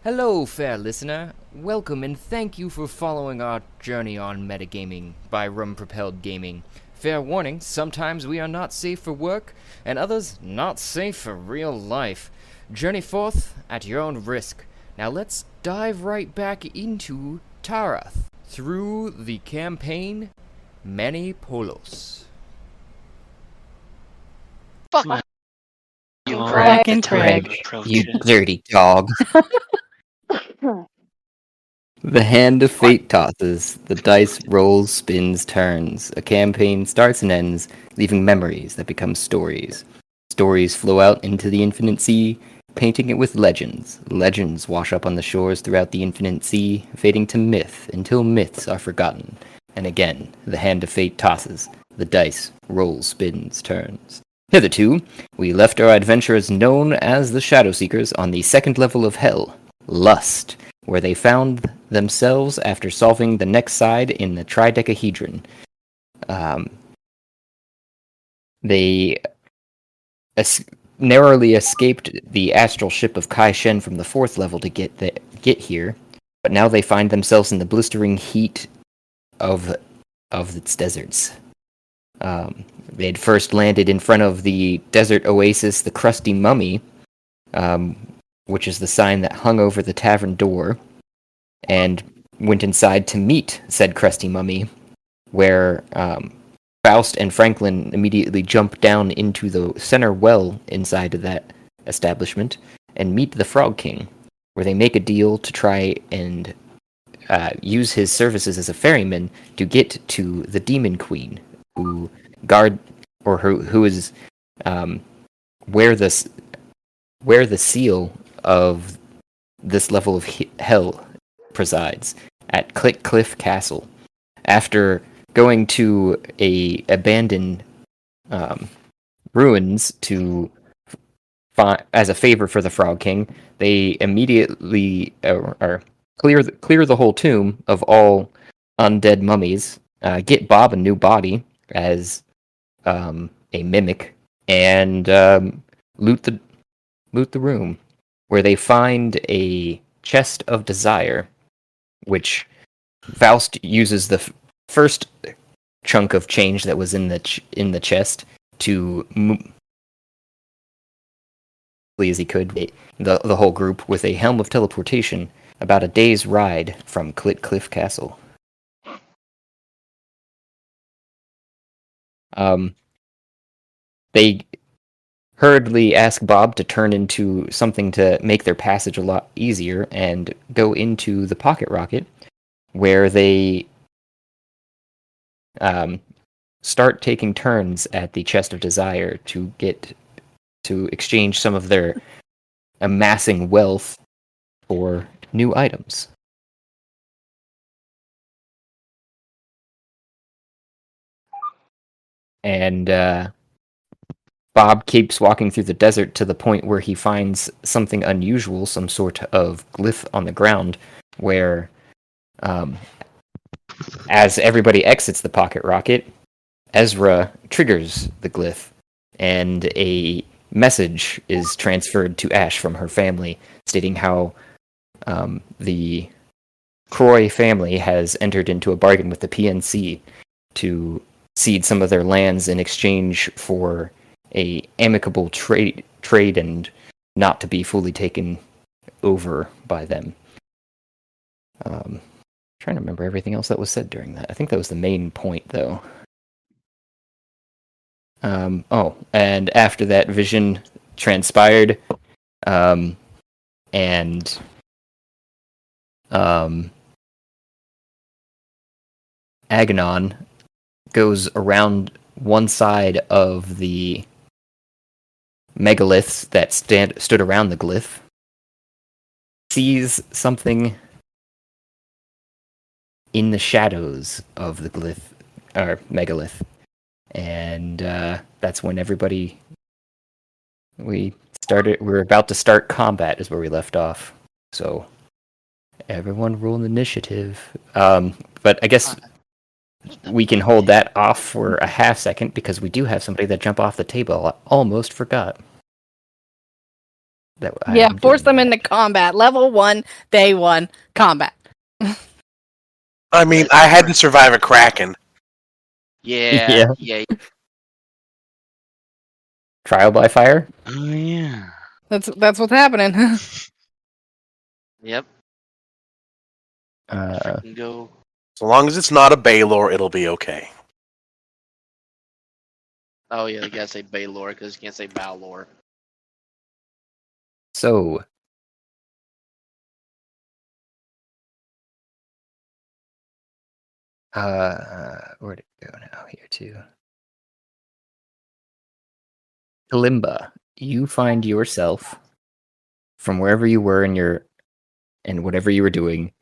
Hello, fair listener. Welcome and thank you for following our journey on metagaming by Rum Propelled Gaming. Fair warning, sometimes we are not safe for work, and others not safe for real life. Journey forth at your own risk. Now let's dive right back into Tarath through the campaign Many Polos. Fuck off, you Craig. Craig. Fucking Craig. You dirty dog. The hand of fate tosses, the dice rolls, spins, turns. A campaign starts and ends, leaving memories that become stories. Stories flow out into the infinite sea, painting it with legends. Legends wash up on the shores throughout the infinite sea, fading to myth until myths are forgotten. And again, the hand of fate tosses, the dice rolls, spins, turns. Hitherto, we left our adventurers known as the Shadow Seekers on the second level of Hell, Lust, where they found themselves after solving the next side in the Tridecahedron. They narrowly escaped the astral ship of Kai Shen from the fourth level to get here, but now they find themselves in the blistering heat of its deserts. They had first landed in front of the desert oasis, the Crusty Mummy, which is the sign that hung over the tavern door, and went inside to meet said Crusty Mummy, where Faust and Franklin immediately jump down into the center well inside of that establishment and meet the Frog King, where they make a deal to try and use his services as a ferryman to get to the Demon Queen, who is where the seal of this level of hell presides, at Cliff Castle. After going to a abandoned ruins to as a favor for the Frog King, they immediately clear the whole tomb of all undead mummies, get Bob a new body as a mimic, and loot the room, where they find a chest of desire, which Faust uses the first chunk of change that was in the chest to as he could the whole group with a helm of teleportation about a day's ride from Cliff Castle. They hurriedly ask Bob to turn into something to make their passage a lot easier and go into the pocket rocket, where they start taking turns at the chest of desire to exchange some of their amassing wealth for new items. And Bob keeps walking through the desert to the point where he finds something unusual, some sort of glyph on the ground, where as everybody exits the pocket rocket, Ezra triggers the glyph, and a message is transferred to Ash from her family, stating how the Croy family has entered into a bargain with the PNC to cede some of their lands in exchange for a amicable trade and not to be fully taken over by them. Trying to remember everything else that was said during that. I think that was the main point, though. And after that vision transpired, and Aganon goes around one side of the megaliths that stood around the glyph, sees something in the shadows of the glyph, or megalith, and that's when we're about to start combat is where we left off. So everyone roll initiative. But I guess we can hold that off for a half second because we do have somebody that jumped off the table. I almost forgot. I'm force doing them that. into combat. Level 1, day 1, combat. I mean, I had to survive a Kraken. Yeah. Yeah. Trial by fire. Oh yeah. That's what's happening. Yep. Uh, Can go. So long as it's not a Baylor, it'll be okay. Oh yeah, you gotta say Baylor because you can't say Balor. so where'd it go now? Here too. Kalimba, you find yourself from wherever you were and whatever you were doing.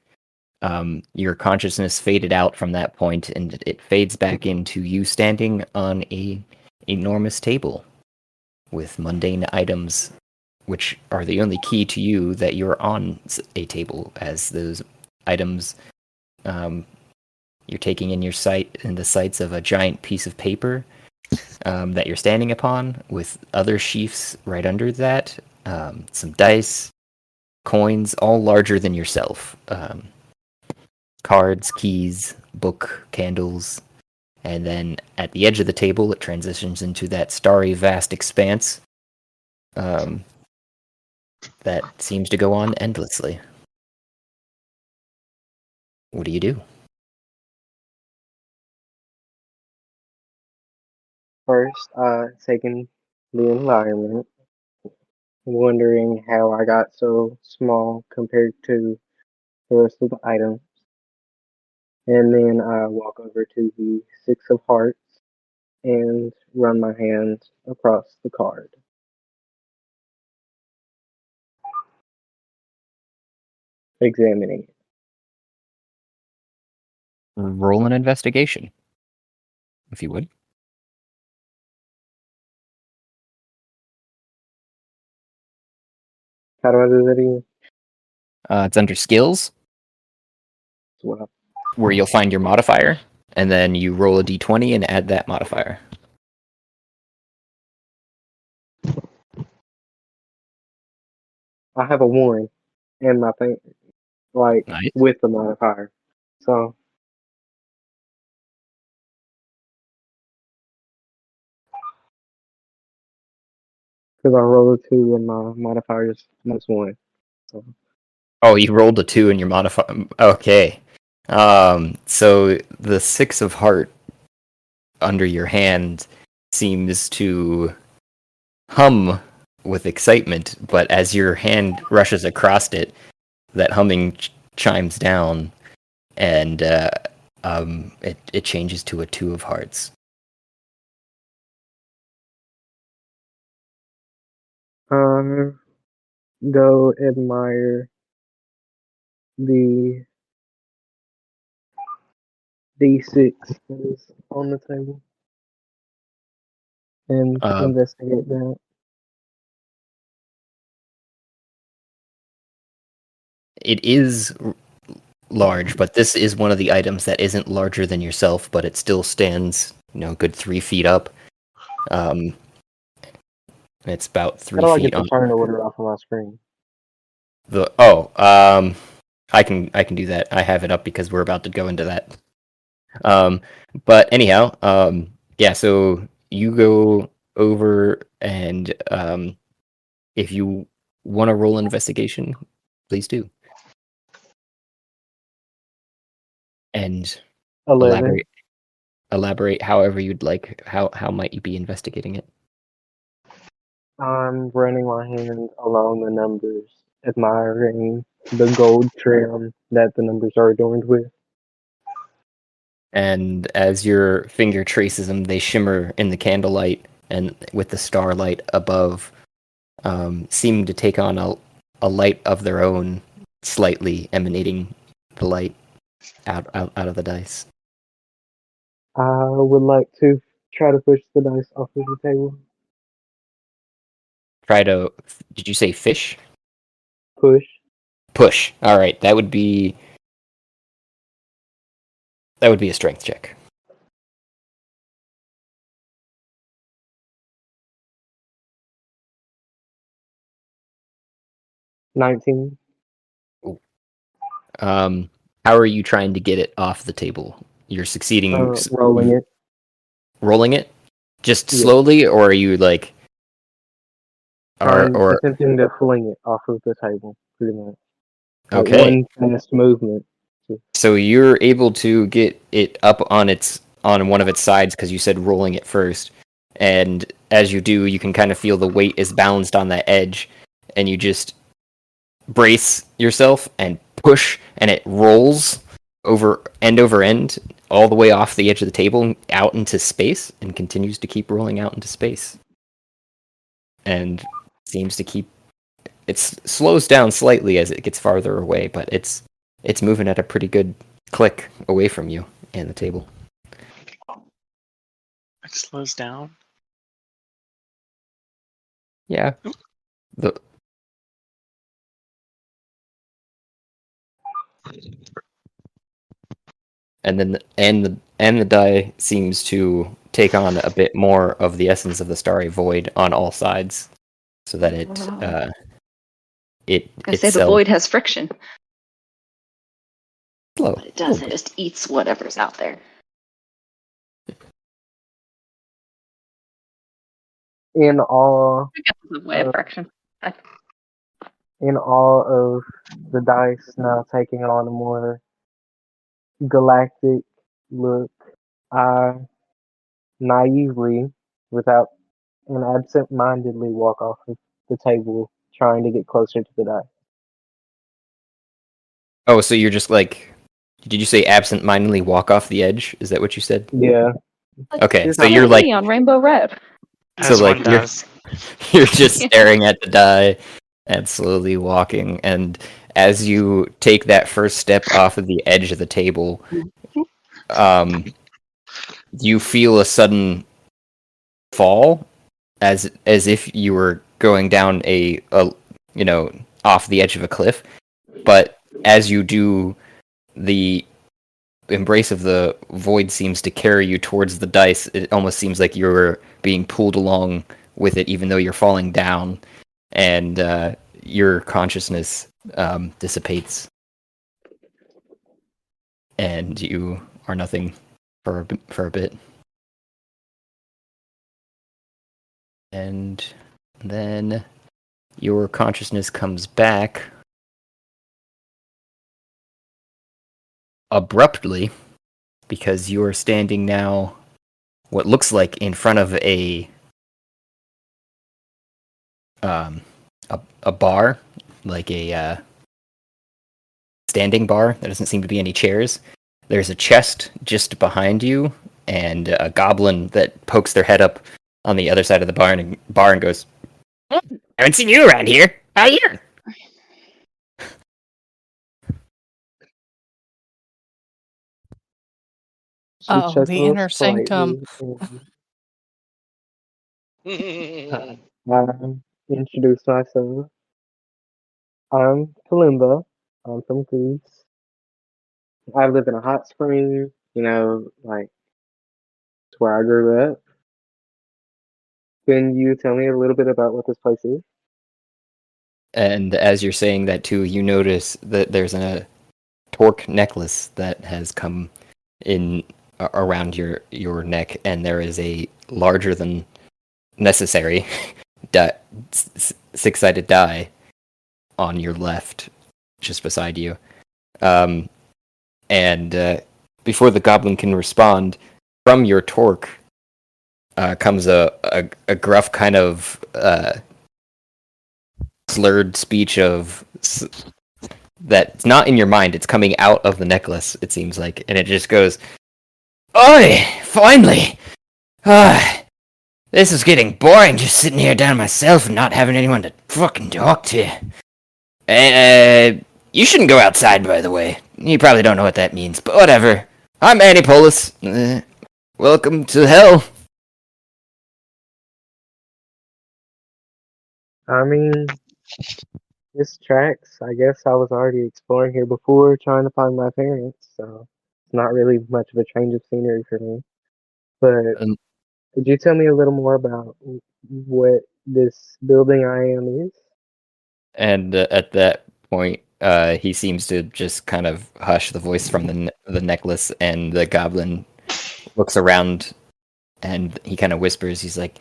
Your consciousness faded out from that point, and it fades back into you standing on a enormous table with mundane items, which are the only key to you that you're on a table, as those items you're taking in the sights of a giant piece of paper that you're standing upon, with other sheafs right under that, some dice, coins, all larger than yourself, cards, keys, book, candles, and then at the edge of the table, it transitions into that starry, vast expanse that seems to go on endlessly. What do you do? First, taking the environment, wondering how I got so small compared to the rest of the items. And then I walk over to the Six of Hearts and run my hand across the card, examining it. Roll an investigation, if you would. How do I do that again? It's under skills, Well, where you'll find your modifier, and then you roll a d20 and add that modifier. I have a 1 in my thing, like, Nice. with the modifier. So, because I rolled a 2 and my modifier is -1. So, Oh, you rolled a 2 in your modifier. Okay. So the Six of Heart under your hand seems to hum with excitement, but as your hand rushes across it, that humming chimes down, and it changes to a 2 of Hearts. go admire the D6 that is on the table and Uh, investigate that. it is large, but this is one of the items that isn't larger than yourself, but it still stands, a good 3 feet up. It's about How 3 do I feet get the on turn order off of my screen? I can do that. I have it up because we're about to go into that. But anyhow, yeah. So you go over, and if you want to roll an investigation, please do, and 11. elaborate however you'd like. How might you be investigating it? I'm running my hand along the numbers, admiring the gold trim that the numbers are adorned with. And as your finger traces them, they shimmer in the candlelight, and with the starlight above, seem to take on a light of their own, slightly emanating the light out of the dice. I would like to try to push the dice off of the table. Did you say fish? Push. Push. All right, that would be a strength check. 19. How are you trying to get it off the table? You're succeeding Rolling it. rolling it just Yeah. slowly, or are you like or Attempting to fling it off of the table, pretty much. Like okay? one fast movement. So you're able to get it up on one of its sides because you said rolling it first, and as you do, you can kind of feel the weight is balanced on that edge, and you just brace yourself and push, and it rolls over end all the way off the edge of the table out into space, and continues to keep rolling out into space, and seems to keep it slows down slightly as it gets farther away, but it's moving at a pretty good click away from you and the table. It slows down. Yeah. The and then the die seems to take on a bit more of the essence of the starry void on all sides, so that it Wow. it I say the itself void has friction, slow. but it doesn't. It just eats whatever's out there. In all, I guess it's a way of friction. in all of the dice now taking on a more galactic look, I naively, without and absent-mindedly, walk off of the table, trying to get closer to the die. Oh, so you're just like, did you say absent-mindedly walk off the edge? Is that what you said? Yeah, Okay, Just so you're not like, me on Rainbow Red. so As like one does. you're just staring at the die and slowly walking, and as you take that first step off of the edge of the table, you feel a sudden fall, as if you were going down a off the edge of a cliff. But as you do, the embrace of the void seems to carry you towards the dice. It almost seems like you're being pulled along with it, even though you're falling down, and your consciousness dissipates, and you are nothing for a bit. And then your consciousness comes back abruptly, because you are standing now what looks like in front of a bar, like a standing bar. There doesn't seem to be any chairs. There's a chest just behind you, and a goblin that pokes their head up on the other side of the bar and goes, "I haven't seen you around here. How you?" she Oh, the chuckles inner sanctum. politely, and I introduce myself. I'm Kalimba. I'm from Greece. I live in a hot spring, like it's where I grew up. Can you tell me a little bit about what this place is? And as you're saying that too, you notice that there's a torque necklace that has come in around your neck, and there is a larger than necessary six-sided die on your left, just beside you. And before the goblin can respond, from your torque comes a gruff kind of slurred speech of that's not in your mind. It's coming out of the necklace, it seems like, and it just goes, "Oi! Finally! Ah, this is getting boring, just sitting here down myself and not having anyone to fucking talk to. You shouldn't go outside, by the way. You probably don't know what that means, but whatever. I'm Antipolis. Welcome to hell." I mean, this tracks. I guess I was already exploring here before, trying to find my parents, so it's not really much of a change of scenery for me. But Um, could you tell me a little more about what this building I am is? And at that point, he seems to just kind of hush the voice from the necklace, and the goblin looks around, and he kind of whispers. He's like,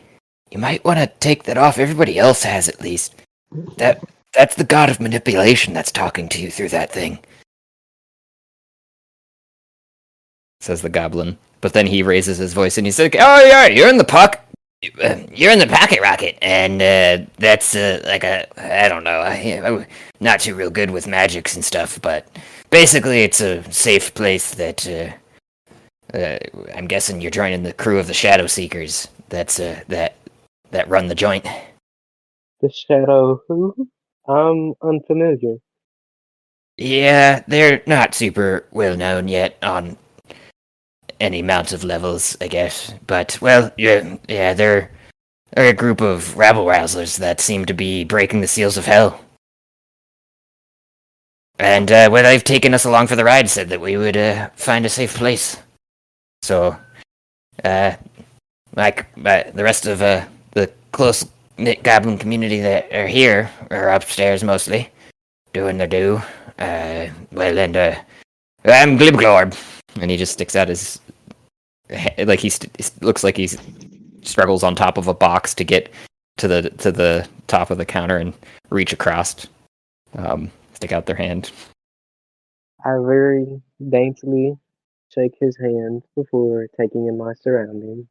"You might want to take that off. Everybody else has, at least. That's the god of manipulation that's talking to you through that thing," says the goblin. But then he raises his voice and he's like, "Oh yeah, you're in the pocket rocket, and that's like I don't know, I'm not too real good with magics and stuff, but basically it's a safe place that I'm guessing you're joining the crew of the Shadow Seekers. That's that run the joint." The Shadow who? I'm unfamiliar. Yeah, they're not super well known yet on any amount of levels, I guess. But well, yeah, they're a group of rabble rousers that seem to be breaking the seals of hell. And well, they've taken us along for the ride. Said that we would find a safe place. So, like the rest of the close knit goblin community that are here are upstairs mostly, doing their due. Well, and I'm Glibglorb, and he just sticks out his like looks like he struggles on top of a box to get to the top of the counter and reach across, stick out their hand. I very daintily shake his hand before taking in my surroundings.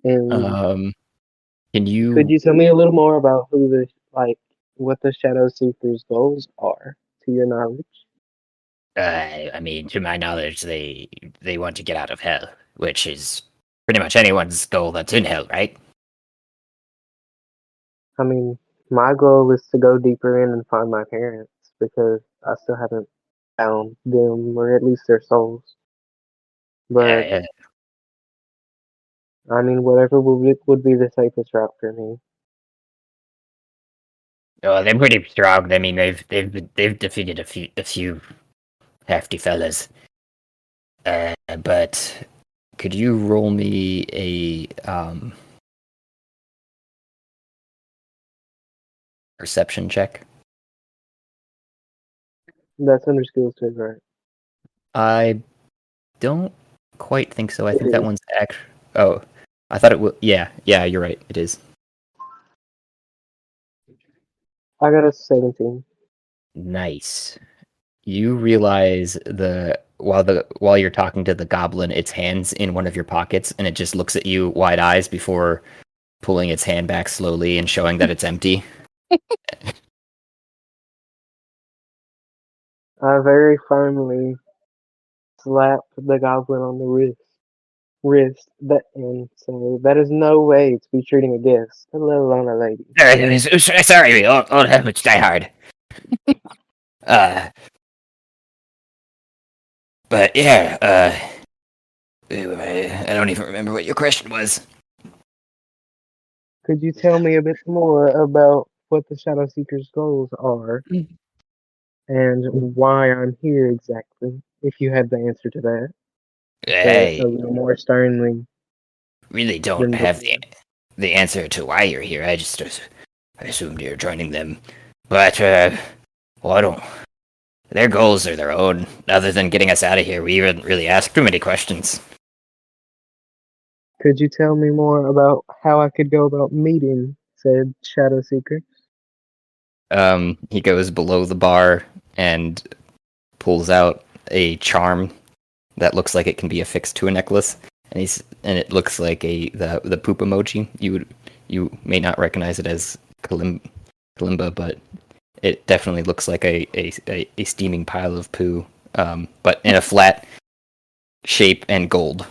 And Can you? could you tell me a little more about what the Shadow Seekers' goals are, to your knowledge? I mean, to my knowledge, they want to get out of hell, which is pretty much anyone's goal that's in hell, right? I mean, my goal is to go deeper in and find my parents because I still haven't found them, or at least their souls. But Yeah. I mean, whatever would be the safest route for me. Oh, they're pretty strong. I mean, they've defeated a few hefty fellas. But could you roll me a perception check? That's under skills too, right? I don't quite think so. I It think that is. one's Oh, I thought it was. Yeah, you're right. It is. I got a 17. Nice. You realize while you're talking to the goblin, its hand's in one of your pockets, and it just looks at you wide eyes before pulling its hand back slowly and showing that it's empty. I very firmly slap the goblin on the wrist, and say, "That is no way to be treating a guest, let alone a lady." Sorry, old habits die hard. But yeah, I don't even remember what your question was. Could you tell me a bit more about what the Shadow Seeker's goals are and why I'm here exactly? If you have the answer to that, say it I a little more sternly really don't than have before. the answer to why you're here. I assumed you're joining them, but well, I don't. Their goals are their own. Other than getting us out of here, we didn't really ask too many questions. Could you tell me more about how I could go about meeting said Shadow Seeker? He goes below the bar and pulls out a charm that looks like it can be affixed to a necklace, and it looks like the poop emoji. You may not recognize it as Kalimba, but it definitely looks like a steaming pile of poo, but in a flat shape and gold.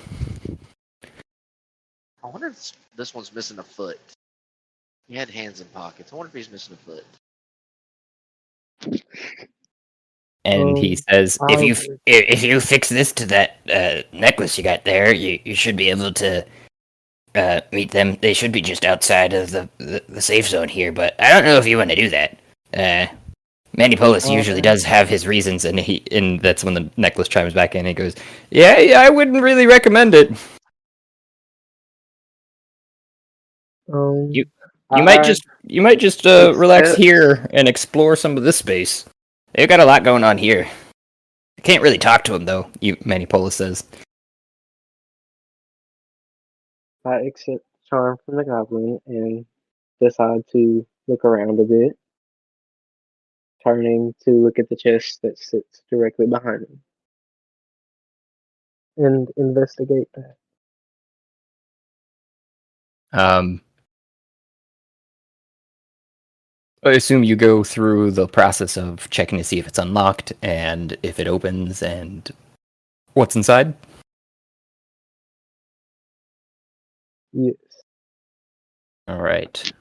I wonder if this one's missing a foot. He had hands in pockets. I wonder if he's missing a foot. And he says, I if you fix this to that necklace you got there, you should be able to meet them. They should be just outside of the safe zone here, but I don't know if you want to do that. Manipolis usually does have his reasons, and that's when the necklace chimes back in. And he goes, yeah, I wouldn't really recommend it. Um, You You might just relax Except- here and explore some of this space. They've got a lot going on here. I can't really talk to him though. Manipola says. I accept charm from the goblin and decide to look around a bit, turning to look at the chest that sits directly behind me and investigate that. I assume you go through the process of checking to see if it's unlocked and if it opens and what's inside. Yes. All right.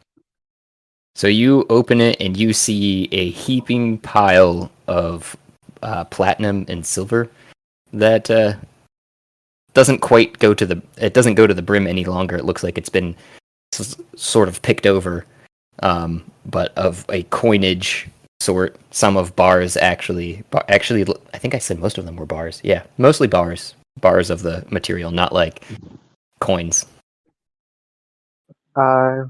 So you open it and you see a heaping pile of platinum and silver that doesn't quite go to the. It doesn't go to the brim any longer. It looks like it's been sort of picked over, but of a coinage sort. Some of bars actually. Actually, I think I said most of them were bars. Yeah, mostly bars. Bars of the material, not like coins. I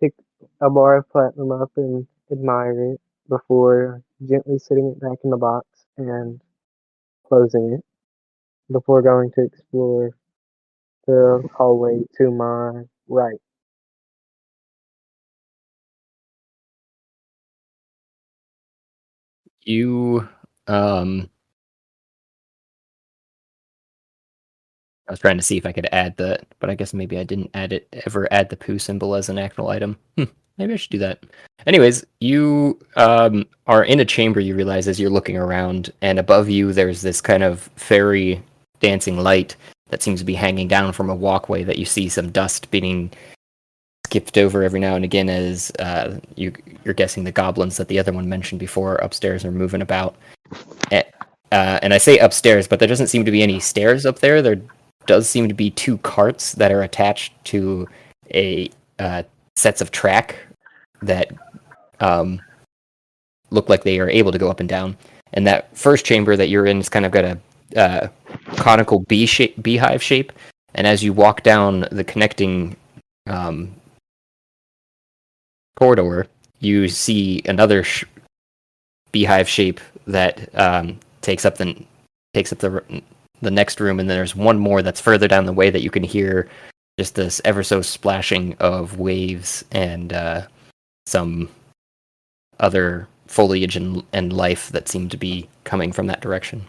pick a bar of platinum up and admire it before gently setting it back in the box and closing it before going to explore the hallway to my right. You I was trying to see if I could add that, but I guess maybe I didn't ever add the poo symbol as an actual item. Maybe I should do that. Anyways, you are in a chamber, you realize, as you're looking around, and above you there's this kind of fairy dancing light that seems to be hanging down from a walkway that you see some dust being skipped over every now and again as you're guessing the goblins that the other one mentioned before upstairs are moving about. And I say upstairs, but there doesn't seem to be any stairs up there. There does seem to be two carts that are attached to a sets of track that look like they are able to go up and down. And that first chamber that you're in is kind of got a conical beehive shape. And as you walk down the connecting corridor, you see another beehive shape that takes up the next room, and then there's one more that's further down the way that you can hear just this ever so splashing of waves and some other foliage and life that seem to be coming from that direction.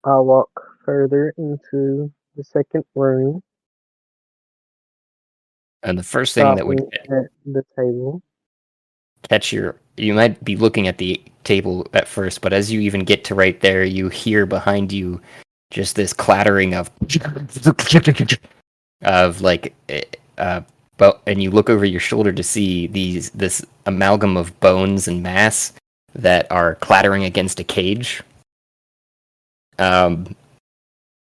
I'll walk further into the second room, And the first thing that would stopping at the table. you might be looking at the table at first, but as you even get to right there, you hear behind you just this clattering of like and you look over your shoulder to see this amalgam of bones and mass that are clattering against a cage,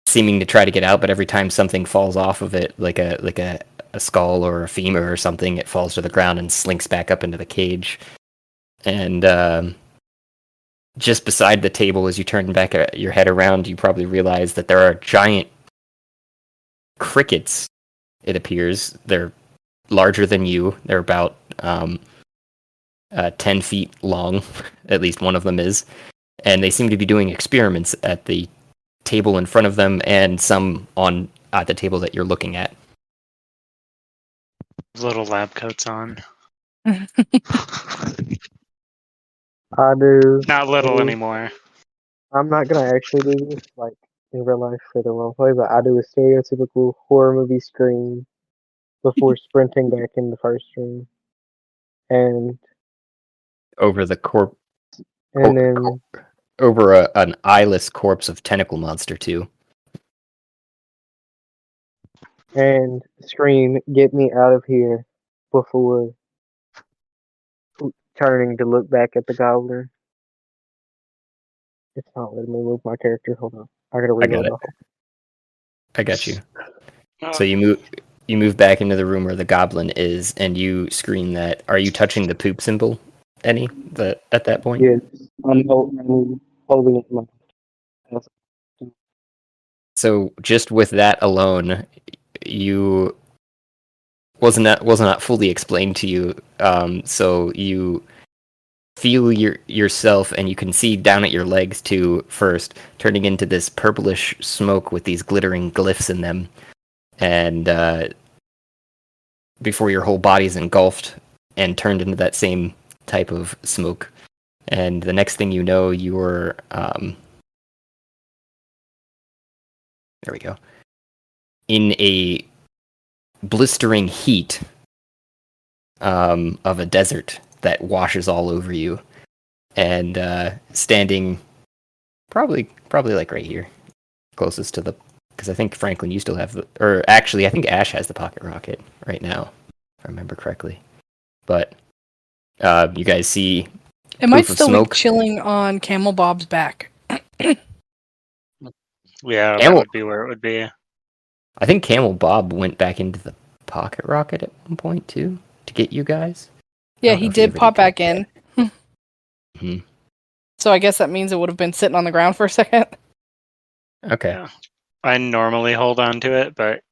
seeming to try to get out, but every time something falls off of it, like a skull or a femur or something, it falls to the ground and slinks back up into the cage. And just beside the table, as you turn back your head around, you probably realize that there are giant crickets, it appears. They're larger than you. They're about 10 feet long, at least one of them is. And they seem to be doing experiments at the table in front of them and some at the table that you're looking at. Little lab coats on. I do. Not little anymore. I'm not gonna actually do this like in real life for the roleplay, but I do a stereotypical horror movie scream before sprinting back in the first room, and Over the then over an eyeless corpse of tentacle monster too. and scream, "Get me out of here!" before turning to look back at the gobbler. It's not letting me move my character. Hold on, I gotta I got reload. it. I got you. So you move back into the room where the goblin is, and you scream that. Are you touching the poop symbol any at that point? Yes, I'm holding it. So just with that alone, you wasn't not fully explained to you. So you feel yourself, and you can see down at your legs too. First, turning into this purplish smoke with these glittering glyphs in them, and before your whole body's engulfed and turned into that same type of smoke. And the next thing you know, you're there we go, in a blistering heat of a desert that washes all over you, and standing probably like right here, closest to the, because I think Franklin, you still have the, or actually I think Ash has the pocket rocket right now, if I remember correctly. But you guys see It might proof of still smoke. be chilling on Camel Bob's back. Yeah, that Camel- would be where it would be. I think Camel Bob went back into the pocket rocket at one point too to get you guys. Yeah, don't know he if did ever pop that. back in. Mhm. So I guess that means it would have been sitting on the ground for a second. Okay. Yeah. I normally hold on to it, but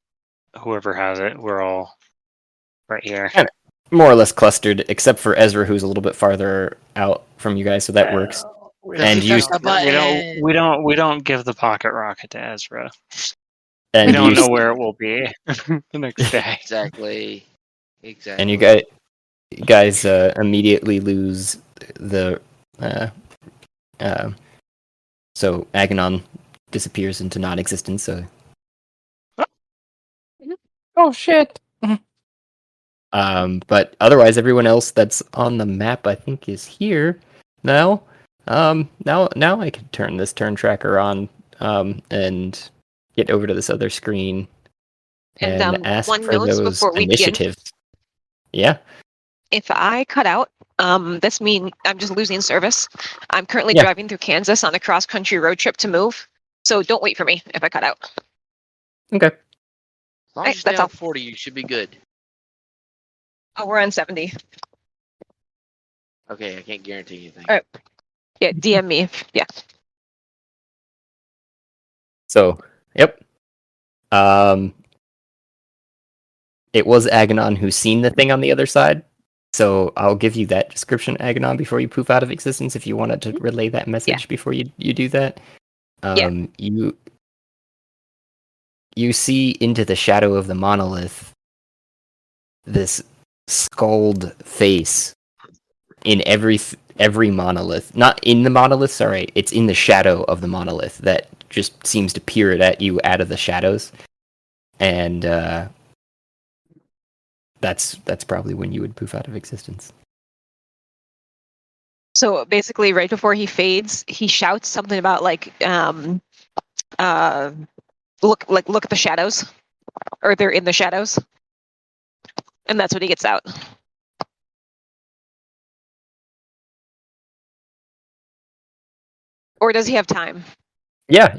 whoever has it, we're all right here. More or less clustered, except for Ezra, who's a little bit farther out from you guys, so that works. We And don't, you- we don't give the pocket rocket to Ezra. And We don't you know where it will be the next day. Exactly. Exactly. and you guys immediately lose the so Aganon disappears into non-existence. So Oh shit. but otherwise everyone else that's on the map I think is here now. Now I can turn this turn tracker on and get over to this other screen and ask one for note those before we begin. initiatives. Yeah. If I cut out, this means I'm just losing service. I'm currently Yeah. driving through Kansas on a cross-country road trip to move, so don't wait for me if I cut out. Okay. As long as you Right, stay that's on all. 40, you should be good. Oh, we're on 70. Okay, I can't guarantee anything. All right. Yeah, DM me. Yeah. So, yep. It was Aganon who seen the thing on the other side. So I'll give you that description, Aganon, before you poof out of existence. If you wanted to relay that message before you do that, you see into the shadow of the monolith this skulled face in every monolith. Not in the monolith, sorry. It's in the shadow of the monolith that just seems to peer it at you out of the shadows. And that's probably when you would poof out of existence. So basically, right before he fades, he shouts something about look at the shadows, or they're in the shadows, and that's what he gets out. Or does he have time? Yeah,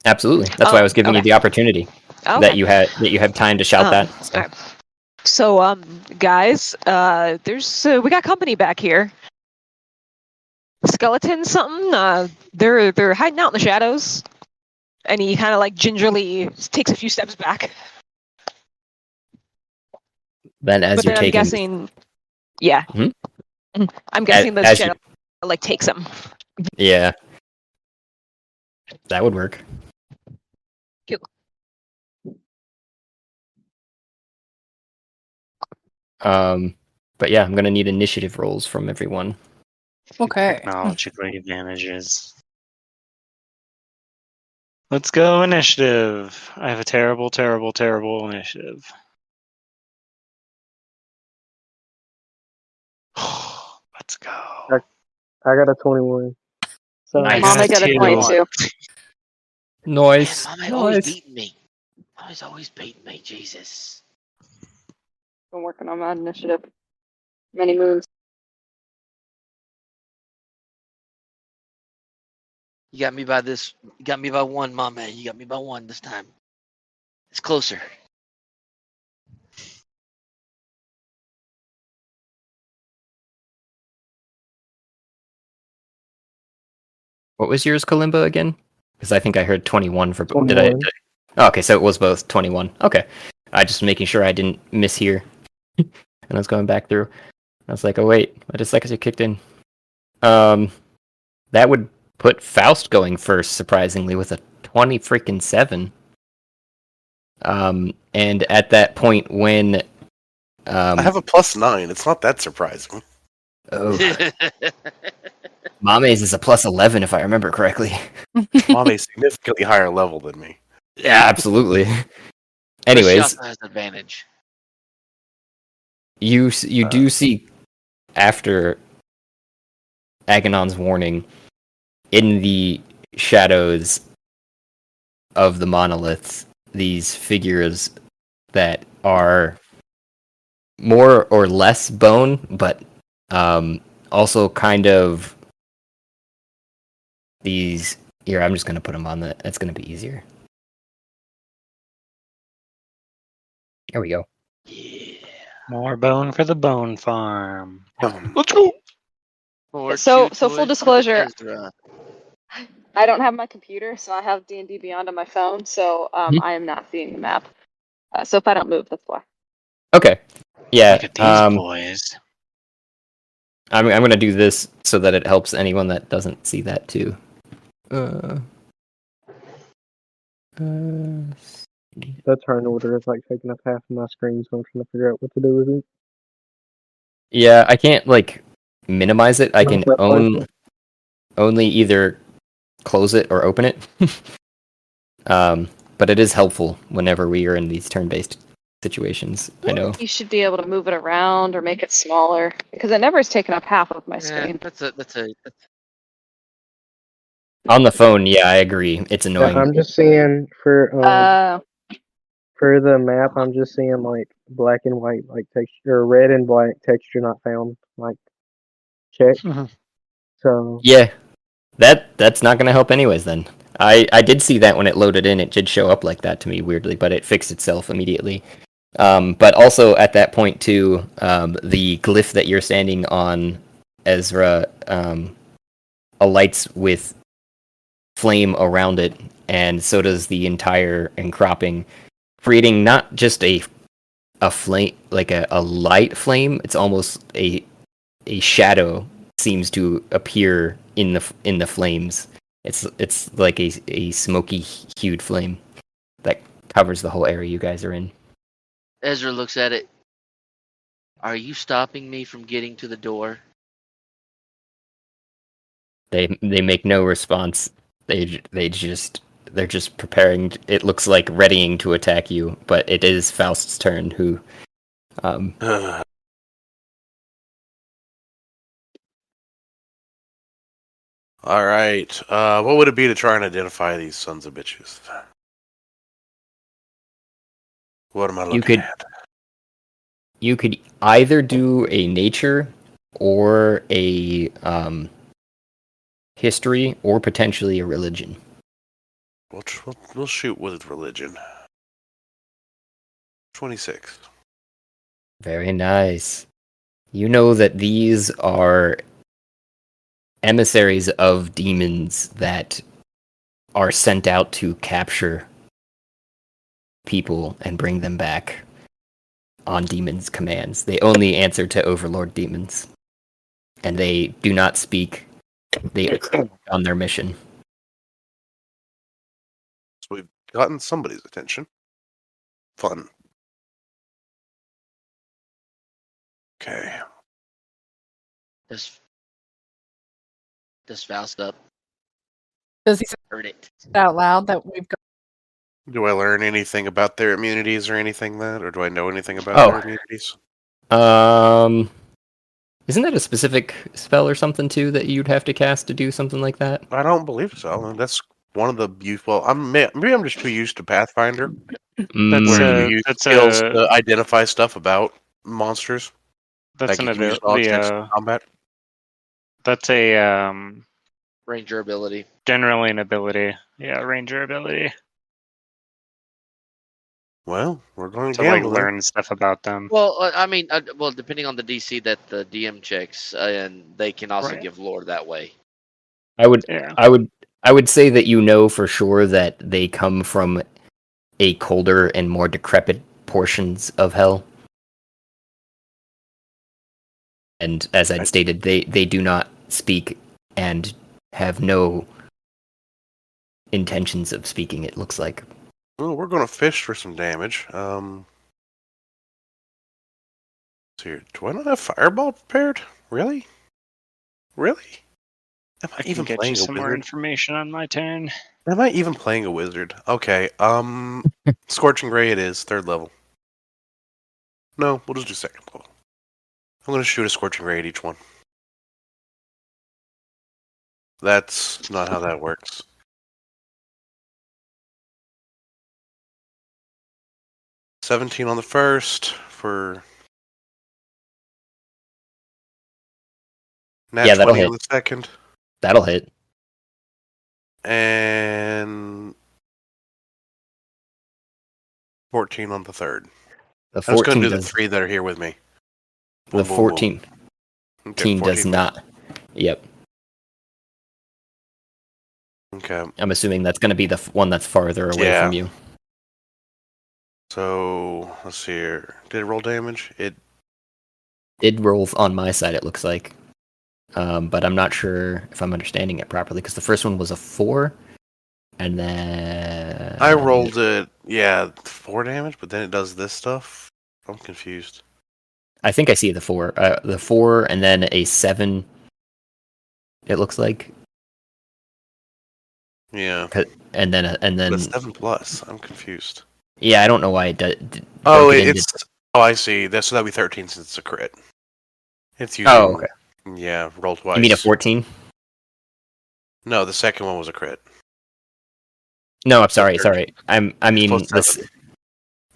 absolutely. That's why I was giving you okay. the opportunity Okay. that you have time to shout that. So. All right. So, guys, there's we got company back here. Skeleton, something. They're hiding out in the shadows, and he kind of like gingerly takes a few steps back. Then, as But you're then I'm taking, guessing, yeah, Mhm. I'm guessing the as shadow like takes him. yeah, that would work. Cool. But yeah, I'm gonna need initiative rolls from everyone. Okay. Technologically advantages. Let's go initiative. I have a terrible, terrible, terrible initiative. Let's go. I got a 21. So I Mom, I got a two. 22. Nice. Man, Mom always Nice. beating me. Mom's always beating me, Jesus. Been working on my initiative. Many moons. You got me by this. You got me by one, Mom, man. You got me by one this time. It's closer. What was yours, Kalimba, again? Because I think I heard 21 for. 21. Oh, okay, so it was both 21. Okay. I just making sure I didn't miss here. And I was going back through. I was like, oh wait, I just like it kicked in. That would put Faust going first, surprisingly, with a 20 freaking 7. And at that point when I have a +9. It's not that surprising. oh, Mame's is a +11 if I remember correctly. On a significantly higher level than me. Yeah, absolutely. But she Anyways, also has advantage. you do see after Agonon's warning in the shadows of the monoliths these figures that are more or less bone, but also kind of these. Here, I'm just gonna put them on the. That's gonna be easier. There we go. Yeah. More bone for the bone farm. Let's go. More So chew full toys for disclosure, Ezra. I don't have my computer, so I have D&D Beyond on my phone, so Mhm. I am not seeing the map. So if I don't move, that's why. Okay. Yeah. Look at these boys. I'm gonna do this so that it helps anyone that doesn't see that too. The turn order is like taking up half of my screen, so I'm trying to figure out what to do with it. Yeah, I can't like minimize it. I can That place. only either close it or open it. But it is helpful whenever we are in these turn-based situations. I know. You should be able to move it around or make it smaller, because it never has taken up half of my Yeah, screen. that's On the phone, yeah, I agree. It's Yeah, annoying. I'm just seeing Uh, for the map. I'm just seeing like black and white, like texture, or red and black texture not found, like check. So Yeah, that's not gonna help anyways. Then I did see that when it loaded in, it did show up like that to me weirdly, but it fixed itself immediately. But also at that point too, the glyph that you're standing on, Ezra, alights with flame around it, and so does the entire encropping, creating not just a flame, like a light flame. It's almost a shadow seems to appear in the flames. It's like a smoky hued flame that covers the whole area you guys are in. Ezra looks at it. Are you stopping me from getting to the door? They make no response. They're just preparing. It looks like readying to attack you, but it is Faust's turn. Who, All right. What would it be to try and identify these sons of bitches? What am I looking at? You could either do a nature or a history, or potentially a religion. We'll shoot with religion. 26. Very nice. You know that these are emissaries of demons that are sent out to capture people and bring them back on demons' commands. They only answer to overlord demons, and they do not speak. They are on their mission. So we've gotten somebody's attention. Fun. Okay. Does Faust up? Does he say Heard it. out loud that we've got? Do I learn anything about their immunities or anything or do I know anything about their immunities? Isn't that a specific spell or something too that you'd have to cast to do something like that? I don't believe so. That's one of the well, maybe I'm just too used to Pathfinder, where you use skills to identify stuff about monsters. That's like you use objects in combat. That's a Ranger ability. generally an ability. Yeah, ranger ability. Well, we're going to like learn stuff about them. Well, I mean, depending on the DC that the DM checks, and they can also give lore that way. I would say that you know for sure that they come from a colder and more decrepit portions of hell. And as I'd stated, they do not speak and have no intentions of speaking, it looks like. Well, we're going to fish for some damage. So here, do I not have Fireball prepared? Really? Really? Am I I can even get playing you a some more wizard? information on my turn. Am I even playing a wizard? Okay, Scorching Ray it is, 3rd level. No, we'll just do 2nd level. I'm going to shoot a Scorching Ray at each one. That's not how that works. $17 on the first for nat Yeah, that'll 20 on hit. the second, That'll hit. and 14 on the third. The I'm just going 14 to do the does. 3 that are here with me. The Boom, boom, boom. 14 Okay, does 14. not. Yep. Okay, I'm assuming that's going to be the one that's farther away Yeah. from you. so let's see here. Did it roll damage? It Did roll on my side, it looks like. But I'm not sure if I'm understanding it properly, because the first one was a 4, and then... I rolled it, 4 damage, but then it does this stuff. I'm confused. I think I see the 4. The 4, and then a 7, it looks like. Yeah, And then... but it's 7 plus. I'm confused. Yeah, I don't know why it Oh, broke it into... it's. Oh, I see. So that'd be 13 since it's a crit. It's using. Oh, okay. Yeah, roll twice. You mean a 14? No, the second one was a crit. No, I'm sorry. I mean Plus this. 7.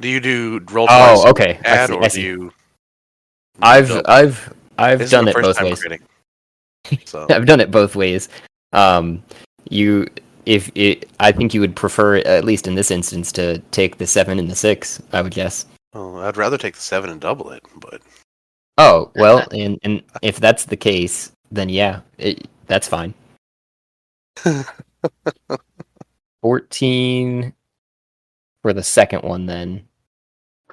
Do you do roll twice? Oh, okay. Add, I or see. do you? I've double? I've This is done the it first both time ways. critting. So I've done it both ways. You, I think you would prefer, at least in this instance, to take the 7 and the 6. I would guess. well, I'd rather take the 7 and double it, but Oh well, and if that's the case, then yeah, that's fine. 14 for the second one, then,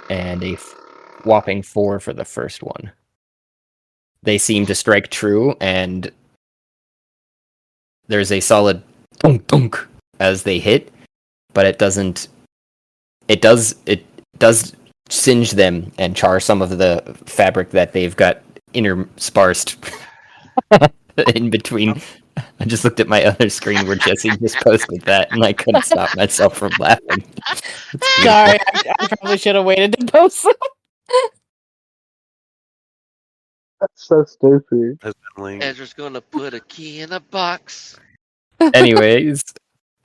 and a whopping 4 for the first one. They seem to strike true, and there's a solid thunk thunk as they hit, but it doesn't. It does singe them and char some of the fabric that they've got interspersed in between. I just looked at my other screen where Jesse just posted that, and I couldn't stop myself from laughing. It's beautiful. Sorry, I probably should have waited to post it. That's so stupid. hesitantly. Ezra's gonna put a key in a box. Anyways,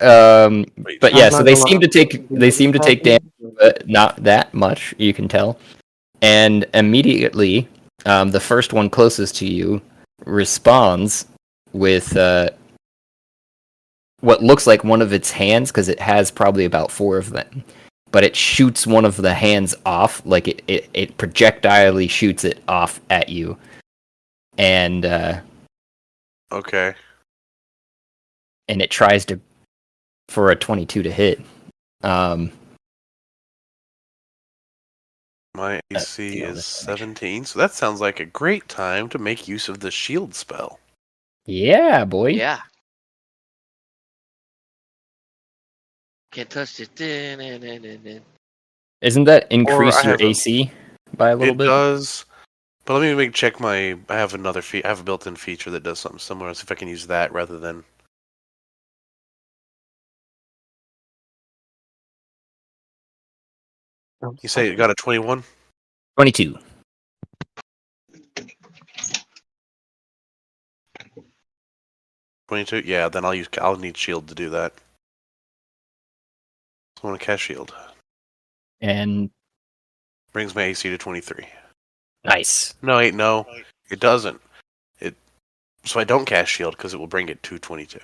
Wait, but yeah, I'm so not they gonna seem to take damage, lie. but not that much, you can tell. And immediately, the first one closest to you responds with what looks like one of its hands, because it has probably about 4 of them. But it shoots one of the hands off, like it projectilely shoots it off at you. And Okay. and it tries to for a 22 to hit. My AC hang on is just a second. 17, so that sounds like a great time to make use of the shield spell. Yeah, boy. Yeah. Can't touch it. Isn't that increase I your have a- AC by a little It bit? does, but let me check my. I have another I have a built-in feature that does something similar. See if I can use that rather than. You say it got a 21? 22. Yeah, then I'll need shield to do that. So I want to cast shield. And Brings my AC to 23. nice. No, wait, no, it doesn't. So I don't cast shield because it will bring it to 22.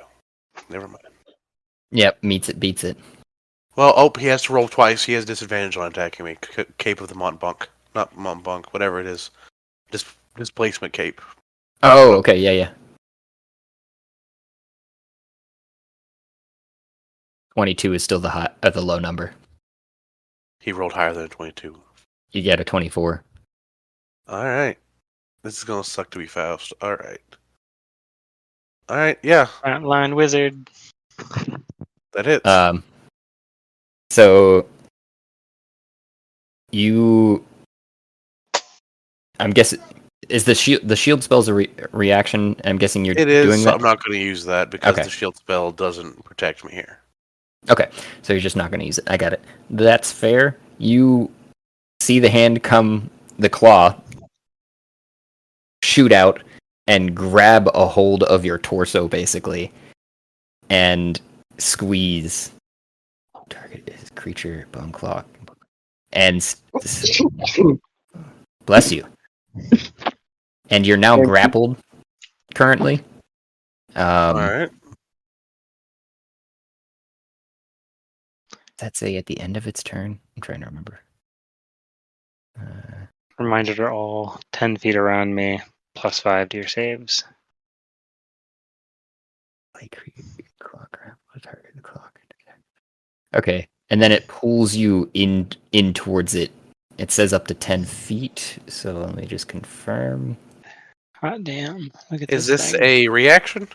Never mind. Yep, meets it, beats it. Well, he has to roll twice. He has disadvantage on attacking me. Cape of the Montbunk. Not Montbunk, whatever it is. Displacement cape. Oh, okay, yeah. 22 is still the low number. He rolled higher than a 22. You get a 24. All right. This is gonna suck to be Faust. All right. All right. Yeah, Frontline wizard. that hits. So you, I'm guessing, is the shield spell's a reaction? I'm guessing you're It is. doing So that. I'm not going to use that because Okay. the shield spell doesn't protect me here. Okay, so you're just not going to use it. I got it. That's fair. You see the hand come, the claw, shoot out, and grab a hold of your torso, basically, and squeeze. Target is creature, bone claw. And bless you. And you're now Thank you. grappled, currently. All right. Does that say at the end of its turn? I'm trying to remember. Reminded are all 10 feet around me, +5 to your saves. Okay, and then it pulls you in towards it. It says up to 10 feet, so let me just confirm. Hot damn. Look at Is this this thing. a reaction?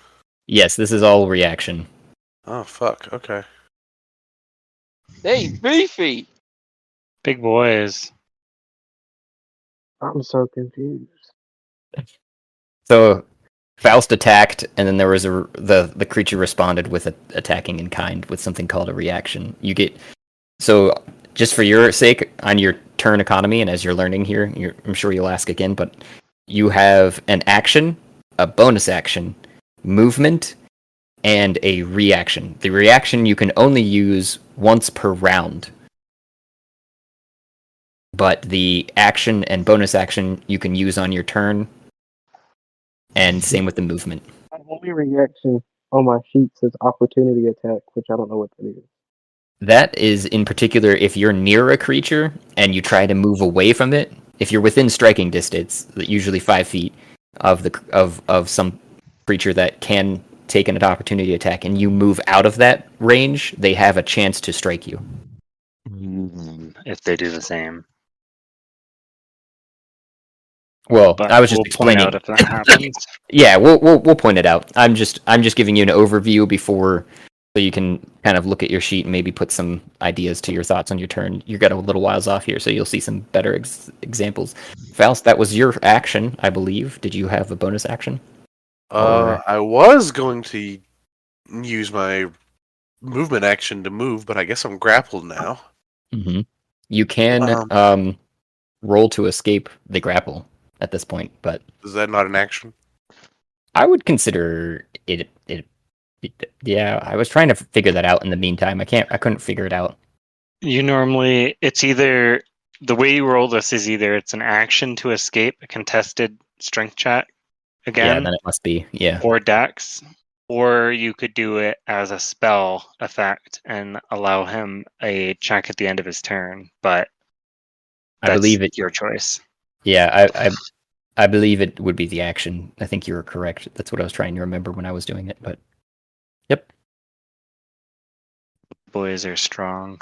Yes, this is all reaction. Oh, fuck. Okay. Hey, beefy. Big boys. I'm so confused. So Faust attacked, and then there was the creature responded with attacking in kind with something called a reaction. You get so just for your sake on your turn economy, and as you're learning here, I'm sure you'll ask again, but you have an action, a bonus action, movement, and a reaction. The reaction you can only use once per round, but the action and bonus action you can use on your turn, and same with the movement. My only reaction on my sheet says opportunity attack, which I don't know what that is. That is in particular if you're near a creature and you try to move away from it. If you're within striking distance, usually 5 feet of some creature that can take an opportunity attack, and you move out of that range, they have a chance to strike you. If they do the same. Well, But I was just we'll point explaining. out if that happens. Yeah, we'll point it out. I'm just giving you an overview before, so you can kind of look at your sheet and maybe put some ideas to your thoughts on your turn. You got a little whiles off here, so you'll see some better examples. Faust, that was your action, I believe. Did you have a bonus action? Or- I was going to use my movement action to move, but I guess I'm grappled now. Mm-hmm. You can roll to escape the grapple at this point, but Is that not an action? I would consider it. Yeah, I was trying to figure that out in the meantime. I couldn't figure it out. You normally, it's either, the way you roll this is either it's an action to escape a contested strength check Yeah, again, then it must be. Yeah. or dex, or you could do it as a spell effect and allow him a check at the end of his turn, but I that's believe it. your choice. Yeah, I believe it would be the action. I think you were correct. That's what I was trying to remember when I was doing it. But yep. Boys are strong.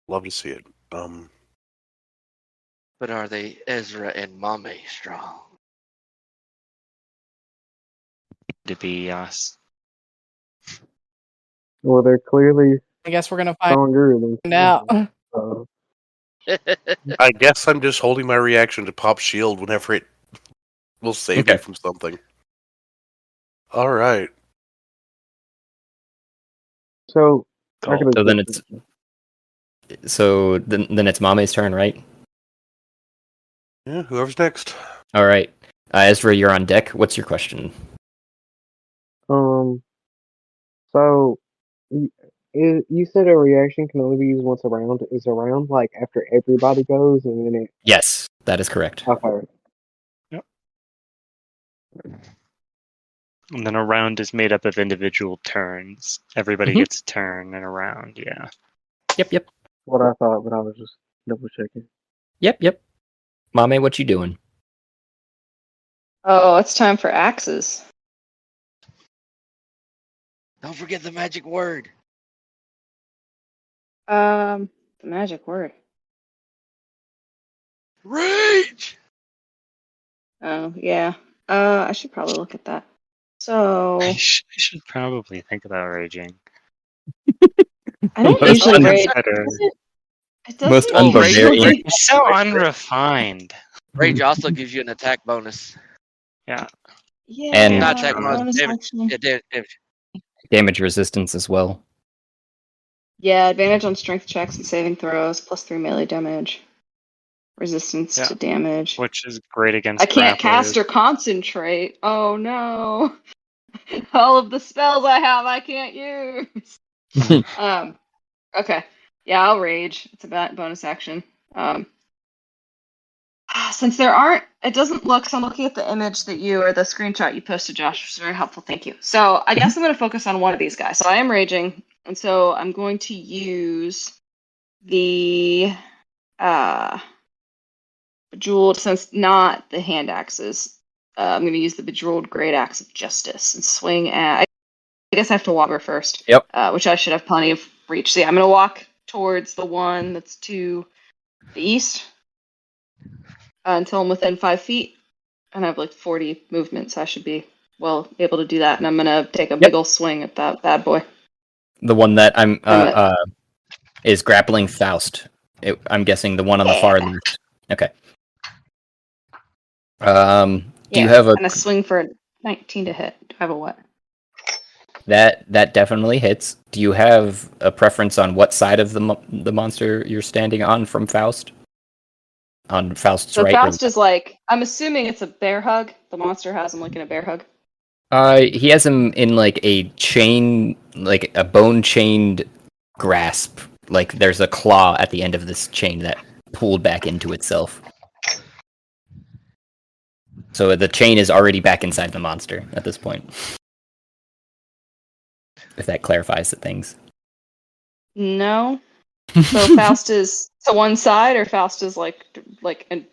Love to see it. But are they Ezra and Mame strong? To be us. Well, they're clearly I guess we're gonna find stronger than out. I guess I'm just holding my reaction to pop shield whenever it will save me Okay. from something. All right. So, Cool. I could So then it's Mame's turn, right? Yeah. Whoever's next. All right. Ezra, you're on deck. What's your question? So you said a reaction can only be used once a round. Is a round like after everybody goes and then it? Yes, that is correct. Okay. And then a round is made up of individual turns. Everybody Mhm. gets a turn in a round, yeah. Yep. What I thought, but I was just double checking. Yep. Mame, what you doing? Oh, it's time for axes. Don't forget the magic word. The magic word. Rage! Oh, yeah. I should probably look at that. So, I should probably think about raging. I don't Most usually un- rage. Consider. It Most doesn't Well, rage, unbarbarian. rage, It's so rage, unrefined. rage also gives you an attack bonus. Yeah. And Not attack bonus, bonus damage. action. Yeah, damage. damage resistance as well. Yeah, advantage on strength checks and saving throws, +3 melee damage. Resistance Yeah. to damage. Which is great against I can't grapplers. cast or concentrate. Oh no. All of the spells I have I can't use. Okay. Yeah, I'll rage. It's a bonus action. Since there aren't, it doesn't look, so I'm looking at the image that you, or the screenshot you posted, Josh, which is very helpful. Thank you. So I guess I'm going to focus on one of these guys. So I am raging, and so I'm going to use the bejeweled, since not the hand axes. I'm going to use the bejeweled great axe of justice and swing at. I guess I have to walk her first. Yep. Which I should have plenty of reach. So yeah, I'm going to walk towards the one that's to the east until I'm within 5 feet. And I have like 40 movement, so I should be well able to do that. And I'm going to take a big ol' swing at that bad boy. The one that is grappling Faust. I'm guessing the one on the far left. Okay. Do you have a and a swing for 19 to hit? Do I have a what? that definitely hits? Do you have a preference on what side of the monster you're standing on from Faust? On Faust's So right. Faust is like, I'm assuming it's a bear hug. The monster has him like in a bear hug. He has him in like a chain, like a bone chained grasp. Like there's a claw at the end of this chain that pulled back into itself. So the chain is already back inside the monster at this point. If that clarifies the things. No. So Faust is to one side, or Faust is like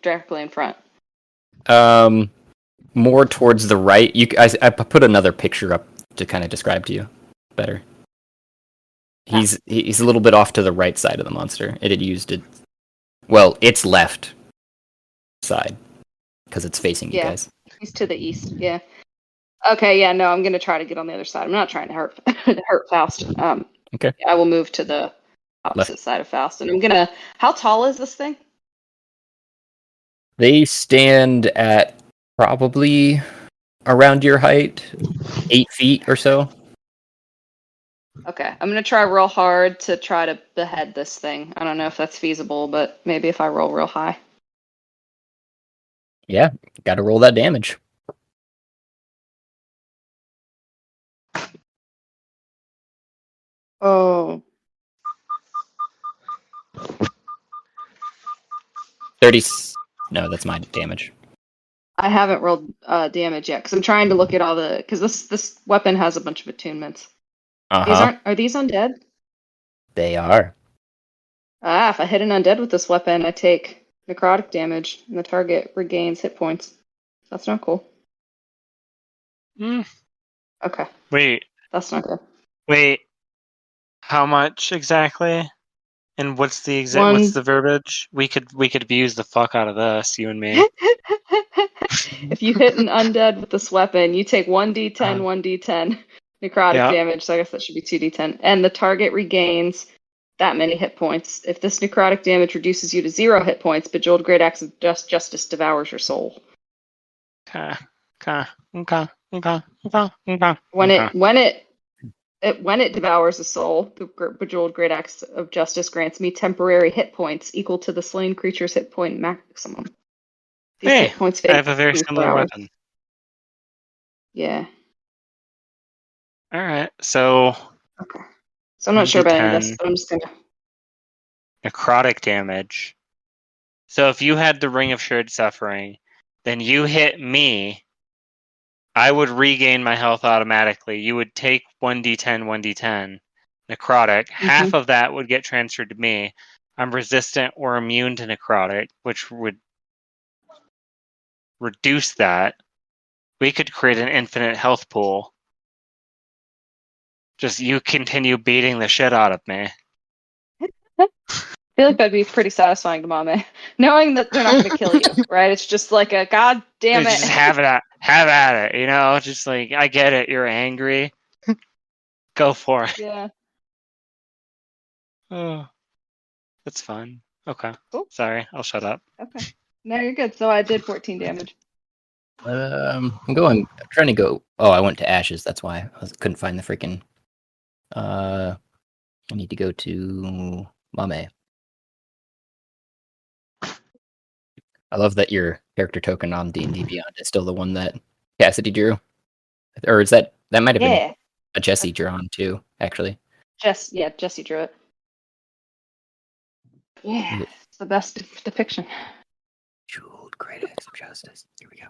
directly in front. More towards the right. I put another picture up to kind of describe to you better. He's a little bit off to the right side of the monster. It had used it. Well, its left side because it's facing you guys. He's to the east. Yeah. Okay. Yeah. No, I'm gonna try to get on the other side. I'm not trying to hurt Faust. Okay. I will move to the opposite side of Faust, and I'm gonna. How tall is this thing? They stand at probably around your height, 8 feet or so. Okay, I'm gonna try real hard to try to behead this thing. I don't know if that's feasible, but maybe if I roll real high. Yeah, got to roll that damage. Oh. 30. No, that's my damage. I haven't rolled damage yet because I'm trying to look at all the because this weapon has a bunch of attunements. Are these undead? They are. If I hit an undead with this weapon, I take necrotic damage and the target regains hit points. That's not cool. Okay, Wait. that's not good. Wait. How much exactly? And what's the One- what's the verbiage? We could abuse the fuck out of this, you and me. If you hit an undead with this weapon, you take 1d10, 1d10 necrotic damage. So I guess that should be 2d10, and the target regains that many hit points. If this necrotic damage reduces you to 0 hit points, Bejeweled Great Axe of Justice devours your soul. Okay. When it devours a soul, the Bejeweled Great Axe of Justice grants me temporary hit points equal to the slain creature's hit point maximum. These Hey, hit points I have a very 24 similar hours. weapon. Yeah. All right, so Okay. So I'm not sure about any of 1d10. this, but I'm just gonna. Necrotic damage. So if you had the Ring of Shared Suffering, then you hit me, I would regain my health automatically. You would take 1d10, 1d10 necrotic. Half of that would get transferred to me. I'm resistant or immune to necrotic, which would reduce that. We could create an infinite health pool. Just you continue beating the shit out of me. I feel like that'd be pretty satisfying to Mame, knowing that they're not going to kill you, right? It's just like a god damn it. Just have at it, you know. Just like I get it, you're angry. Go for it. Yeah. Oh, that's fun. Okay. Cool. Sorry, I'll shut up. Okay. No, you're good. So I did 14 damage. I'm trying to go. Oh, I went to ashes. That's why couldn't find the freaking. I need to go to Mame. I love that your character token on D&D Beyond is still the one that Cassidy drew, or is that might have been a Jesse drawn too? Actually, Jesse drew it. Yeah, it's the best depiction. Jeweled Great Axe of Justice. Here we go.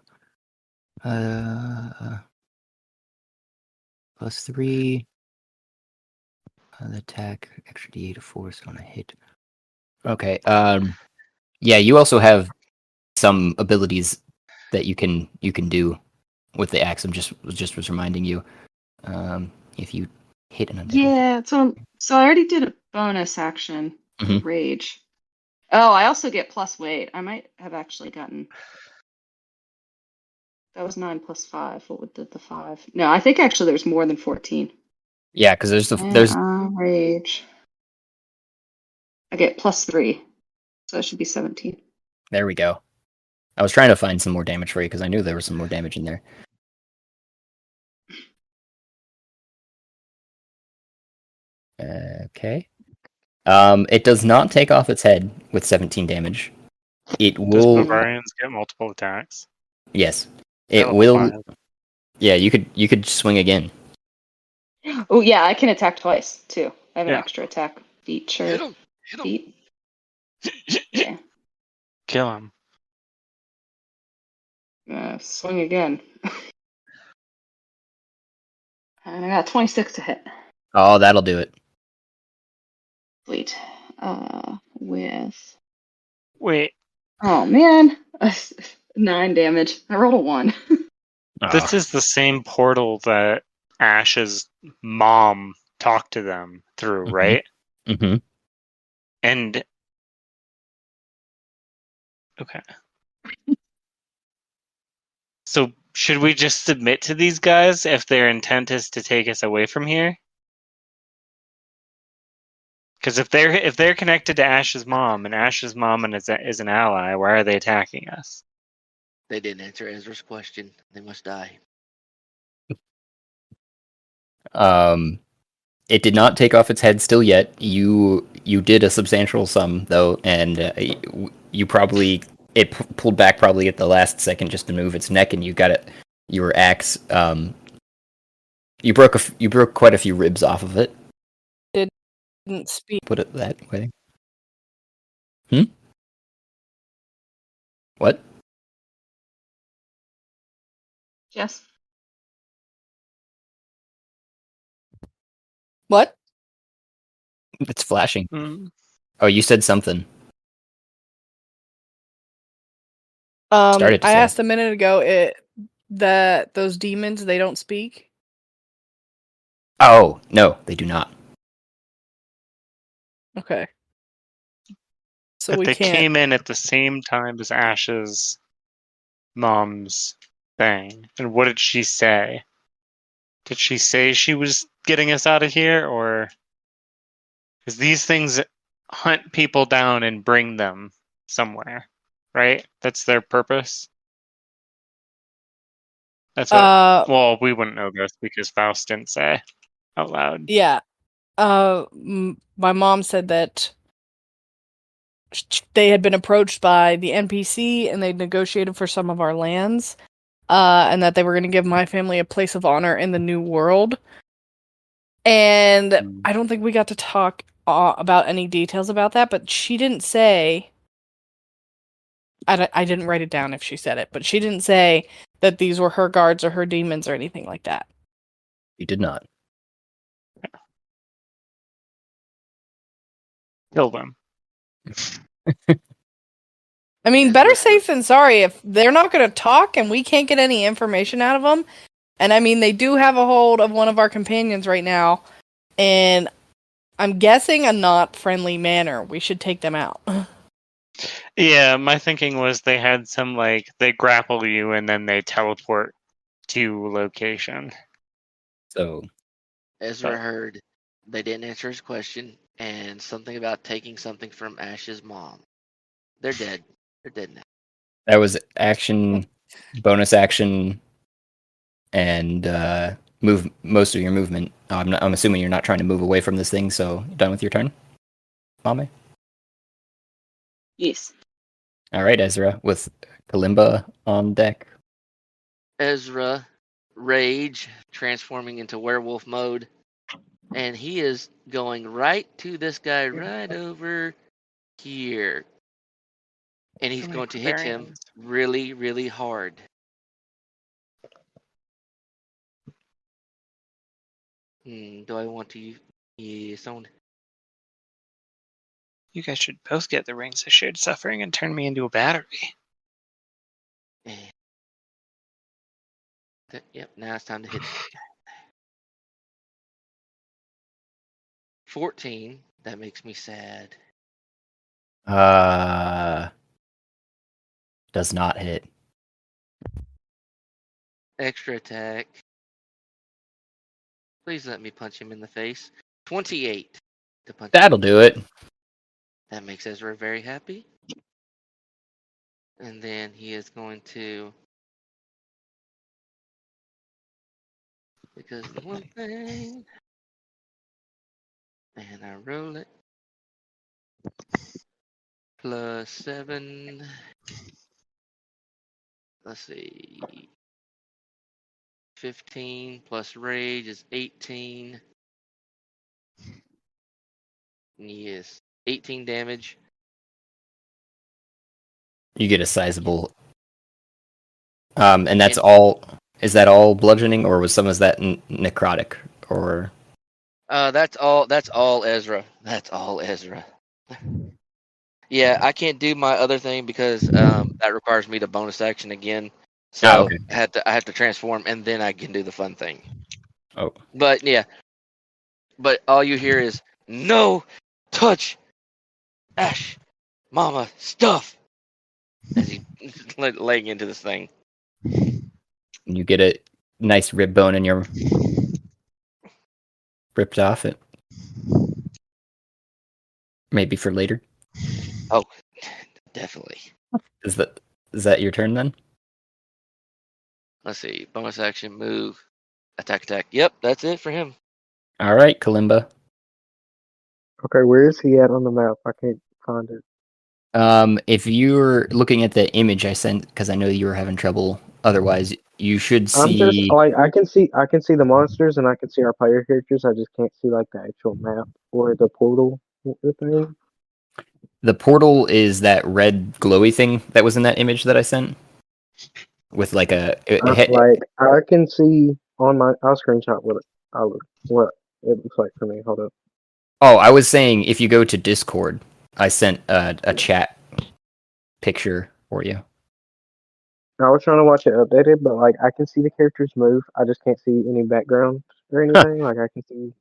+3. The attack, extra D8 of force on a hit. Okay. Yeah, you also have some abilities that you can do with the axe. Just was reminding you. If you hit an undead. Yeah, so I already did a bonus action, rage. Oh, I also get plus weight. I might have actually gotten. That was 9 + 5. What did the 5? No, I think actually there's more than 14. Yeah, because there's rage. I get +3, so that should be 17. There we go. I was trying to find some more damage for you because I knew there was some more damage in there. Okay. It does not take off its head with 17 damage. It will. Does barbarians get multiple attacks? Yes, it will. Yeah, you could swing again. Oh yeah, I can attack twice too. I have an extra attack feat. Sure. Hit him. Feat. Okay. Kill him. Swing again. And I got 26 to hit. Oh, that'll do it. Sweet. With. Wait. Oh man, 9 damage. I rolled a 1. This is the same portal that Ash's mom talked to them through, right? Mm-hmm. And okay. So should we just submit to these guys if their intent is to take us away from here? Because if they're connected to Ash's mom, and Ash's mom is an ally, why are they attacking us? They didn't answer Ezra's question. They must die. It did not take off its head still yet. You did a substantial sum though, and you probably pulled back probably at the last second just to move its neck, and you got it. Your axe. You broke quite a few ribs off of it. Didn't speak. Put it that way. What? Yes. What? It's flashing. Mm. Oh, you said something. I say. asked a minute ago that those demons, they don't speak. Oh, no, they do not. Okay. So But we they can't. came in at the same time as Ash's mom's thing. And what did she say? Did she say she was getting us out of here, or because these things hunt people down and bring them somewhere, right? That's their purpose. That's what. Well, we wouldn't know this because Faust didn't say out loud. Yeah. My mom said that they had been approached by the NPC and they'd negotiated for some of our lands, and that they were going to give my family a place of honor in the new world. And I don't think we got to talk about any details about that, but she didn't say. I didn't write it down if she said it, but she didn't say that these were her guards or her demons or anything like that. You did not. Kill them. I mean, better safe than sorry. If they're not going to talk and we can't get any information out of them, and I mean, they do have a hold of one of our companions right now, and I'm guessing a not friendly manner. We should take them out. Yeah, my thinking was they had some they grapple you and then they teleport to location. So Ezra heard they didn't answer his question and something about taking something from Ash's mom. They're dead. They're dead now. that was action, bonus action, and move most of your movement. I'm assuming you're not trying to move away from this thing. So done with your turn, Mame. Yes. All right, Ezra, with Kalimba on deck. Ezra, rage, transforming into werewolf mode, and he is going right to this guy right over here. And he's going to hit him really, really hard. Do I want to use sound? You guys should both get the rings of shared suffering and turn me into a battery. Yep, now it's time to hit. 14. That makes me sad. Does not hit. Extra attack. Please let me punch him in the face. 28 to punch. That'll do it. That makes Ezra very happy. And then he is going to, because the one thing, and I roll it. Plus 7. Let's see. 15 plus rage is 18. Yes. 18 damage. You get a sizable. And that's all. Is that all bludgeoning, or was some of that necrotic, or? That's all Ezra. That's all Ezra. Yeah, I can't do my other thing because that requires me to bonus action again. So okay. I have to transform and then I can do the fun thing. Oh. But yeah. But all you hear is no touch Ash Mama stuff as he laying into this thing. You get a nice rib bone in your ripped off it. Maybe for later. Oh, definitely. Is that your turn then? Let's see. Bonus action, move, attack. Yep, that's it for him. All right, Kalimba. Okay, where is he at on the map? I can't find it. If you're looking at the image I sent, because I know you were having trouble. Otherwise, you should see. I'm just like I can see the monsters and I can see our player characters. I just can't see like the actual map or the portal thing. The portal is that red glowy thing that was in that image that I sent. With like a like I can see on my. I'll screenshot what it looks like for me. Hold up. Oh, I was saying if you go to Discord, I sent a chat picture for you. I was trying to watch it updated, but like I can see the characters move. I just can't see any background or anything. Like I can see.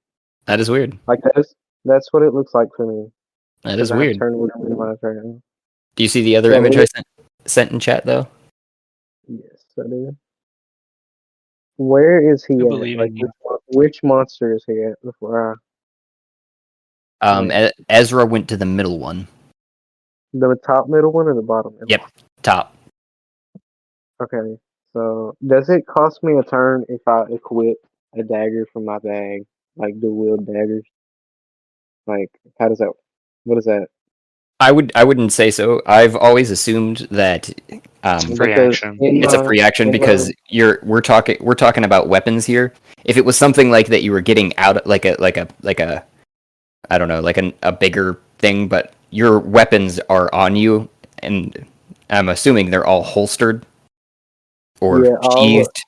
That is weird. Like that's what it looks like for me. That is weird. Turn it on right now. Do you see the other image I sent in chat though? Yes, I do. Where is he at? Like which monster is he at before Ezra went to the middle one. The top middle one or the bottom middle? Yep, top. Okay, so does it cost me a turn if I equip a dagger from my bag, like dual wield daggers? Like, how does that? What is that? I wouldn't say so. I've always assumed that free action. It's a free action because we're talking about weapons here. If it was something like that, you were getting out like a I don't know, like a bigger thing, but your weapons are on you, and I'm assuming they're all holstered or sheathed,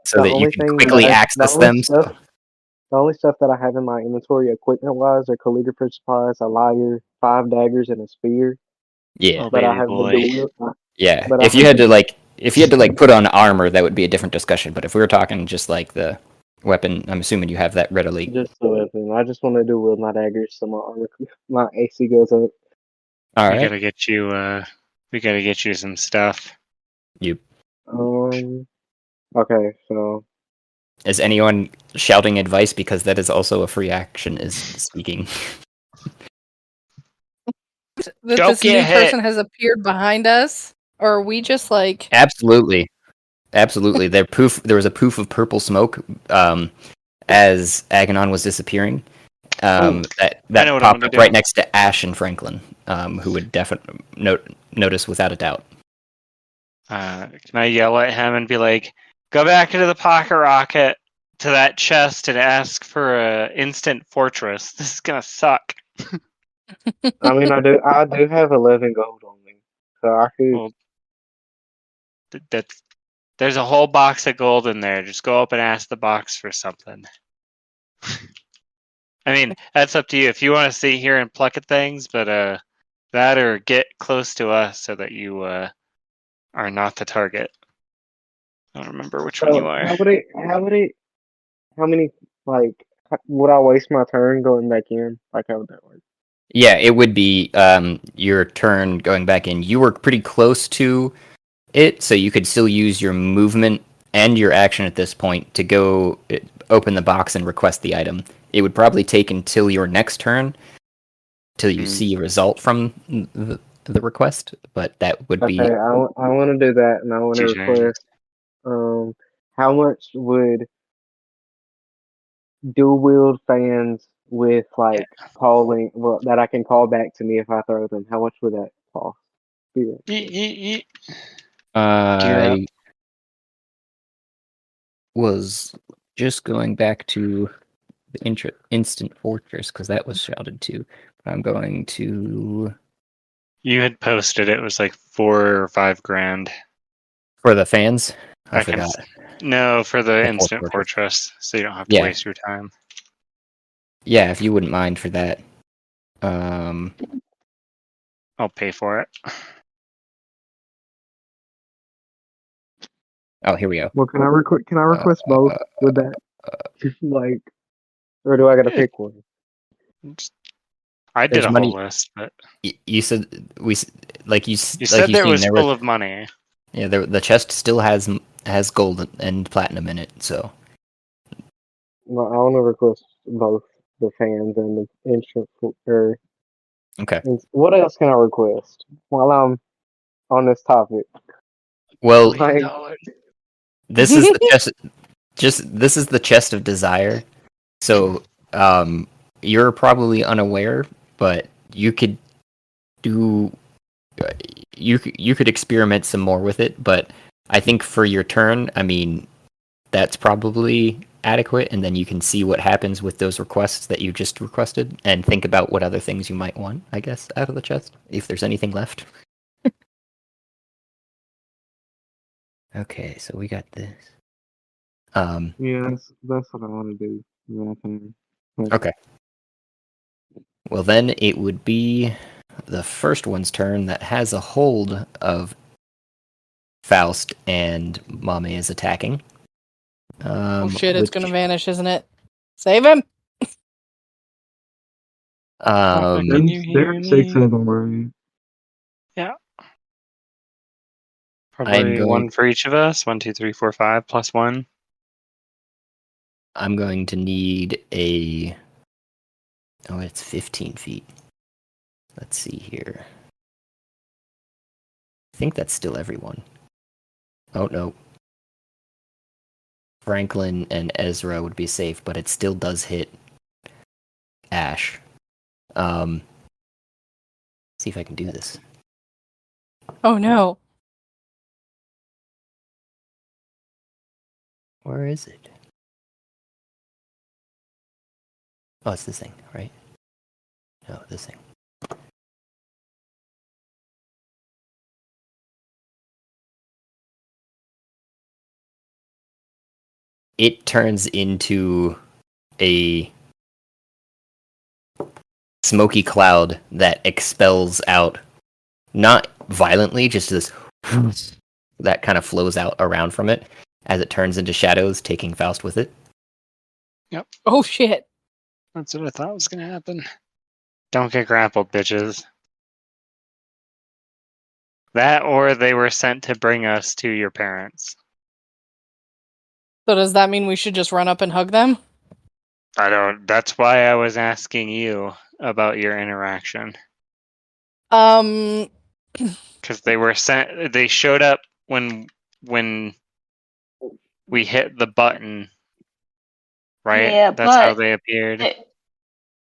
so that you can quickly access them. The only stuff that I have in my inventory equipment-wise are calligraphy supplies, a lyre, 5 daggers, and a spear. Yeah, but I have the dual. Yeah, if you had to put on armor, that would be a different discussion. But if we were talking just like the weapon? I'm assuming you have that readily. Just the weapon. I just want to do wield my daggers so my armor, my AC goes up. All We right. gotta get you. We gotta get you some stuff. You. Okay, so Is anyone shouting advice, because that is also a free action? Is speaking. That Don't this new get hit. person has appeared behind us, or are we just like? Absolutely. There was a poof of purple smoke as Aganon was disappearing. That I know what I'm popped gonna up do. right next to Ash and Franklin, who would definitely notice without a doubt. Can I yell at him and be like, "Go back into the pocket rocket to that chest and ask for a instant fortress. This is gonna suck." I mean, I do have 11 gold on me, so I could. Well, that's there's a whole box of gold in there. Just go up and ask the box for something. I mean, that's up to you. If you want to sit here and pluck at things, but that or get close to us so that you are not the target. I don't remember which one you are. How many, like, would I waste my turn going back in? Like, how would that work? Yeah, it would be your turn going back in. You were pretty close to it, so you could still use your movement and your action at this point to go open the box and request the item. It would probably take until your next turn till you see a result from the request, but that would be... Okay, I want to do that, and I want to request, how much would dual wield fans with, like, calling, well, that I can call back to me if I throw them, how much would that cost? I was just going back to the instant fortress because that was shouted to. I'm going to... You had posted it was like 4 or 5 grand. For the fans? I forgot. No, for the instant fortress, so you don't have to waste your time. Yeah, if you wouldn't mind for that. I'll pay for it. Oh, here we go. Well, can I request both with that? Like, or do I gotta pick one? I did a whole list, but you said you said there was full of money. Yeah, the chest still has gold and platinum in it, so. Well, I want to request both the fans and the instant. Okay. What else can I request while I'm on this topic? Well, this is the chest. This is the chest of desire. So, you're probably unaware, but you could do. You could experiment some more with it, but I think for your turn, I mean, that's probably adequate, and then you can see what happens with those requests that you just requested, and think about what other things you might want, I guess, out of the chest, if there's anything left. Okay, so we got this. Yeah, that's what I want to do. Okay. Well, then it would be the first one's turn that has a hold of Faust, and Mame is attacking. Oh shit, it's gonna vanish, isn't it? Save him! Can you hear me? 6 of them were. Yeah. Probably one for each of us. 1, 2, 3, 4, 5 plus 1. I'm going to need a... Oh, it's 15 feet. Let's see here. I think that's still everyone. Oh, no. Franklin and Ezra would be safe, but it still does hit Ash. See if I can do this. Oh no. Where is it? Oh, it's this thing, right? No, this thing. It turns into a smoky cloud that expels out, not violently, just this that kind of flows out around from it as it turns into shadows, taking Faust with it. Oh shit. That's what I thought was going to happen. Don't get grappled, bitches. That or they were sent to bring us to your parents. So does that mean we should just run up and hug them? I don't. That's why I was asking you about your interaction. Because they were sent. They showed up when we hit the button. Right? Yeah, That's how but they appeared.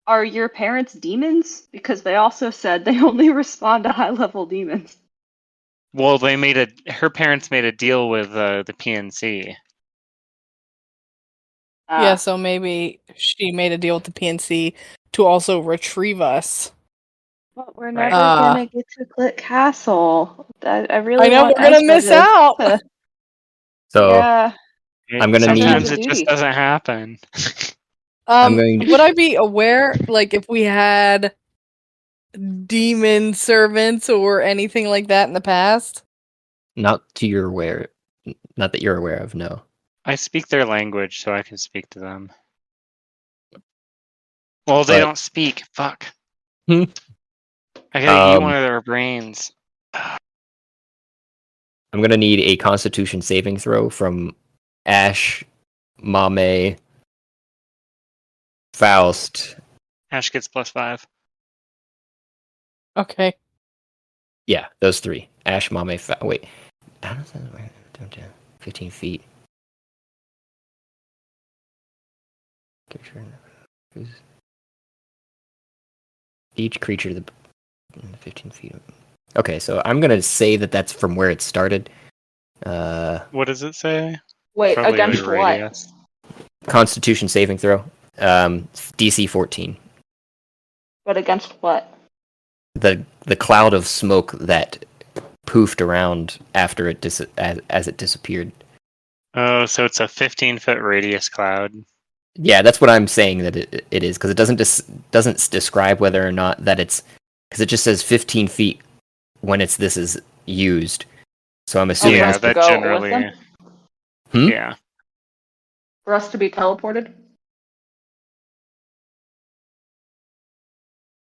are your parents demons? Because they also said they only respond to high-level demons. Well, her parents made a deal with the PNC. Yeah, so maybe she made a deal with the PNC to also retrieve us. But we're Right. never gonna get to Clit Castle. I really I know want we're gonna Ezra miss out. So yeah. I'm gonna Sometimes need. it just doesn't happen. I'm going to- Would I be aware, like, if we had demon servants or anything like that in the past? Not that you're aware of. No. I speak their language, so I can speak to them. Well, they But- don't speak. Fuck. Hmm. I gotta eat one of their brains. I'm gonna need a Constitution saving throw from Ash, Mame, Faust. Ash gets +5. Okay. Yeah, those three. Ash, Mame, wait. How does that work? 15 feet. Each creature 15 feet. Okay, so I'm gonna say that that's from where it started. What does it say? Wait, Probably against like what? radius. Constitution saving throw. DC 14. But against what? The cloud of smoke that poofed around after it as it disappeared. Oh, so it's a 15-foot radius cloud. Yeah, that's what I'm saying that it is, because it doesn't describe whether or not that it's, because it just says 15 feet when this is used. So I'm assuming. Yeah, us to that go generally. with them? Yeah. For us to be teleported?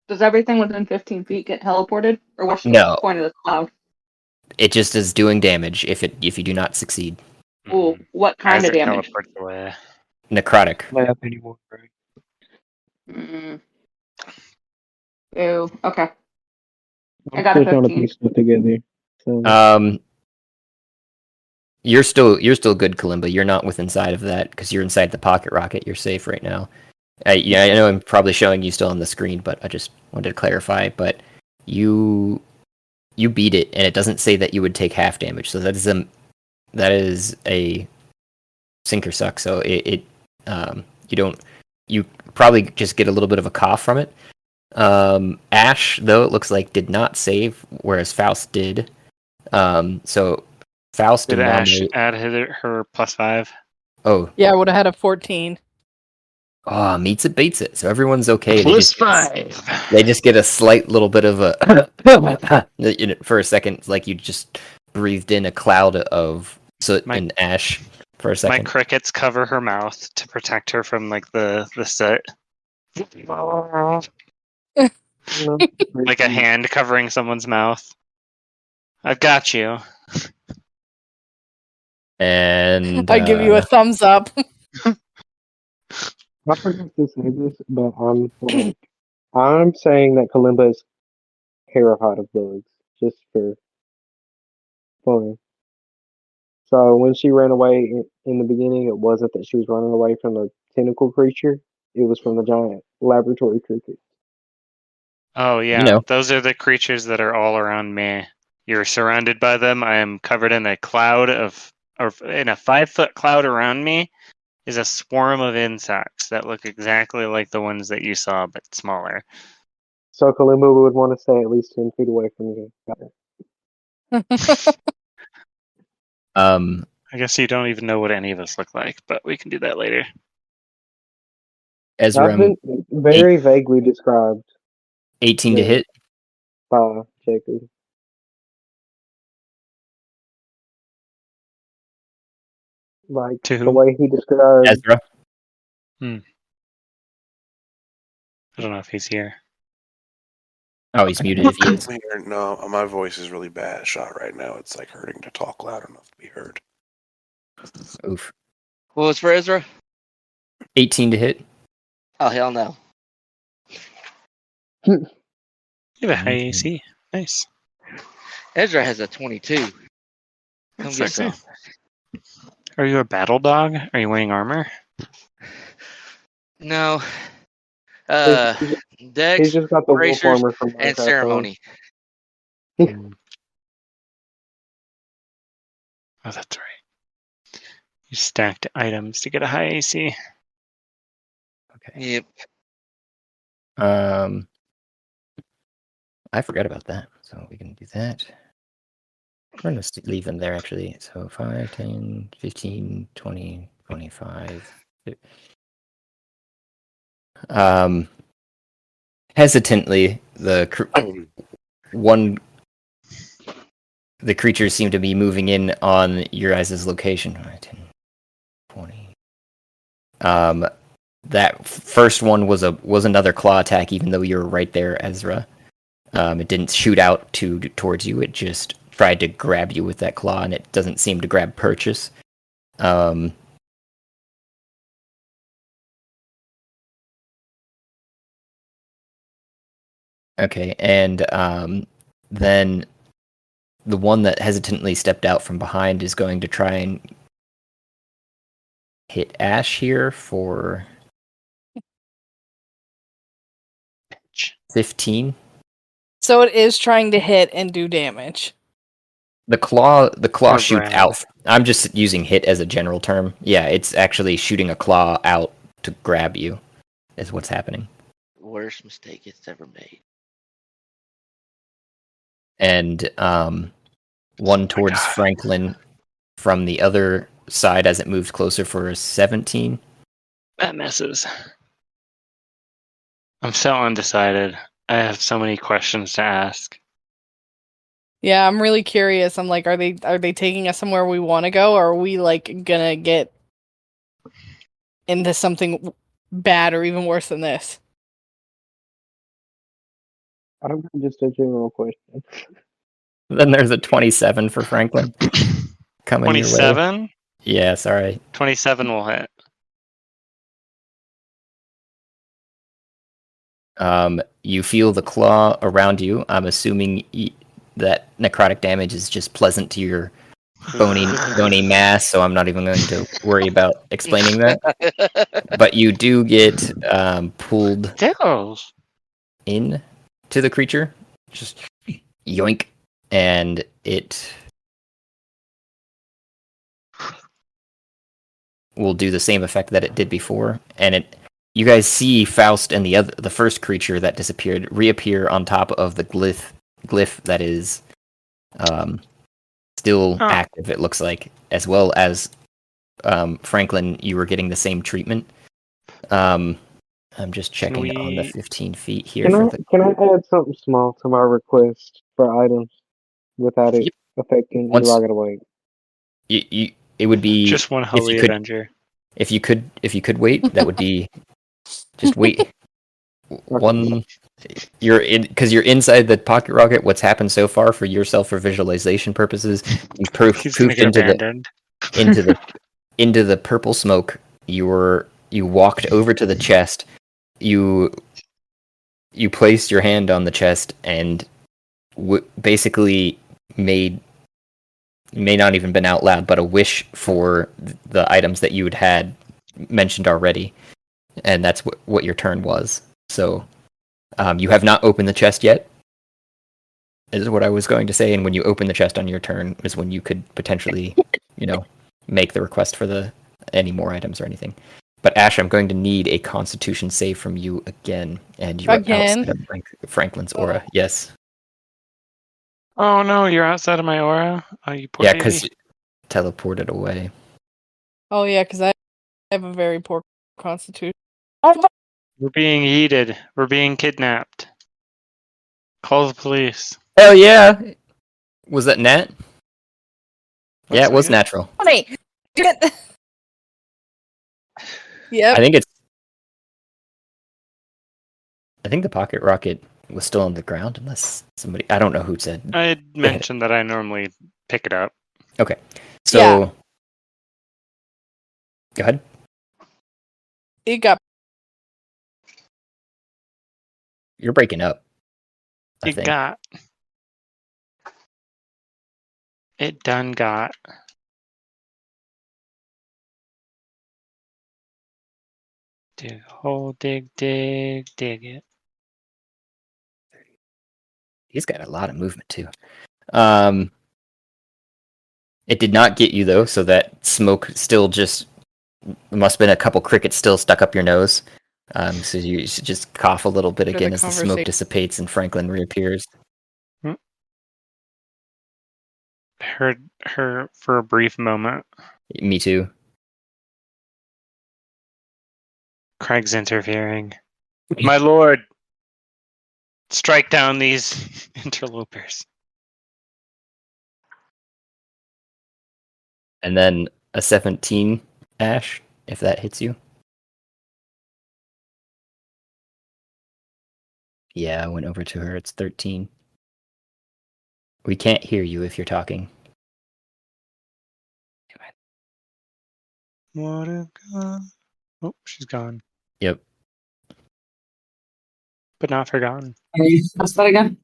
Does everything within 15 feet get teleported? Or what's the No. point of the cloud? It just is doing damage if you do not succeed. Ooh, what kind As of it damage? teleports away. Necrotic. Not up anymore, right? Mm. Ew, okay. I I'm got a still trying to 15. piece stuff together. So You're still good, Kalimba. You're not within inside of that because you're inside the pocket rocket. You're safe right now. Yeah, I know I'm probably showing you still on the screen, but I just wanted to clarify. But you beat it, and it doesn't say that you would take half damage. So that is a sink or suck. So you probably just get a little bit of a cough from it. Ash, though, it looks like did not save, whereas Faust did. So Faust Did and Ash Mame. add her +5? Oh, Yeah, I would have had a 14. meets it, beats it. So everyone's okay. +5. They just get a slight little bit of a for a second, like you just breathed in a cloud of soot and ash for a My second. crickets cover her mouth to protect her from like the soot. Like a hand covering someone's mouth. I've got you. And I give you a thumbs up. I forgot to say this, but I'm saying that Kalimba is terrified of bugs, just for fun. So when she ran away in the beginning, it wasn't that she was running away from the tentacle creature; it was from the giant laboratory cricket. Oh yeah, those are the creatures that are all around me. You're surrounded by them. I am covered in a cloud or in a 5-foot cloud around me is a swarm of insects that look exactly like the ones that you saw, but smaller. So Kalimba would want to stay at least 10 feet away from you. I guess you don't even know what any of us look like, but we can do that later. Ezra, I've been very vaguely described. 18 to hit. By Jacob. Like To the who? way he described Ezra. I don't know if he's here. Oh, he's muted if he is. No, my voice is really bad shot right now. It's like hurting to talk loud enough to be heard. Oof. What was for Ezra? 18 to hit. Oh, hell no. You have a high AC. Nice. Ezra has a 22. Come That's get sexy. some. Are you a battle dog? Are you wearing armor? No. He's Dex, just got the wolf bracers, armor from and Minecraft, ceremony. Oh, that's right. You stacked items to get a high AC. Okay. Yep. I forgot about that, so we can do that. We're going to leave them there, actually. So 5, 10, 15, 20, 25. Hesitantly, the creatures seem to be moving in on your guys' location. 5, 10, 20. That first one was another claw attack, even though you were right there, Ezra. It didn't shoot out towards you. It just tried to grab you with that claw, and it doesn't seem to grab purchase. Okay, and then the one that hesitantly stepped out from behind is going to try and hit Ash here for 15. So it is trying to hit and do damage. The claw Or shoots Brad. out. I'm just using hit as a general term. Yeah, it's actually shooting a claw out to grab you, is what's happening. Worst mistake it's ever made. And one towards Franklin from the other side as it moves closer for a 17. That misses. I'm so undecided. I have so many questions to ask. Yeah, I'm really curious. I'm like, are they taking us somewhere we want to go, or are we like gonna get into something bad or even worse than this? I've got just a general question. Then there's a 27 for Franklin coming your way. 27? Yeah, sorry. 27 will hit. You feel the claw around you. I'm assuming that necrotic damage is just pleasant to your bony mass, so I'm not even going to worry about explaining that. But you do get pulled Tickles. in to the creature. Just yoink. And it will do the same effect that it did before. And you guys see Faust and the first creature that disappeared reappear on top of the glyph that is still active, it looks like, as well as Franklin, you were getting the same treatment. I'm just checking on the 15 feet here. Can I add something small to my request for items without it affecting you? I gotta wait. It would be just one Holy Avenger. If you could wait, that would be just wait. One, you're inside the pocket rocket. What's happened so far for yourself for visualization purposes? You've poofed into the purple smoke. You walked over to the chest. You placed your hand on the chest and basically made, may not even been out loud, but a wish for the items that you had mentioned already, and that's what your turn was. So you have not opened the chest yet, is what I was going to say, and when you open the chest on your turn is when you could potentially, make the request for any more items or anything. But Ash, I'm going to need a Constitution save from you again, and you're outside of Franklin's aura. Yes. Oh no, you're outside of my aura? Oh, you poor baby. because teleported away. Oh yeah, because I have a very poor constitution. We're being yeeted. We're being kidnapped. Call the police. Hell yeah! Was that Nat? Yeah, it was like natural. Funny. Yeah. I think it's I think the pocket rocket was still on the ground, unless somebody. I don't know who said. I had mentioned that I normally pick it up. Okay, so Yeah. go ahead. It got You're breaking up. I It think. got. It done got. Dig a hole, dig it. He's got a lot of movement too. It did not get you though, so that smoke still just must have been a couple crickets still stuck up your nose. So you should just cough a little bit For the again as the smoke conversation. dissipates and Franklin reappears. Heard her for a brief moment. Me too. Craig's interfering. My lord, strike down these interlopers. And then a 17, Ash, if that hits you. Yeah, I went over to her. It's 13. We can't hear you if you're talking. What a god. Oh, she's gone. Yep. But not forgotten. Ask that again.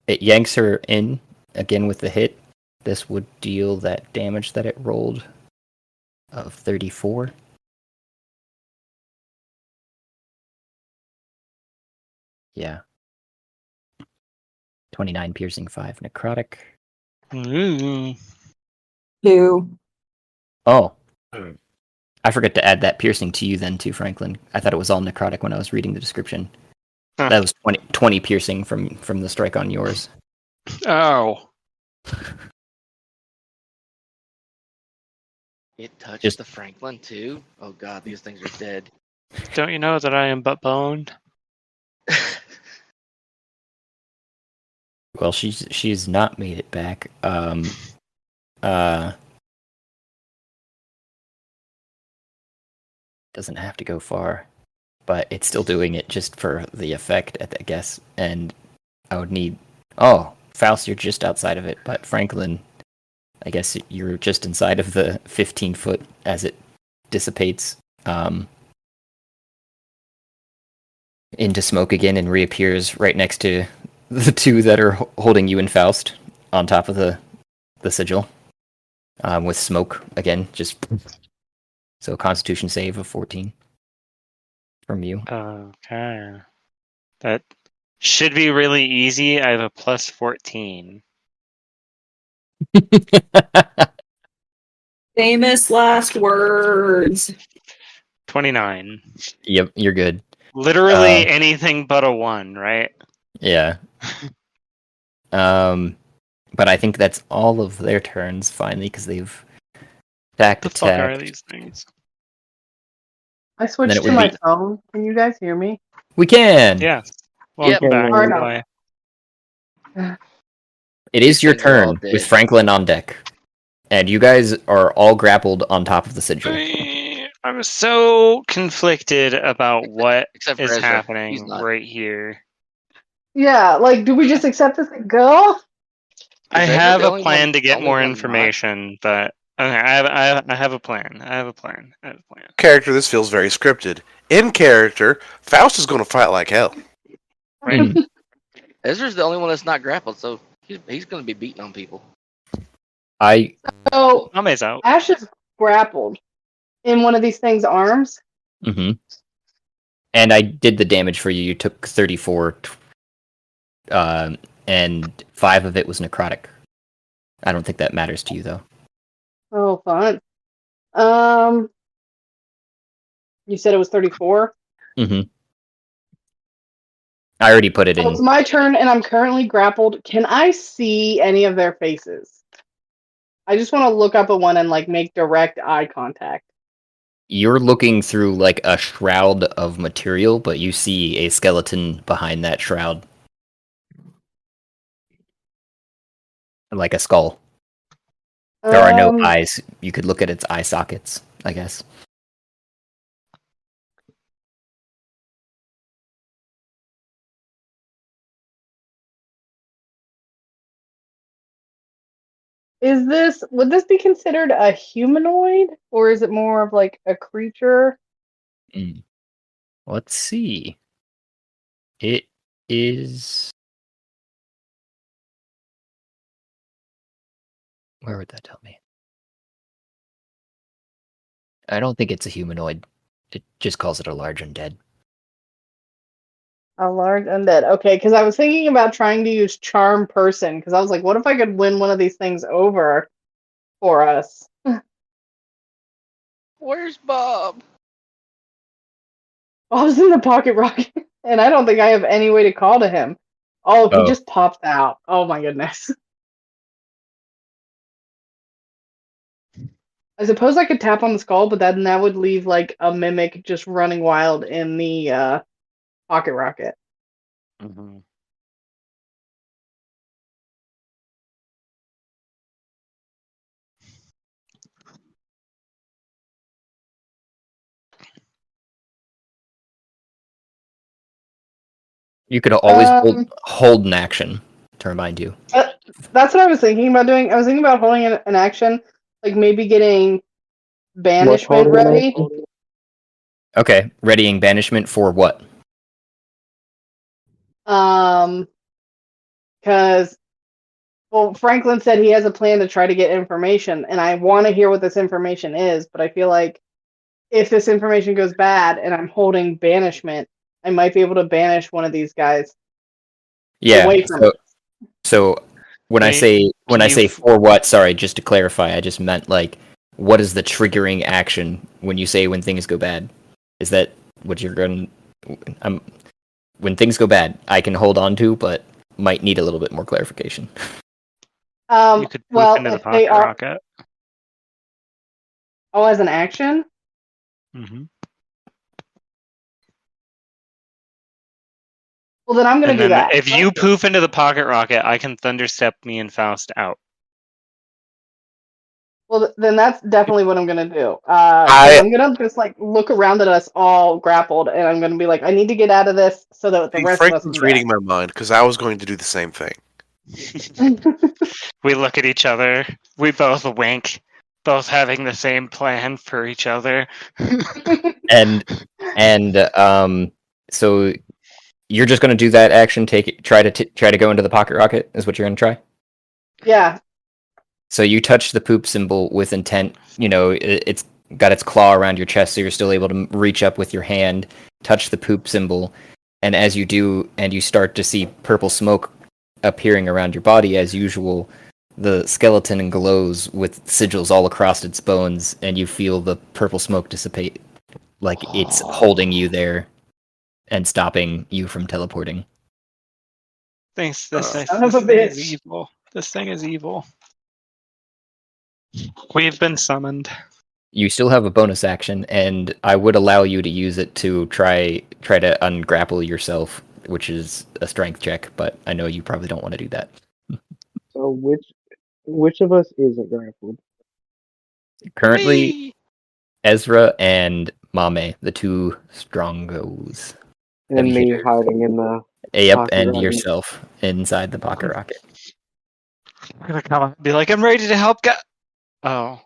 It yanks her in again with the hit. This would deal that damage that it rolled of 34. Yeah. 29 piercing, 5 necrotic. Ooh. 2. Oh. I forgot to add that piercing to you then too, Franklin. I thought it was all necrotic when I was reading the description. Huh. That was 20 piercing from the strike on yours. Oh. It touched Just- the Franklin too. Oh god, these things are dead. Don't you know that I am but boned? Well, she's not made it back. Doesn't have to go far, but it's still doing it just for the effect, I guess. And I would need. Oh, Faust, you're just outside of it, but Franklin, I guess you're just inside of the 15 foot as it dissipates into smoke again and reappears right next to the two that are holding you and Faust on top of the sigil with smoke again. Just so a Constitution save of 14 from you. Okay. That should be really easy. I have a plus 14. Famous last words. 29. Yep, you're good. Literally anything but a 1, right? Yeah. But I think that's all of their turns finally because they've What the fuck are attacked. these things? I switched it to would my be- phone. Can you guys hear me? We can. Yes. Welcome Yep. back. Or no. boy. It is These your things are all turn dead. with Franklin on deck, and you guys are all grappled on top of the sigil. I'm so conflicted about what Except for is Ezra. He's happening not. right here. Yeah, like, do we just accept this and go? I Is Ezra have the a only plan one- to the get only more one not? information, but okay, I have a plan. I have a plan. Character, this feels very scripted. In character, Faust is going to fight like hell. Right. Ezra's the only one that's not grappled, so he's going to be beating on people. So, Ame's out. Ash is grappled in one of these things' arms. Mm-hmm. And I did the damage for you. You took 34, and 5 of it was necrotic. I don't think that matters to you, though. Oh, fun. You said it was 34? Mm-hmm. I already put it So it's in. my turn, and I'm currently grappled. Can I see any of their faces? I just want to look up at one and, like, make direct eye contact. You're looking through, like, a shroud of material, but you see a skeleton behind that shroud. Like a skull. There are no eyes. You could look at its eye sockets. I guess. Would this be considered a humanoid, or is it more of like a creature? Let's see. It is. Where would that tell me? I don't think it's a humanoid. It just calls it a large undead. A large undead. Okay, because I was thinking about trying to use charm person, because I was like, what if I could win one of these things over for us? Where's Bob? Bob's in the pocket rocket, and I don't think I have any way to call to him. Oh, he Oh. just popped out. Oh my goodness. I suppose I could tap on the skull, but then that would leave like a mimic just running wild in the pocket rocket. Mm-hmm. You could always hold an action to remind you. That's what I was thinking about doing. I was thinking about holding an action, like maybe getting banishment ready. Okay, readying banishment for what? Because Franklin said he has a plan to try to get information, and I want to hear what this information is. But I feel like if this information goes bad, and I'm holding banishment, I might be able to banish one of these guys. Yeah. Away from So when I say for what? Sorry, just to clarify, I just meant like what is the triggering action when you say when things go bad? Is that what you're going? When things go bad, I can hold on to, but might need a little bit more clarification. You could poof into the pocket rocket. Oh, as an action? Mm-hmm. Well, then I'm going to do that. If you poof into the pocket rocket, I can thunderstep me and Faust out. Well, then that's definitely what I'm going to do. I'm going to just like look around at us all grappled, and I'm going to be like, I need to get out of this so that the rest of us Franklin's can reading my mind because I was going to do the same thing. We look at each other. We both wink, both having the same plan for each other. and so you're just going to do that action. Try to go into the pocket rocket. Is what you're going to try. Yeah. So you touch the poop symbol with intent. You know it's got its claw around your chest, so you're still able to reach up with your hand, touch the poop symbol, and as you do, and you start to see purple smoke appearing around your body as usual, the skeleton glows with sigils all across its bones, and you feel the purple smoke dissipate, like it's holding you there and stopping you from teleporting. Thanks. Son of a thing is bitch. evil. This thing is evil. We've been summoned. You still have a bonus action, and I would allow you to use it to try to ungrapple yourself, which is a strength check, but I know you probably don't want to do that. So which of us isn't grappled? Currently, Me! Ezra and Mame, the two strongos. And me hiding in the Yep, pocket and rocket. yourself inside the pocket rocket. I'm gonna come up and be like, I'm ready to help. Oh.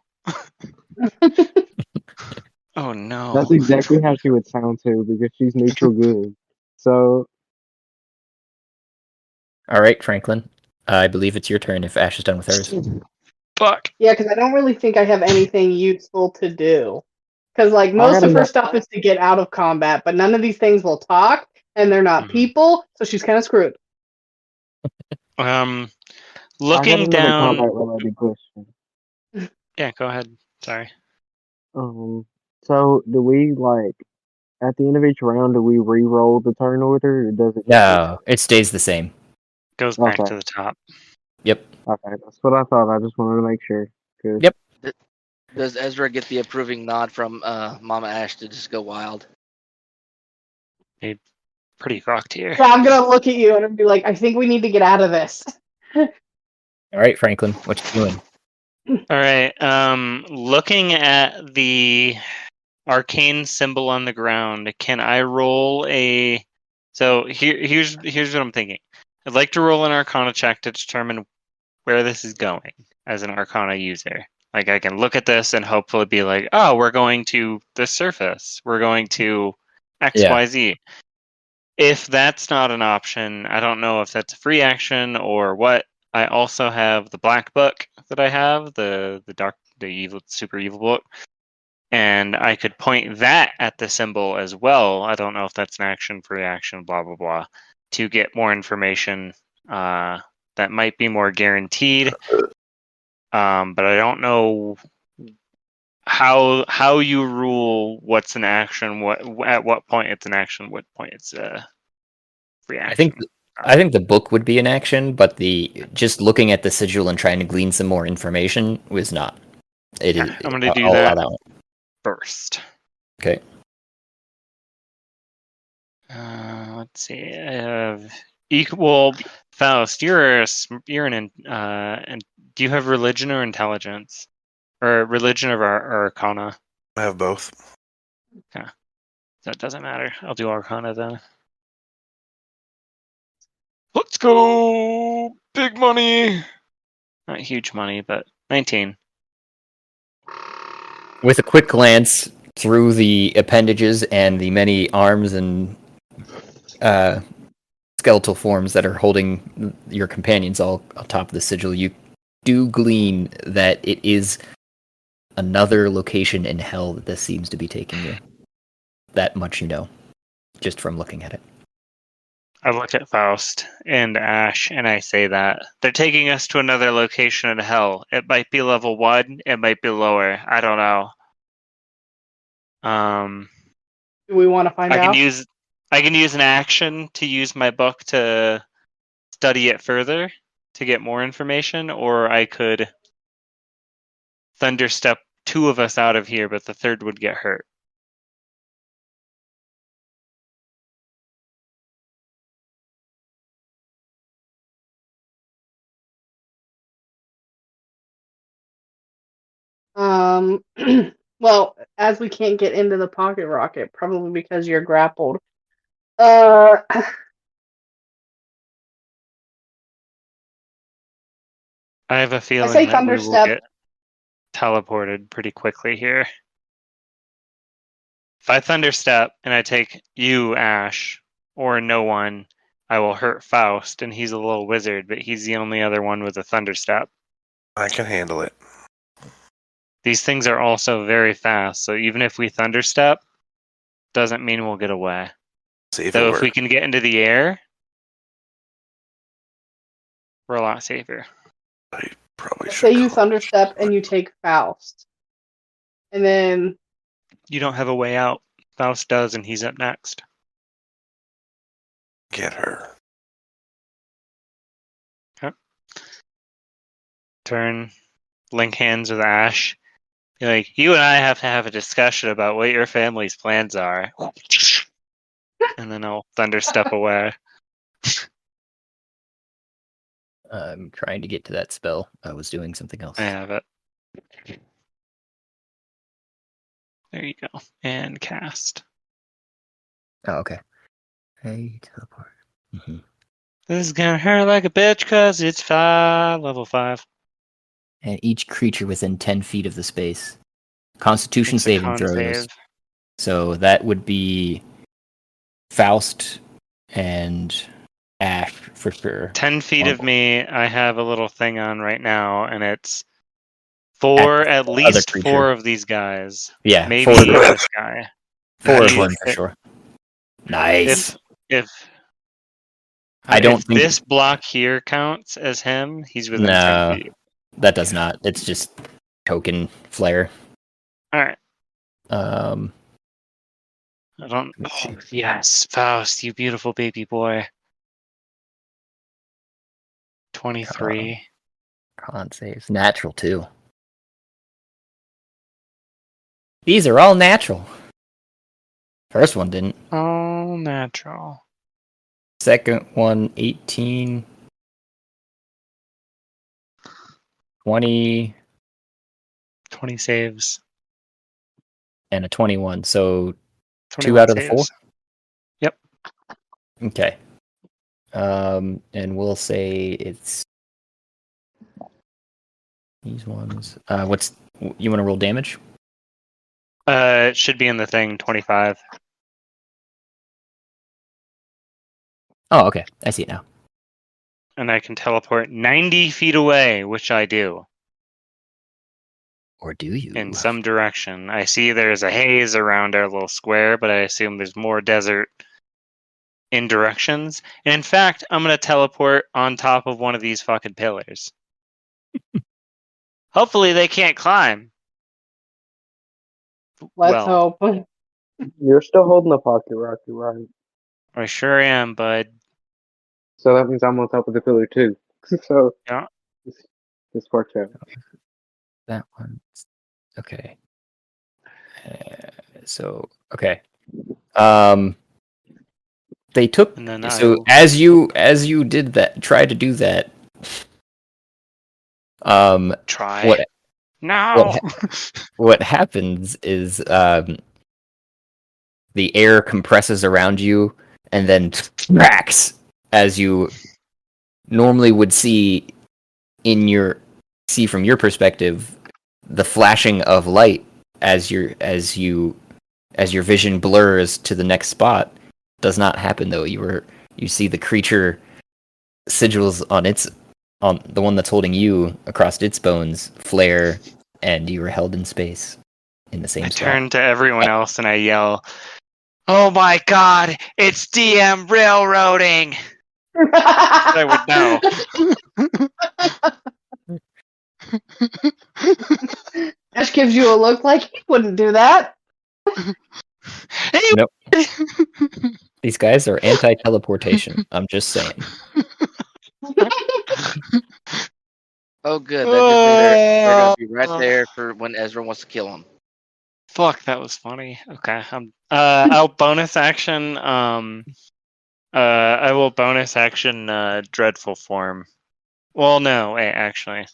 Oh no. That's exactly how she would sound too, because she's neutral good. So All right, Franklin. I believe it's your turn if Ash is done with hers. Fuck. Yeah, because I don't really think I have anything useful to do. Because like most of her stuff is to get out of combat, but none of these things will talk, and they're not people, so she's kind of screwed. Looking down. Combat-related question. Yeah, go ahead. Sorry. So do we like at the end of each round? Do we re-roll the turn order, or does it? No, it stays the same. Goes back to the top. Yep. Okay, that's what I thought. I just wanted to make sure. Good. Yep. Does Ezra get the approving nod from Mama Ash to just go wild? Hey, pretty rocked here. Yeah, I'm gonna look at you and be like, I think we need to get out of this. All right, Franklin, what you doing? All right. Looking at the arcane symbol on the ground, can I roll a? So here's what I'm thinking. I'd like to roll an Arcana check to determine where this is going as an Arcana user. Like I can look at this and hopefully be like, oh, we're going to the surface. We're going to X, Yeah. Y, Z. If that's not an option, I don't know if that's a free action or what. I also have the black book that I have, the evil, super evil book, and I could point that at the symbol as well. I don't know if that's an action, free action, blah blah blah, to get more information. That might be more guaranteed, but I don't know how you rule what's an action, what at what point it's an action, what point it's a free action. I think the book would be an action, but the just looking at the sigil and trying to glean some more information was not. It is. I'm going to do I'll that allow one. first. Okay. Let's see. I have equal. Faust, you're an and do you have religion or intelligence, or religion or arcana? I have both. Okay, that doesn't matter. I'll do arcana then. Let's go! Big money! Not huge money, but 19. With a quick glance through the appendages and the many arms and skeletal forms that are holding your companions all atop the sigil, you do glean that it is another location in hell that this seems to be taking you. That much you know, just from looking at it. I look at Faust and Ash and I say that they're taking us to another location in hell. It might be level 1, it might be lower. I don't know. Do we want to find out? I can use an action to use my book to study it further to get more information, or I could thunderstep 2 of us out of here, but the third would get hurt. Well, as we can't get into the pocket rocket, probably because you're grappled. I have a feeling say that we will thunderstep. get teleported pretty quickly here. If I thunderstep and I take you, Ash, or no one, I will hurt Faust, and he's a little wizard, but he's the only other one with a thunderstep. I can handle it. These things are also very fast, so even if we thunderstep, doesn't mean we'll get away. So if we can get into the air, we're a lot safer. I probably should. Say you thunderstep and you take Faust. And then you don't have a way out. Faust does, and he's up next. Get her. Okay. Turn. Link hands with Ash. Be like, you and I have to have a discussion about what your family's plans are. And then I'll thunderstep away. I'm trying to get to that spell. I was doing something else. I have it. There you go. And cast. Oh, okay. Hey, teleport. Mm-hmm. This is gonna hurt like a bitch because it's level 5. And each creature within 10 feet of the space. Constitution saving throws. Save. So that would be Faust and Ash for sure. 10 feet of me, I have a little thing on right now, and it's at least 4 of these guys. Yeah, maybe this guy. 4 of them for sure. Nice. If I don't think this block here counts as him, he's within 10 feet. That does not. It's just token flare. All right. I don't. Oh, yes, Faust, you beautiful baby boy. 23. Con saves. Natural, too. These are all natural. First one didn't. All natural. Second one, 18. 20. 20 saves. And a 21. So 2 21 out of the 4? saves. Yep. Okay. And we'll say it's these ones. What's you want to roll damage? It should be in the thing, 25. Oh, okay. I see it now. And I can teleport 90 feet away, which I do. Or do you? In some direction. I see there's a haze around our little square, but I assume there's more desert in directions. And in fact, I'm going to teleport on top of one of these fucking pillars. Hopefully they can't climb. Let's Well, hope. You're still holding the pocket rocket, right? I sure am, bud. So that means I'm on top of the pillar too. So Yeah. this works out. That one. Okay. So okay. They took And then as you did that, try to do that. Try. What No. what happens is the air compresses around you and then cracks as you normally would see from your perspective the flashing of light as your vision blurs to the next spot does not happen though. You see the creature sigils on the one that's holding you across its bones flare, and you were held in space in the same spot. I turn to everyone else and I yell, "Oh my god, it's DM railroading!" I would know. Ash gives you a look like he wouldn't do that. Nope. These guys are anti-teleportation. I'm just saying. Oh, good. That just means they're going to be right there for when Ezra wants to kill him. Fuck, that was funny. Okay, I'll bonus action. I will bonus action dreadful form. Well, no, wait, actually,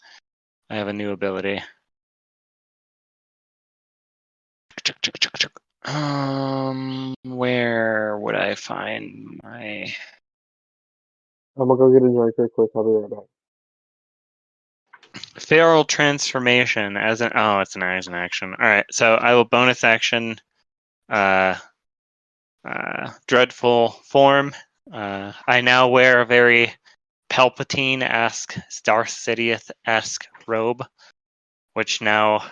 I have a new ability. Where would I find my I'm gonna go get a drink real quick. I'll be right back. feral transformation as an? Oh, it's an action. All right, so I will bonus action. Dreadful form. I now wear a very Palpatine-esque, Star Sidious-esque robe, which now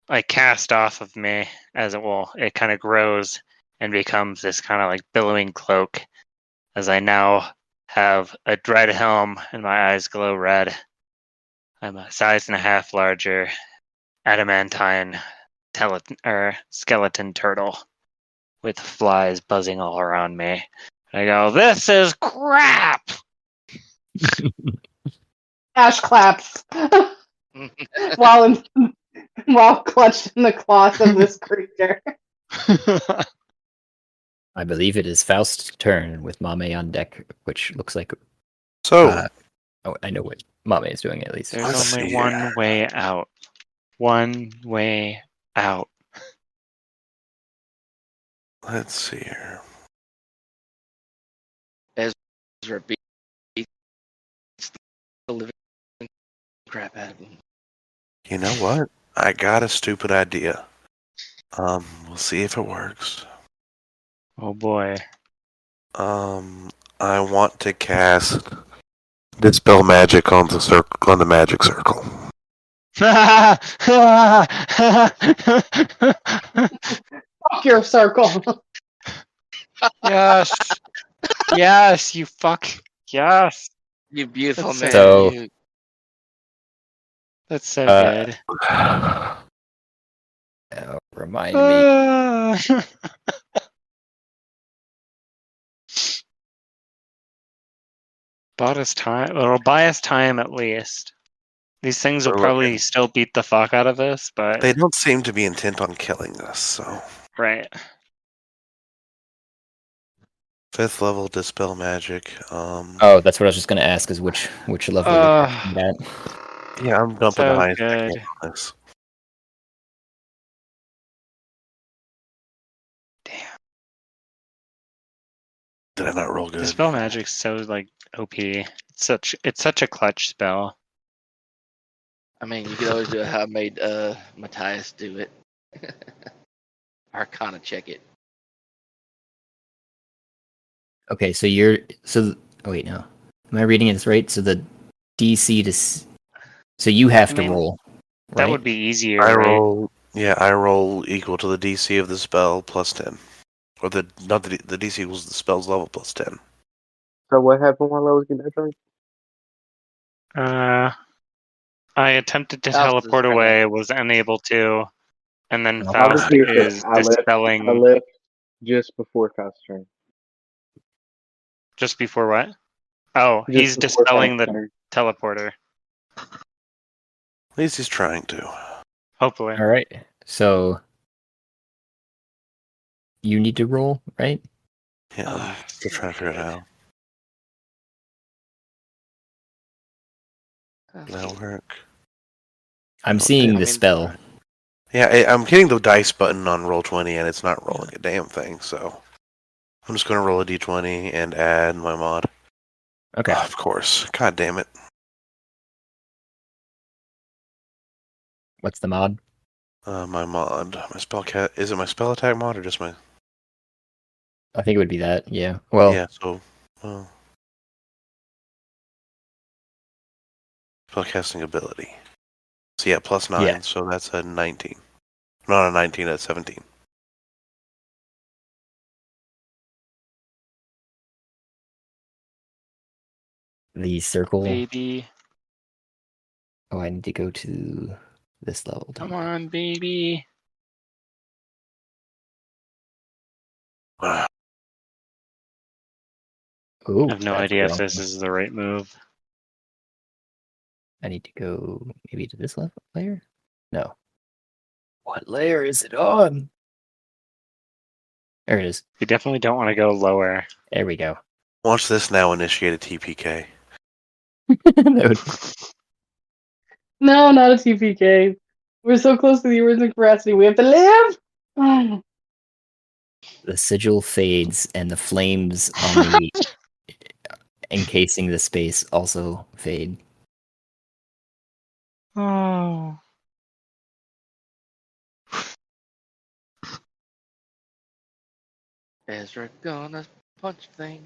I cast off of me as it kind of grows and becomes this kind of like billowing cloak, as I now have a dread helm and my eyes glow red. I'm a size and a half larger adamantine skeleton turtle with flies buzzing all around me. I go, "This is crap!" Ash claps while clutched in the claws of this creature. I believe it is Faust's turn with Mame on deck, which looks like. So, I know what Mame is doing at least. There's only one way out. One way out. let's see here. Ezra beats the living crap out of him. You know what? I got a stupid idea. We'll see if it works. Oh boy. I want to cast Dispel Magic on the magic circle. Fuck your circle. Yes. Yes, you fuck. Yes. You beautiful That's man. so- That's so good. Remind me. Bought us time. It'll buy us time at least. These things will probably still beat the fuck out of us, but They don't seem to be intent on killing us, so. right. 5th level Dispel Magic. Oh, that's what I was just going to ask, is which level you're at. Yeah, I'm dumping So the highest I good. can on this. Did I not roll good? Dispel Magic's so like OP. It's such a clutch spell. I mean, you could always do how I made Matthias do it. Arcana check it. Okay, so oh wait, no. Am I reading this right? So the DC to so you have to roll. That right? would be easier, I right? roll. Yeah, I roll equal to the DC of the spell plus 10, or the DC equals the spell's level plus 10. So what happened while I was getting that drunk? I attempted to Faust is teleport kinda- away, was unable to, and then Oh. I was Faust here. is I dispelling left just before Faust's turn. just before what? Oh, Just he's before dispelling Faust's the turn. teleporter. At least he's trying to. Hopefully. All right. So you need to roll, right? Yeah, I'm still trying to figure it out. That'll work. I'm seeing damn. the spell. Yeah, I'm hitting the dice button on Roll20, and it's not rolling a damn thing, so I'm just going to roll a d20 and add my mod. Okay. Of course. God damn it. What's the mod? My mod. My spell is it my spell attack mod or just my... I think it would be that. Yeah. Well, Yeah, so... Well... Spellcasting ability. So yeah, plus 9, Yeah. so that's a 19. Not a 19, that's 17. the circle. Baby. Oh, I need to go to this level. Come on, baby. Oh, I have no idea if this is the right move. I need to go maybe to this level layer? No. What layer is it on? There it is. You definitely don't want to go lower. There we go. Watch this now initiate a TPK. That would- No, not a TPK. We're so close to the original capacity. We have to live. The sigil fades and the flames on the encasing the space also fade. Oh. Ezra gonna punch things.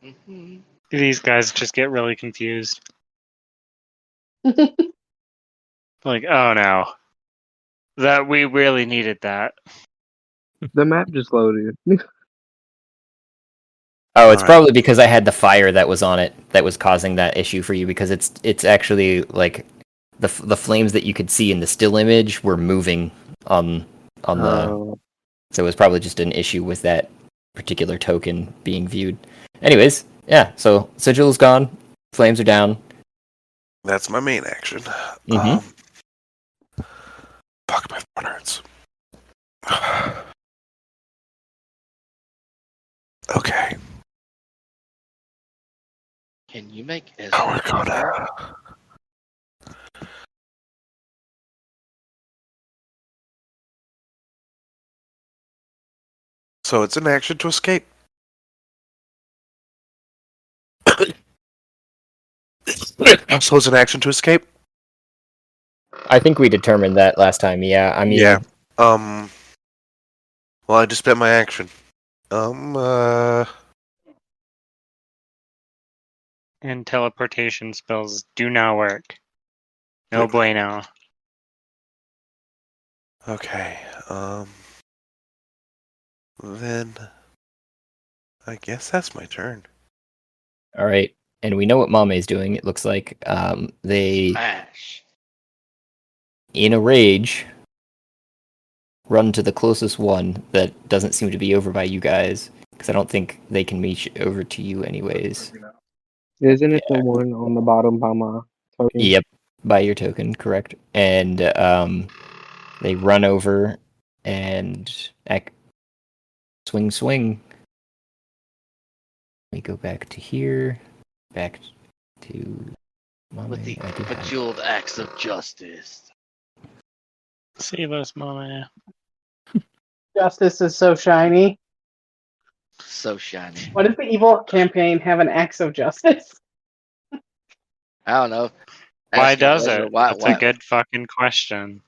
Mm-hmm. These guys just get really confused. Like, oh no. That we really needed that. The map just loaded. Oh, it's Alright. probably because I had the fire that was on it that was causing that issue for you, because it's actually like the flames that you could see in the still image were moving on the so it was probably just an issue with that particular token being viewed. Anyways, yeah, so sigil's gone, flames are down. That's my main action. Mhm. Fuck, my throat hurts. Okay. Can you make Oh, Ezra we're gonna... So it's an action to escape. So it's an action to escape? I think we determined that last time. Yeah, I mean, Yeah. Well, I just spent my action. And teleportation spells do not work. No Wait. bueno. Okay, then I guess that's my turn. all right, and we know what Mame's doing. It looks like they, Smash. in a rage, run to the closest one that doesn't seem to be over by you guys, because I don't think they can reach over to you anyways. Isn't it the one on the bottom by my token? Yep, by your token, correct. And they run over and swing. We go back to here, back to With Mame. the I do have- bejeweled axe of justice. Save us, mama. Justice is so shiny. So shiny. What if the evil campaign have an axe of justice? I don't know. Why Asking does Ezra, it? That's a good fucking question.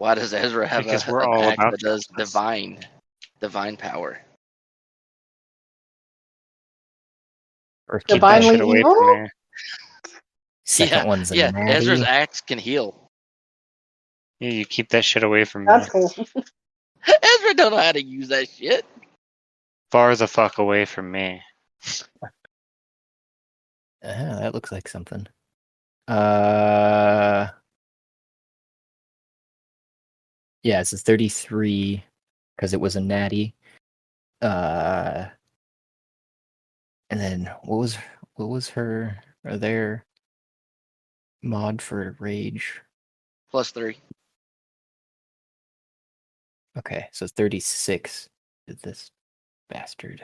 why does Ezra have Because we're an all axe about that does justice. divine power? First, keep Divinely Shit away evil? from me. second one's a Yeah. Ezra's natty. axe can heal. Yeah, you keep that shit away from me. That's cool. Ezra don't know how to use that shit. Far the fuck away from me. That looks like something. Yeah, it's a 33 because it was a natty. And then what was her or their mod for rage? +3. Okay, so 36 is this bastard.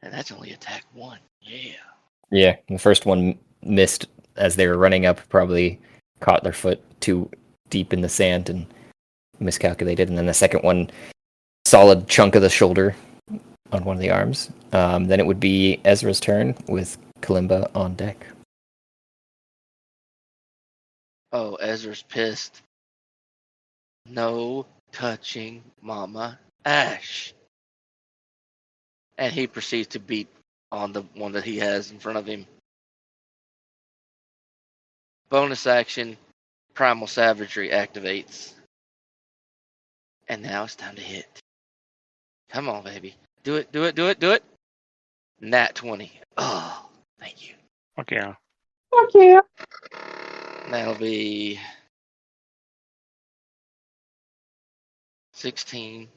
And that's only attack 1. Yeah. Yeah, the first one missed as they were running up, probably caught their foot too deep in the sand and miscalculated. And then the second one, solid chunk of the shoulder on one of the arms. Then it would be Ezra's turn with Kalimba on deck. Oh, Ezra's pissed. No touching Mama Ash. And he proceeds to beat on the one that he has in front of him. Bonus action, Primal Savagery activates. And now it's time to hit. Come on, baby. Do it, do it, do it, do it. Nat 20. Oh, thank you. Okay. Fuck yeah. That'll be 16.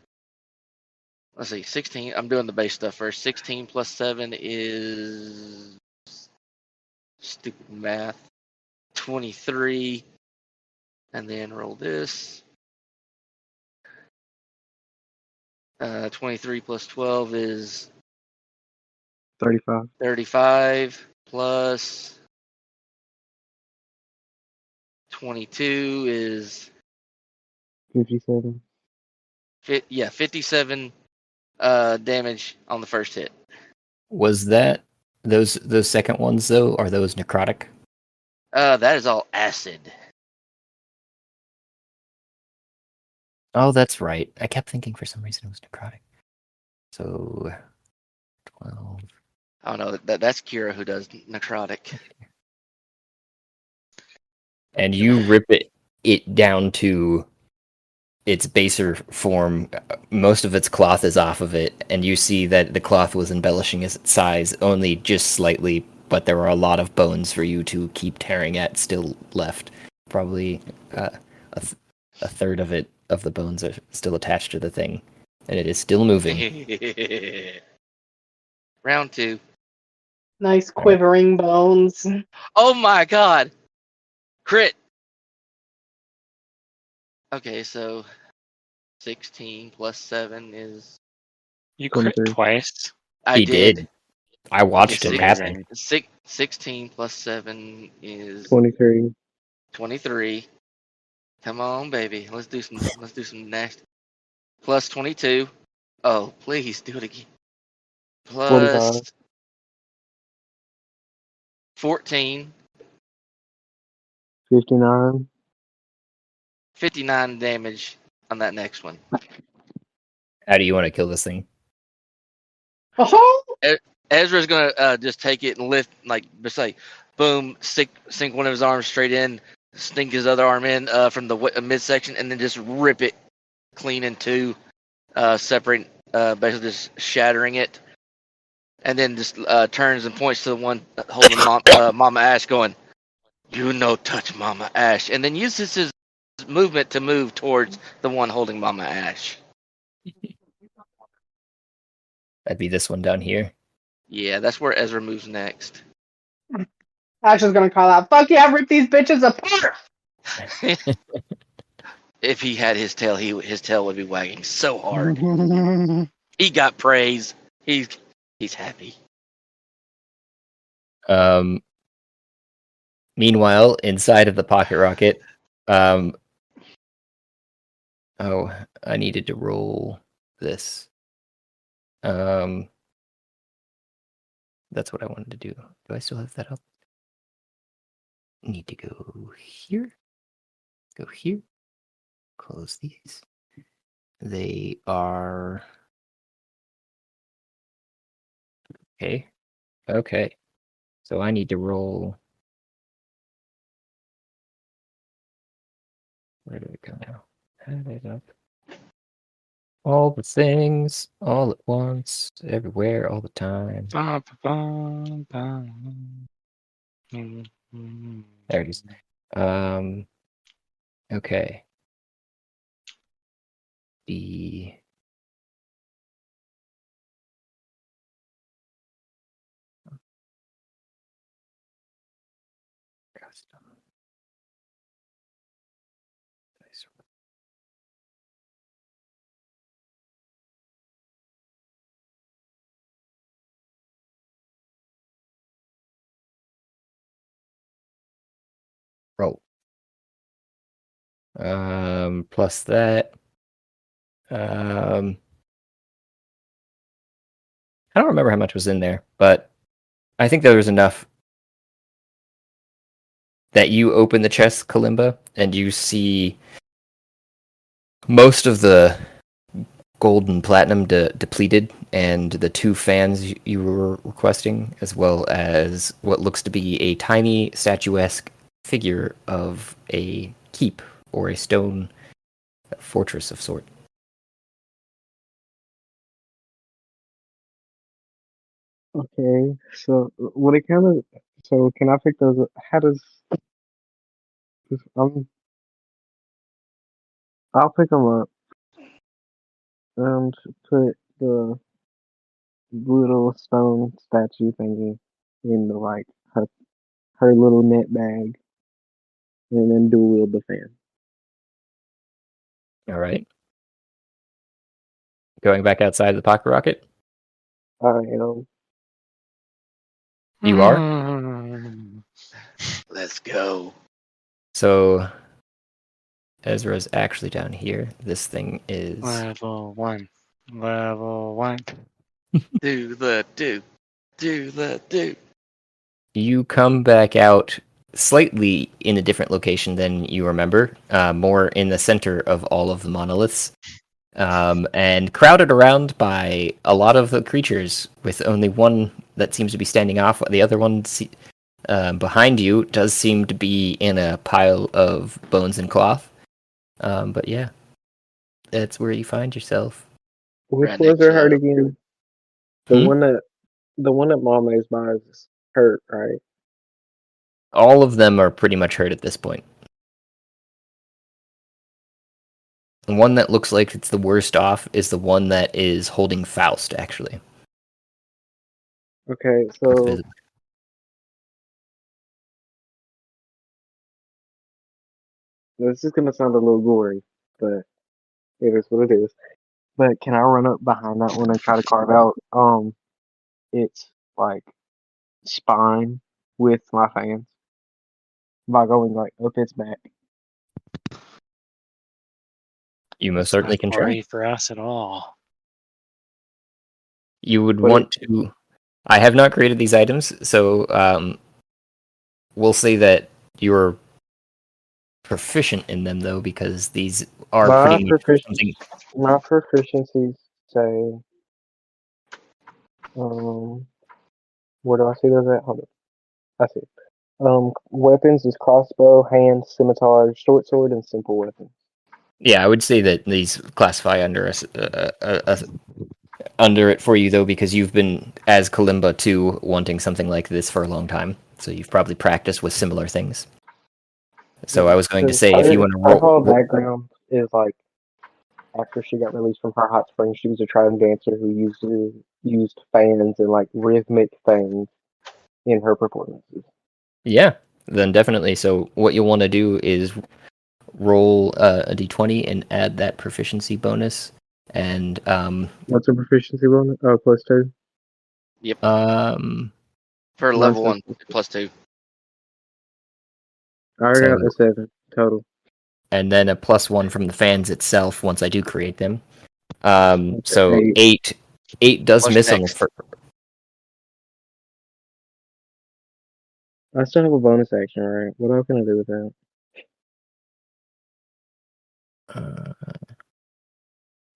Let's see, 16. I'm doing the base stuff first. 16 plus 7 is stupid math. 23. And then roll this. 23 plus 12 is 35. 35 plus 22 is 57. 57 damage on the first hit. Was that those second ones though? Are those necrotic? That is all acid. Oh, that's right. I kept thinking for some reason it was necrotic. So 12. Oh no, that's Kira who does necrotic. And you rip it down to its baser form. Most of its cloth is off of it, and you see that the cloth was embellishing its size only just slightly, but there were a lot of bones for you to keep tearing at still left. Probably a third of the bones are still attached to the thing, and it is still moving. Round 2. Nice quivering bones. Oh my god! Crit! Okay, so 16 plus 7 is... You crit 23. twice? He did. I watched Okay, it happen. 16 plus 7 is 23. 23. Come on, baby. Let's do some next. Plus 22. Oh, please do it again. Plus 45. 14. 59. 59 damage on that next one. How do you want to kill this thing? Oh, Ezra's gonna just take it and lift, like, just like, boom, sink one of his arms straight in, sink his other arm in from the midsection, and then just rip it clean in two, separate, basically just shattering it, and then just turns and points to the one holding Mama Ash, going, "You no touch Mama Ash," and then uses his movement to move towards the one holding Mama Ash. That'd be this one down here. Yeah, that's where Ezra moves next. Ash is gonna call out, "Fuck yeah, rip these bitches apart!" If he had his tail, his tail would be wagging so hard. He got praise. He's happy. Meanwhile, inside of the pocket rocket, Oh, I needed to roll this. That's what I wanted to do. Do I still have that up? Need to go here. Go here. Close these. They are... Okay. Okay. So I need to roll... Where did it go now? Add it up. All the things, all at once, everywhere, all the time. There it is. Okay. The custom. Nice. Roll. Plus that. I don't remember how much was in there, but I think there was enough that you open the chest, Kalimba, and you see most of the gold and platinum depleted, and the 2 fans you were requesting, as well as what looks to be a tiny statuesque figure of a keep or a stone fortress of sort. Okay, so what it kind of so can I pick those? How does I'll pick them up and put the little stone statue thingy in the like her little net bag, and then dual wield the fan. All right. Going back outside the pocket rocket? I am. You are? Let's go. So Ezra's actually down here. This thing is Level 1. Level 1. Do the do. Do the do. You come back out slightly in a different location than you remember, more in the center of all of the monoliths, and crowded around by a lot of the creatures, with only one that seems to be standing off. The other one behind you does seem to be in a pile of bones and cloth. But yeah, that's where you find yourself. Which Right ones next are to hurt the- again? The one that Mom is by is hurt, right? All of them are pretty much hurt at this point. The one that looks like it's the worst off is the one that is holding Faust, actually. Okay, so this is gonna sound a little gory, but it is what it is. But can I run up behind that one and try to carve out its like spine with my fans by going like up its back? You most certainly can try. Not for us at all. You would But want to... I have not created these items, so we'll say that you're proficient in them, though, because these are pretty much something... My proficiencies say, where do I see those at? Hold on. I see. Weapons is crossbow, hand, scimitar, short sword, and simple weapons. Yeah, I would say that these classify under under it for you, though, because you've been, as Kalimba, too, wanting something like this for a long time. So you've probably practiced with similar things. So I was going to say, if you want to Her whole roll... background is like, after she got released from her hot spring, she was a trained dancer who used fans and like rhythmic things in her performances. Yeah, then definitely. So what you'll want to do is roll a d20 and add that proficiency bonus. And What's a proficiency bonus? Oh, +2. Yep. Mine's For level 1, +2. I got a 7 total. and then a +1 from the fans itself once I do create them. So Eight. 8 does What's miss on the next? first. I still have a bonus action, right? What am I gonna do with that?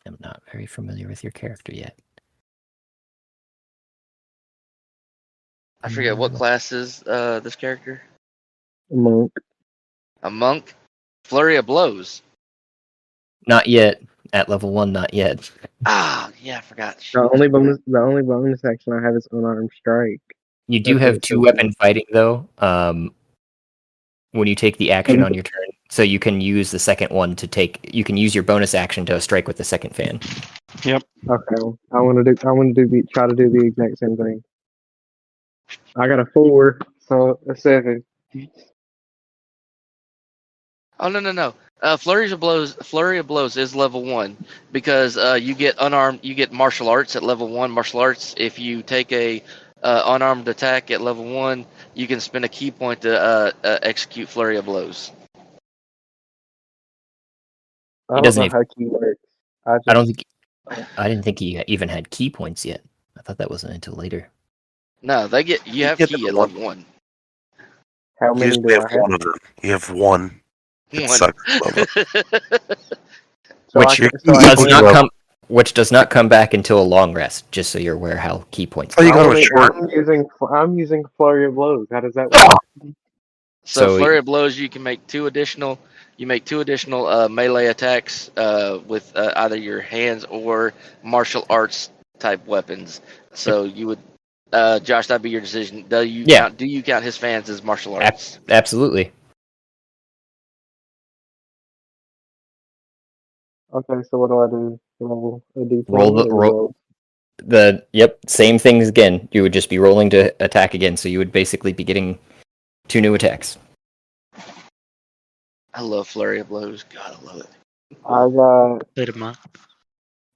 I'm not very familiar with your character yet. I forget what class is this character. Monk. A monk. Flurry of blows. Not yet. At level 1, not yet. Ah, yeah, I forgot. The only bonus action I have is unarmed strike. You do That's have it, 2-weapon fighting, though, when you take the action on your turn. So you can use the second one to take... You can use your bonus action to strike with the second fan. Yep. Okay. Try to do the exact same thing. I got a 4, so a 7. Oh no. Flurry of blows is level 1 because you get unarmed. You get martial arts at level 1. Martial arts. If you take a unarmed attack at level 1, you can spend a key point to execute flurry of blows. I He don't doesn't know even- how key works. I didn't think he even had key points yet. I thought that wasn't until later. No, you have get key the at one. level 1. How You many just do have I have? one of them. You have one. It One. sucks, Bubba. So Which does not come back until a long rest. Just so you're aware how key points. Oh, you got a short. I'm using flurry of blows. How does that work? So So- flurry of blows, you can make two additional melee attacks with either your hands or martial arts type weapons. So you would, Josh, that'd be your decision. Do you count his fans as martial arts? Absolutely. Okay, so what do I do? Roll a d20 Roll same things again. You would just be rolling to attack again, so you would basically be getting 2 new attacks. I love flurry of blows. God, I love it.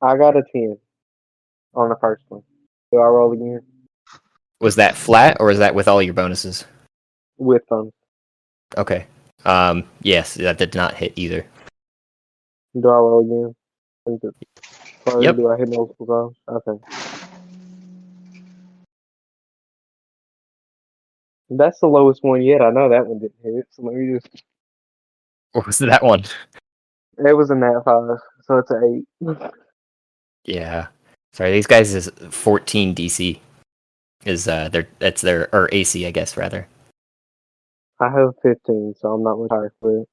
I got a 10 on the first one. Do I roll again? Was that flat or is that with all your bonuses? With them. Okay. Yes, that did not hit either. Do I roll again? Or Yep. do I hit multiple times? Okay. That's the lowest one yet. I know that one didn't hit. So let me just. What was that one? It was a nat 5, so it's an 8. Yeah. Sorry, these guys is 14 DC. That's their or AC, I guess rather. I have 15, so I'm not much higher for it.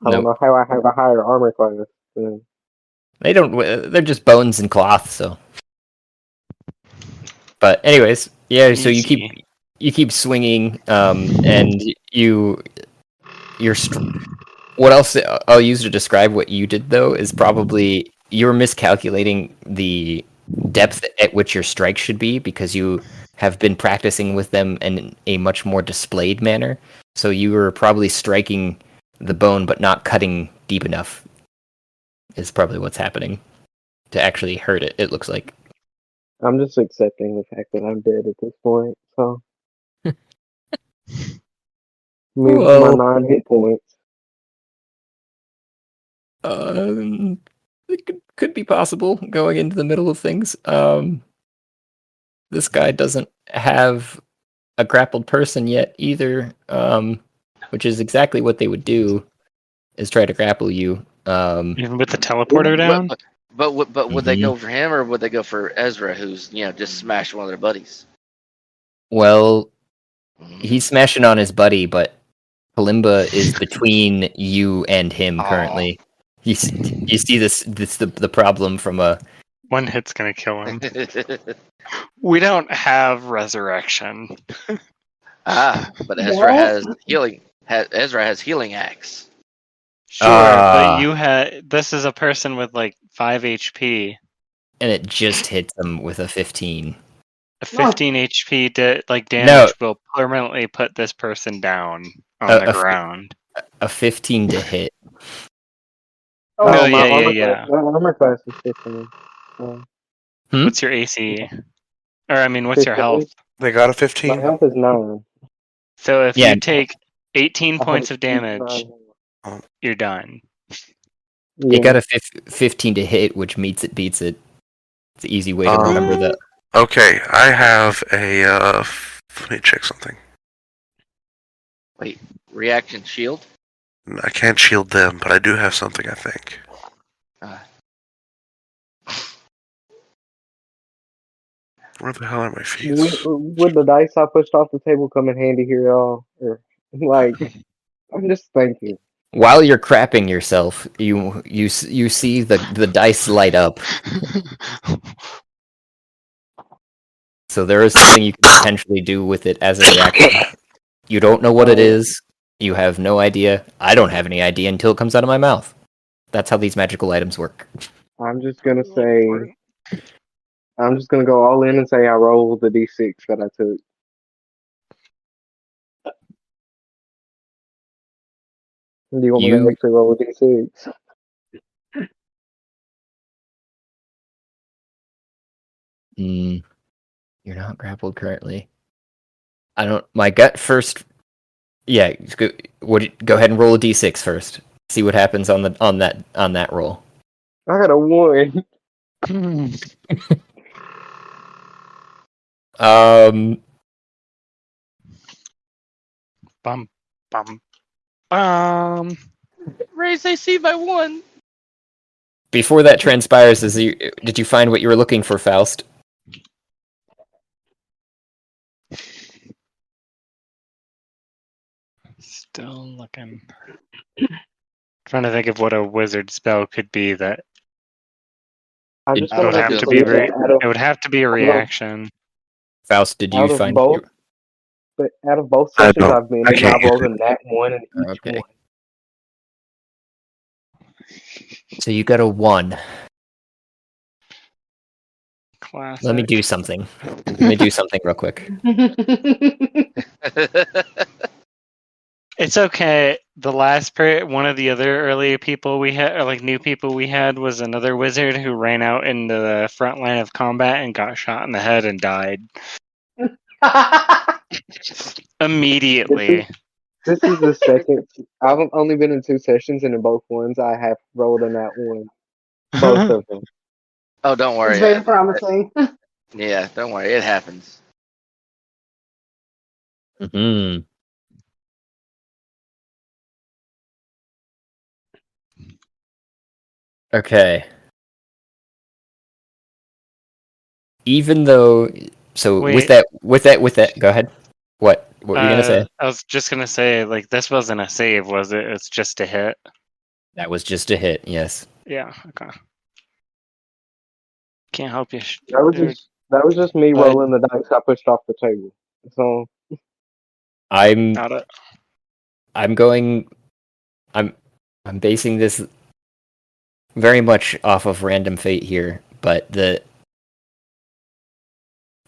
I don't Nope. know how I have a higher armor class. Then. They don't. They're just bones and cloth. So. But anyways, yeah. So you keep swinging, and what else I'll use to describe what you did though is probably you're miscalculating the depth at which your strike should be because you have been practicing with them in a much more displayed manner. So you were probably striking the bone but not cutting deep enough is probably what's happening to actually hurt it, it looks like. I'm just accepting the fact that I'm dead at this point, so. Moving Well, my 9 hit points. It could be possible going into the middle of things. This guy doesn't have a grappled person yet either, which is exactly what they would do, is try to grapple you. Even with the teleporter down? But would they go for him or would they go for Ezra, who's just smashed one of their buddies? Well, he's smashing on his buddy, but Kalimba is between you and him currently. You see this the problem from a... One hit's gonna kill him. We don't have resurrection. But Ezra has healing. Ezra has healing axe. Sure, but this is a person with like 5 HP. And it just hits him with a 15. A 15 HP damage will permanently put this person down on the ground. A 15 to hit. Oh, yeah. My armor class is 15. What's your AC? Or, I mean, what's your health? They got a 15? My health is 9. So if you take 18 points of damage you're done. You got a 15 to hit, which meets it, beats it. It's an easy way to remember that. Okay, I have a. Let me check something. Wait, reaction shield? I can't shield them, but I do have something, I think. Where the hell are my feet? Would the dice I pushed off the table come in handy here, y'all? Or like, I'm just thinking. While you're crapping yourself, you see the dice light up. So there is something you can potentially do with it as a reaction. You don't know what it is. You have no idea. I don't have any idea until it comes out of my mouth. That's how these magical items work. I'm just gonna go all in and say I rolled the d6 that I took. Do you want me to actually roll a d6? You're not grappled currently. I don't. My gut first. Yeah, go ahead and roll a d6 first. See what happens on that roll. I got a 1. Bum bum. Raise AC by 1. Before that transpires, did you find what you were looking for, Faust? Still looking. Trying to think of what a wizard spell could be that. I just want to make it be clear that it would have to be a reaction. Faust, did you find both? But out of both sessions I've been in, I've rolled a nat 1 in each one. So you got a 1. Classic. Let me do something. Real quick. It's okay. The last one of the other early people we had, or like new people we had, was another wizard who ran out into the front line of combat and got shot in the head and died immediately. This is the second. I've only been in 2 sessions, and in both ones I have rolled a nat 1. Both of them. Oh, don't worry. It's very promising. Yeah, don't worry. It happens. Mm-hmm. Okay. Even though, so Wait. with that, go ahead. What were you gonna say? I was just gonna say, like, this wasn't a save, was it? It's just a hit. That was just a hit. Yes. Yeah. Okay. Can't help you. That was just me rolling the dice I pushed off the table. So I'm basing this very much off of random fate here, but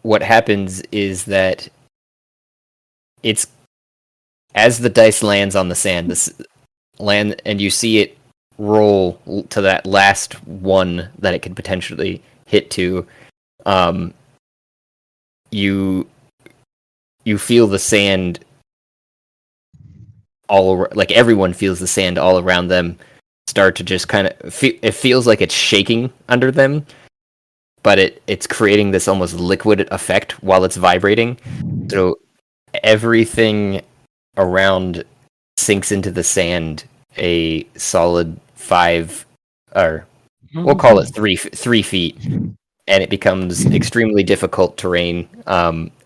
what happens is that it's as the dice lands on the sand, and you see it roll to that last one that it could potentially hit to. You feel the sand like everyone feels the sand all around them start to just kind of it feels like it's shaking under them, but it's creating this almost liquid effect while it's vibrating. So everything around sinks into the sand a solid 5, or we'll call it 3 feet, and it becomes extremely difficult terrain,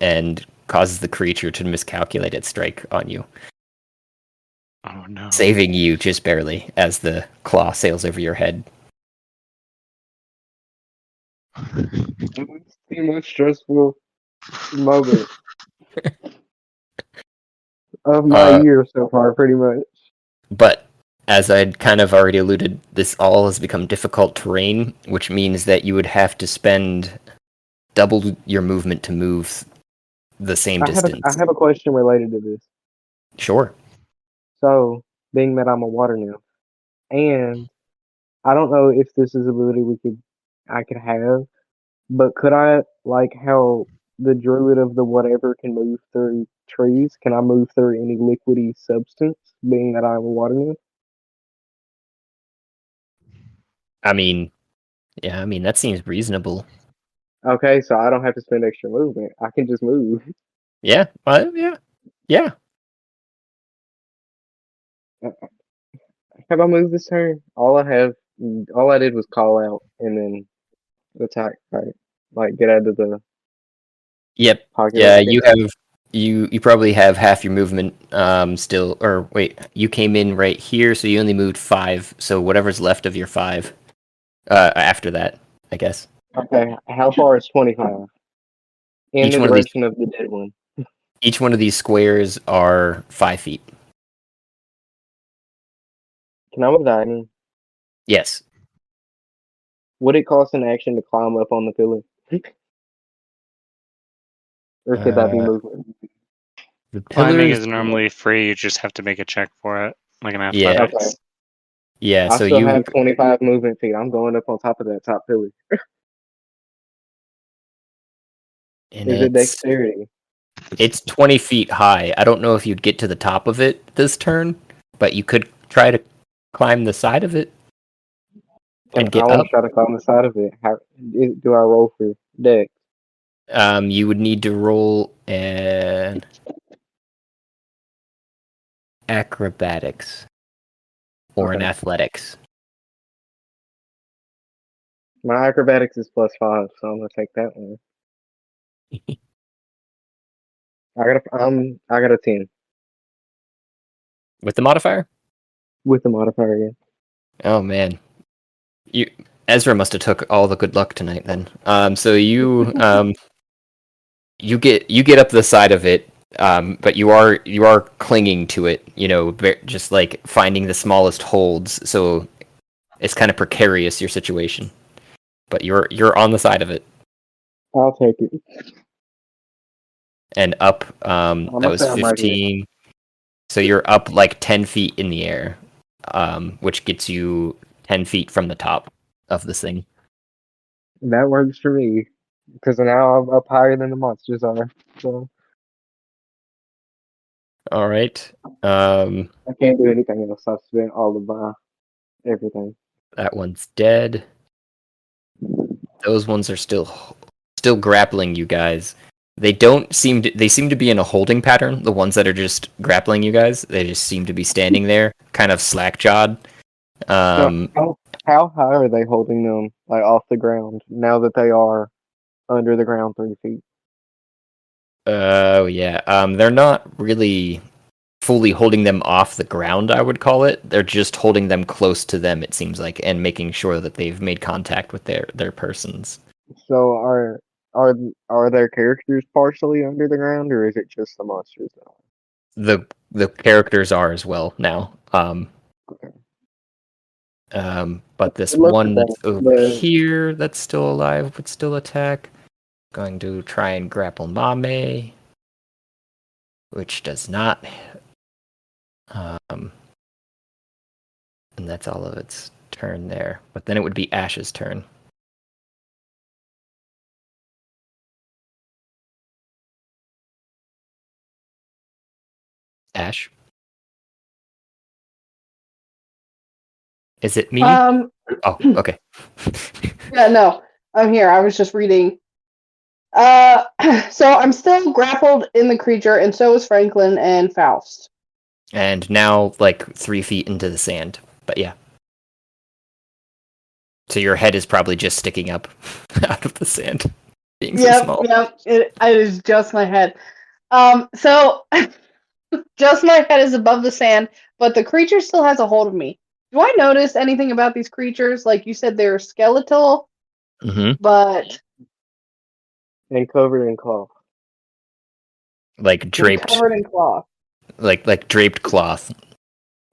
and causes the creature to miscalculate its strike on you. Oh no! Saving you just barely as the claw sails over your head. it's the most stressful moment of my year so far, pretty much. But as I'd kind of already alluded, this all has become difficult terrain, which means that you would have to spend double your movement to move the same distance. I have a question related to this. Sure. So, being that I'm a water nymph, and I don't know if this is an ability I could have, but could I, like how the druid of the whatever can move through trees, can I move through any liquidy substance, being that I'm a water nymph? I mean, yeah, I mean that seems reasonable. Okay, so I don't have to spend extra movement. I can just move. Yeah, yeah. Have I moved this turn? All I did was call out and then attack. Right, like get out of the Yep. pocket. Yeah, you probably have half your movement still, or wait, you came in right here, so you only moved 5. So whatever's left of your 5, after that, I guess. Okay, how far is 25? In Each the one of these direction of the dead one. each one of these squares are 5 feet. Can I move the item? Yes. Would it cost an action to climb up on the pillar? Or could that be Uh, movement? the Climbing pillars. is normally free. You just have to make a check for it, like an Yeah. athletics. Okay. Yeah. I So still you have 25 movement feet. I'm going up on top of that top pillar. and Is it dexterity? it's 20 feet high. I don't know if you'd get to the top of it this turn, but you could try to climb the side of it and I get want up. to try to climb the side of it. How do I roll for dex? You would need to roll an acrobatics or an Okay. athletics. My acrobatics is +5, so I'm gonna take that one. I got a 10 With the modifier? with the modifier. Yeah. Oh man. Ezra must have took all the good luck tonight then. So you get up the side of it, but you are clinging to it, just like finding the smallest holds, so it's kind of precarious, your situation. But you're on the side of it. I'll take it. And up, I'm that gonna was say I'm right here. 15. So you're up like 10 feet in the air, which gets you 10 feet from the top of this thing. That works for me because now I'm up higher than the monsters are. So All right. I can't do anything else. I've spent all of my everything. That one's dead. Those ones are still grappling you guys. They seem to be in a holding pattern. The ones that are just grappling you guys, they just seem to be standing there, kind of slack-jawed. So how high are they holding them, like off the ground, now that they are under the ground 3 feet? Oh yeah. They're not really fully holding them off the ground, I would call it. They're just holding them close to them, it seems like, and making sure that they've made contact with their persons. So are their characters partially under the ground, or is it just the monsters? The characters are as well now. Okay. But this It looks one like that's over the here that's still alive would still attack. Going to try and grapple Mame, which does not. And that's all of its turn there. But then it would be Ash's turn. Ash? Is it me? Oh, okay. Yeah, no, I'm here. I was just reading. So I'm still grappled in the creature, and so is Franklin and Faust. And now, like, 3 feet into the sand. But yeah. So your head is probably just sticking up out of the sand. Being so small. Yep. It is just my head. So just my head is above the sand, but the creature still has a hold of me. Do I notice anything about these creatures? Like you said, they're skeletal, but and covered in cloth. Like draped. Covered in cloth. Like draped cloth.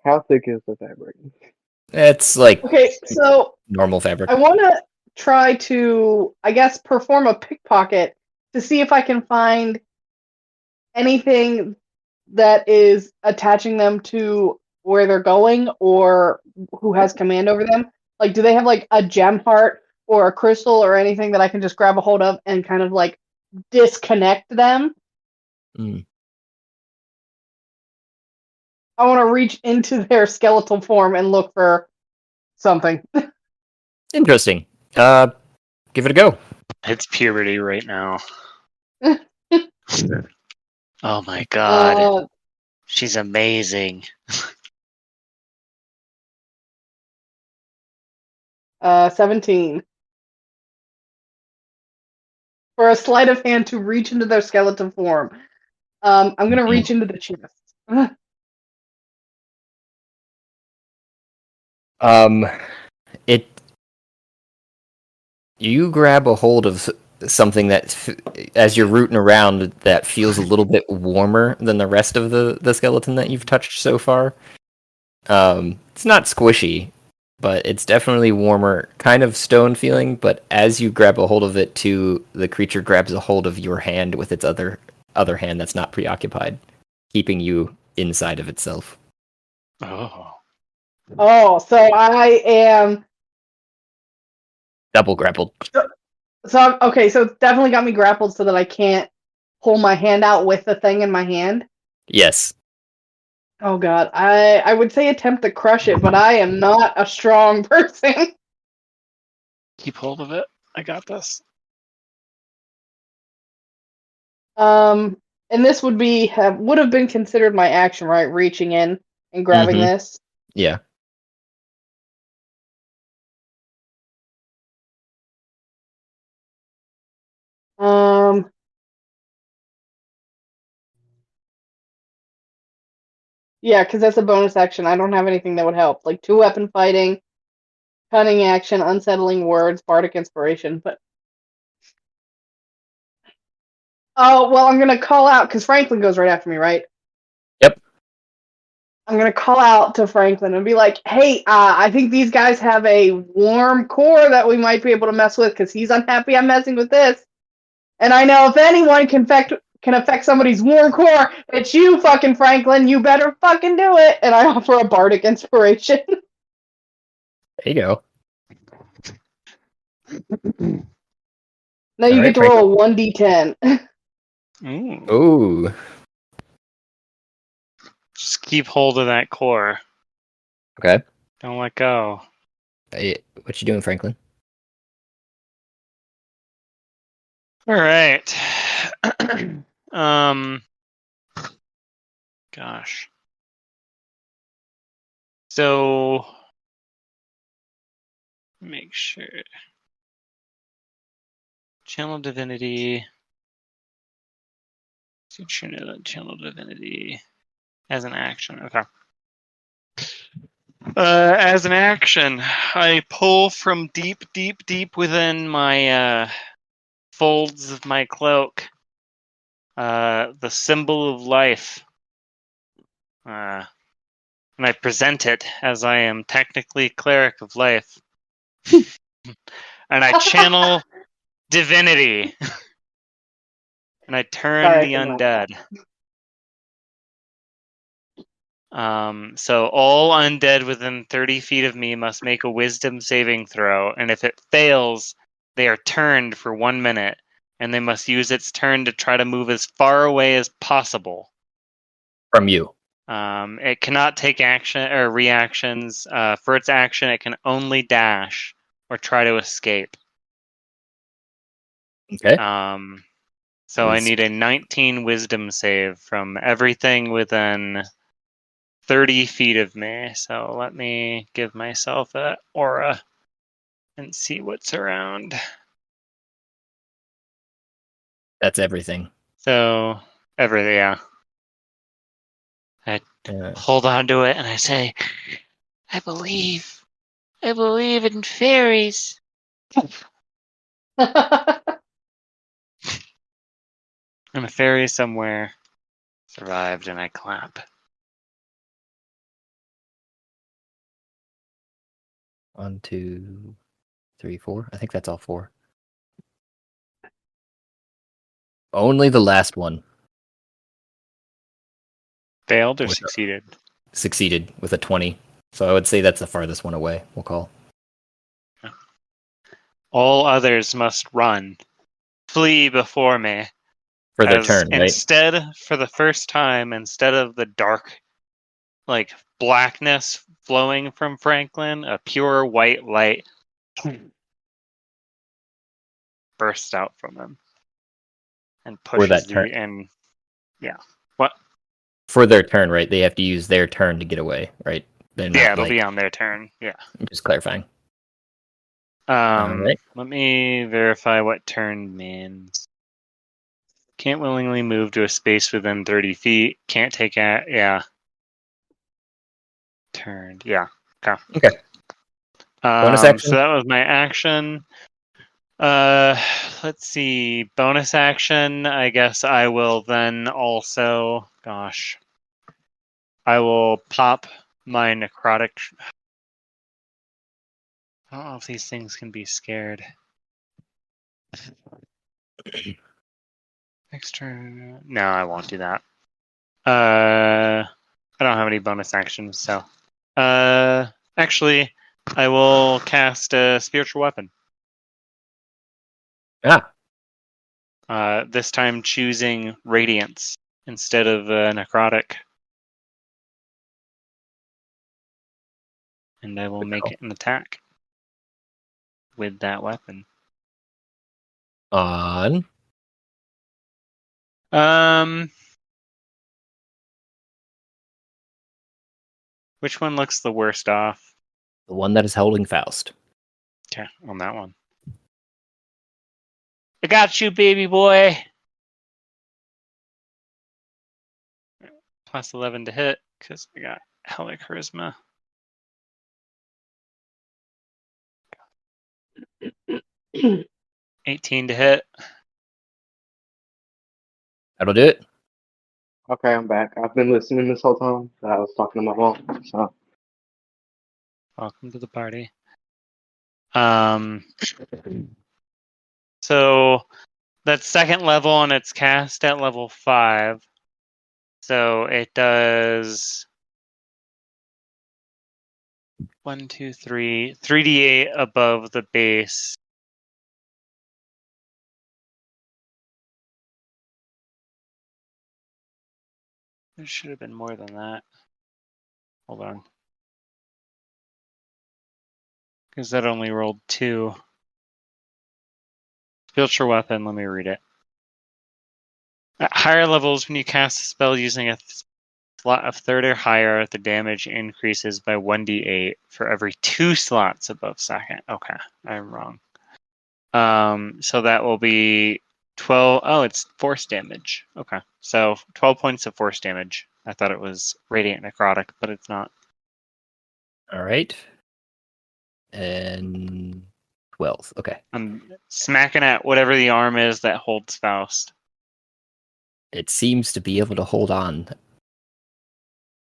How thick is the fabric? It's like Okay, so normal fabric. I want to try to, I guess, perform a pickpocket to see if I can find anything that is attaching them to where they're going or who has command over them. Like, do they have like a gem heart or a crystal or anything that I can just grab a hold of and kind of like disconnect them? I want to reach into their skeletal form and look for something. Interesting. Give it a go. It's puberty right now. Oh my god. She's amazing. 17. For a sleight of hand to reach into their skeleton form. I'm gonna reach into the chest. You grab a hold of something that, as you're rooting around, that feels a little bit warmer than the rest of the skeleton that you've touched so far. It's not squishy, but it's definitely warmer, kind of stone feeling, but as you grab a hold of it too, the creature grabs a hold of your hand with its other hand that's not preoccupied, keeping you inside of itself. Oh, so I am Double grappled. so okay, so it's definitely got me grappled so that I can't pull my hand out with the thing in my hand. Yes. Oh god, I would say attempt to crush it, but I am not a strong person. Keep hold of it. I got this. And this would have been considered my action, right? Reaching in and grabbing this. Yeah. Yeah, because that's a bonus action. I don't have anything that would help, like 2-weapon fighting, cunning action, unsettling words, bardic inspiration. But oh well, I'm gonna call out because Franklin goes right after me, right? Yep. I'm gonna call out to Franklin and be like, "Hey, I think these guys have a warm core that we might be able to mess with because he's unhappy I'm messing with this, and I know if anyone can affect somebody's warm core, it's you, fucking Franklin. You better fucking do it." And I offer a bardic inspiration. There you go. Now you get to roll a 1d10. Ooh. Just keep hold of that core. Okay. Don't let go. Hey, what you doing, Franklin? All right. Gosh. So make sure. Channel Divinity. Channel Divinity as an action. Okay. As an action, I pull from deep, deep, deep within my folds of my cloak the symbol of life. And I present it as I am technically cleric of life. And I channel divinity. And I turn the undead. So all undead within 30 feet of me must make a wisdom saving throw, and if it fails, they are turned for 1 minute, and they must use its turn to try to move as far away as possible. From you. It cannot take action or reactions. For its action, it can only dash or try to escape. Okay. So I need a 19 wisdom save from everything within 30 feet of me. So let me give myself an aura and see what's around. That's everything. So everything, yeah. I hold on to it and I say, I believe in fairies. And a fairy somewhere survived, and I clap. 1, 2, 3, 4. I think that's all 4. Only the last one. Failed or succeeded? Succeeded with a 20. So I would say that's the farthest one away, we'll call. All others must run. Flee before me. For their turn, right? Instead, for the first time, instead of the dark, like, blackness flowing from Franklin, a pure white light bursts out from him and For that pushes turn. yeah. What? For their turn, right? They have to use their turn to get away, right? They're not Yeah, it'll be on their turn. Yeah. Just clarifying. Alright. Let me verify what turn means. Can't willingly move to a space within 30 feet. Can't take a yeah. Turned. Yeah. Okay. Bonus action? So that was my action. Let's see. Bonus action. I guess I will then also. Gosh. I will pop my necrotic. I don't know if these things can be scared. Next turn. No, I won't do that. I don't have any bonus actions, so. Actually, I will cast a spiritual weapon. This time choosing radiance instead of necrotic. And I will make it an attack with that weapon. On. Which one looks the worst off? The one that is holding Faust. Okay, on that one. I got you, baby boy. Plus 11 to hit, because I got hella charisma. $18 to hit. That'll do it. Okay, I'm back. I've been listening this whole time. I was talking to my mom. So Welcome to the party. So that's second level and it's cast at level 5. So it does 1, 2, 3, 3d8 above the base. There should have been more than that. Hold on. Because that only rolled 2. Spiritual weapon, let me read it. At higher levels, when you cast a spell using a slot of 3rd or higher, the damage increases by 1d8 for every 2 slots above 2nd. Okay, I'm wrong. So that will be 12. Oh, it's force damage. Okay, so 12 points of force damage. I thought it was radiant necrotic, but it's not. Alright. And 12. Okay. I'm smacking at whatever the arm is that holds Faust. It seems to be able to hold on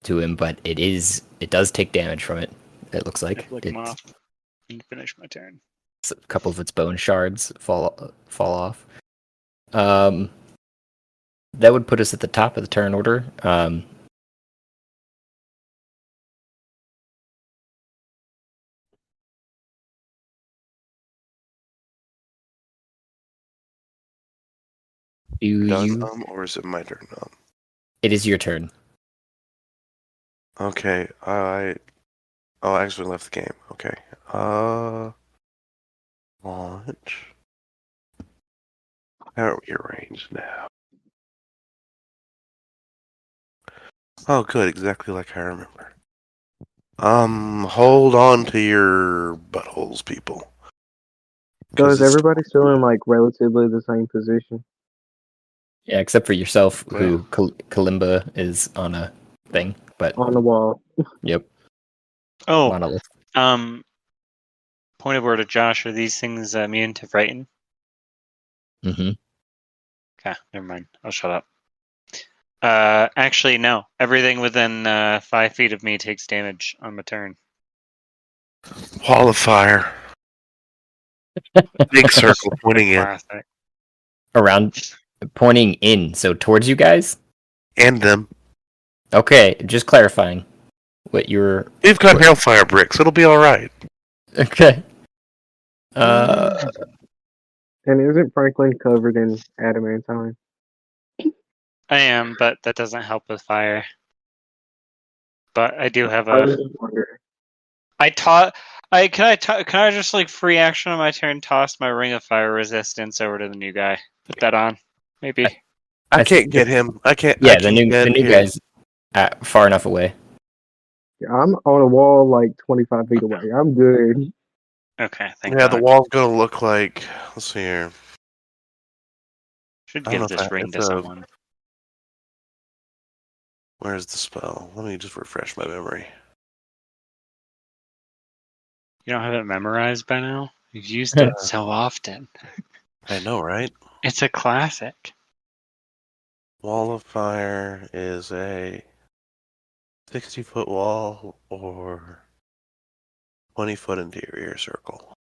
to him, but it does take damage from it. It looks like. Flick him off and finish my turn. A couple of its bone shards fall off. That would put us at the top of the turn order. Or is it my turn? It is your turn. Okay, I actually left the game. Okay. Launch. How are we arranged now? Oh, good, exactly like I remember. Hold on to your buttholes, people. So is everybody still in like relatively the same position? Yeah, except for yourself, who Kalimba is on a thing, but on the wall. Yep. Oh, monolith. Point of order, Josh. Are these things immune to frighten? Mm-hmm. Okay, never mind. I'll shut up. Actually, no. Everything within 5 feet of me takes damage on my turn. Wall of fire. Big circle pointing in. Around, pointing in, so towards you guys? And them. Okay, just clarifying what you're... We've got hellfire bricks. It'll be alright. Okay. And isn't Franklin covered in adamantine? I am, but that doesn't help with fire. But I do have I was wondering. I taught Can I just like free action on my turn, toss my ring of fire resistance over to the new guy? Put that on, maybe. I can't get him. I can't. Yeah, I can't the new him. guy's far enough away. I'm on a wall like 25 feet away. I'm good. Okay, thank Yeah, God. the wall's gonna look like. Let's see here. Should I don't give know this if ring it's to someone. Where's the spell? Let me just refresh my memory. You don't have it memorized by now? You've used it so often. I know, right? It's a classic. Wall of Fire is a 60-foot wall or 20-foot interior circle.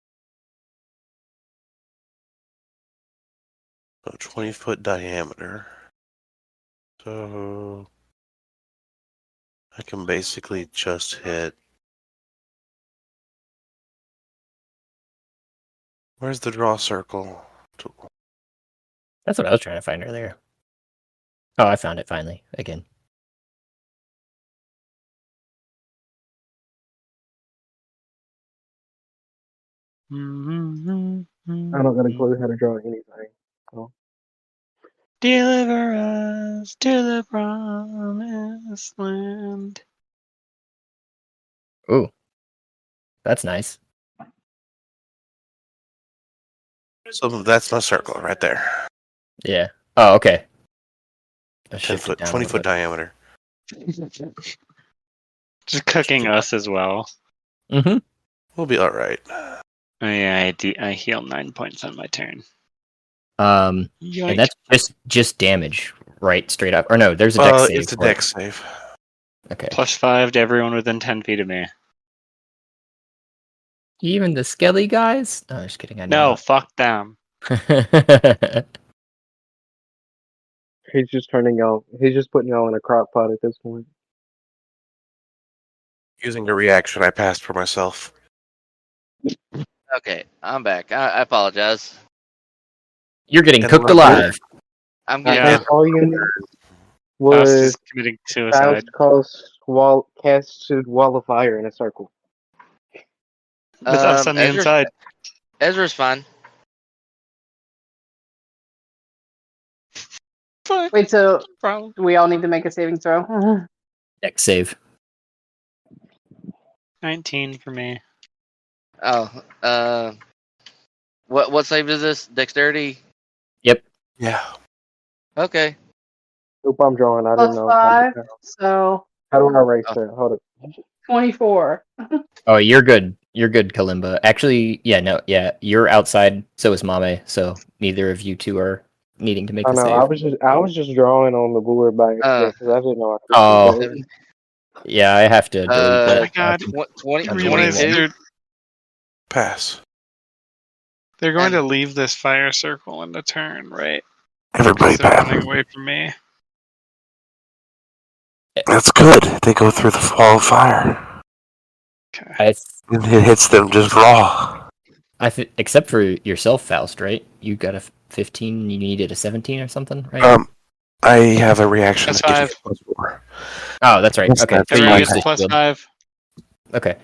So 20-foot diameter. So I can basically just hit. Where's the draw circle tool? That's what I was trying to find earlier. Oh, I found it finally again. I don't got a clue how to draw anything. So. Deliver us to the promised land. Ooh, that's nice. So that's my circle right there. Yeah. Oh, okay. 10-foot, 20-foot diameter. Just cooking us as well. Mm-hmm. We'll be all right. Oh yeah, I heal 9 points on my turn. And that's just damage, right? Straight up, or no? There's a dex save. It's a dex save. Okay. +5 to everyone within 10 feet of me. Even the skelly guys? No, just kidding. I know. No, fuck them. He's just he's just putting y'all in a crock pot at this point. Using a reaction I passed for myself. Okay, I'm back. I apologize. You're getting And cooked I'm alive. I'm I getting. think all you need Faust was is committing suicide. casted wall of fire in a circle. With us on the inside. Ezra's fine. Wait, so do we all need to make a saving throw? Dex save. 19 for me. Oh, what save is this? Dexterity. Yep. Yeah. Okay. Nope, I'm drawing. I didn't know. +5, so How do I erase that? Hold it. 24. Oh, you're good. You're good, Kalimba. Actually, yeah, you're outside. So is Mame. So neither of you two are needing to make I the know. save. I was just drawing on the board by accident because I didn't know I could Oh. do that. Yeah, I have to delete that. Oh my God. 22. Pass. They're going to leave this fire circle in the turn, right? Everybody They're pass. running away from me. That's good. They go through the wall of fire. Okay. And it hits them just raw. Except for yourself, Faust, right? You got a 15. You needed a 17 or something, right? I have a reaction That's that gives 5. me +4. Oh, that's right. Okay. That's So you Everyone used gets the shield. +5. Okay.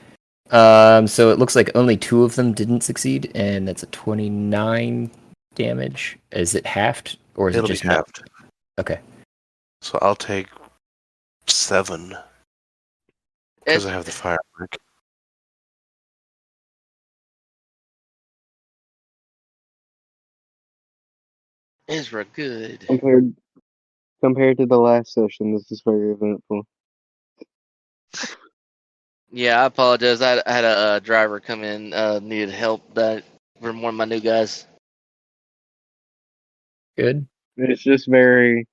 So it looks like only 2 of them didn't succeed, and that's a 29 damage. Is it halved, or is It'll it just be halved. Okay. So I'll take 7 because I have the firework. Ezra, good. Compared to the last session, this is very eventful. Yeah, I apologize. I had a driver come in, needed help from one of my new guys. Good. It's just very.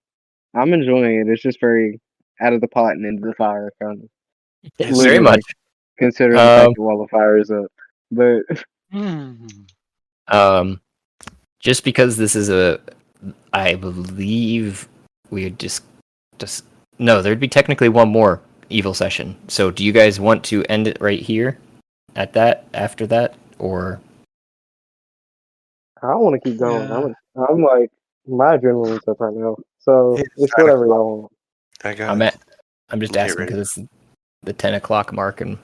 I'm enjoying it. It's just very out of the pot and into the fire, kind of. It's Very Literally, much. considering the fact the wall of fire is up. But Just because this is I believe we would just no, there'd be technically one more evil session. So do you guys want to end it right here at that after that, or I want to keep going. Yeah. I'm like my adrenaline's up right now, so it's whatever y'all want. I got it. I'm just Okay, asking ready. because it's the 10 o'clock mark and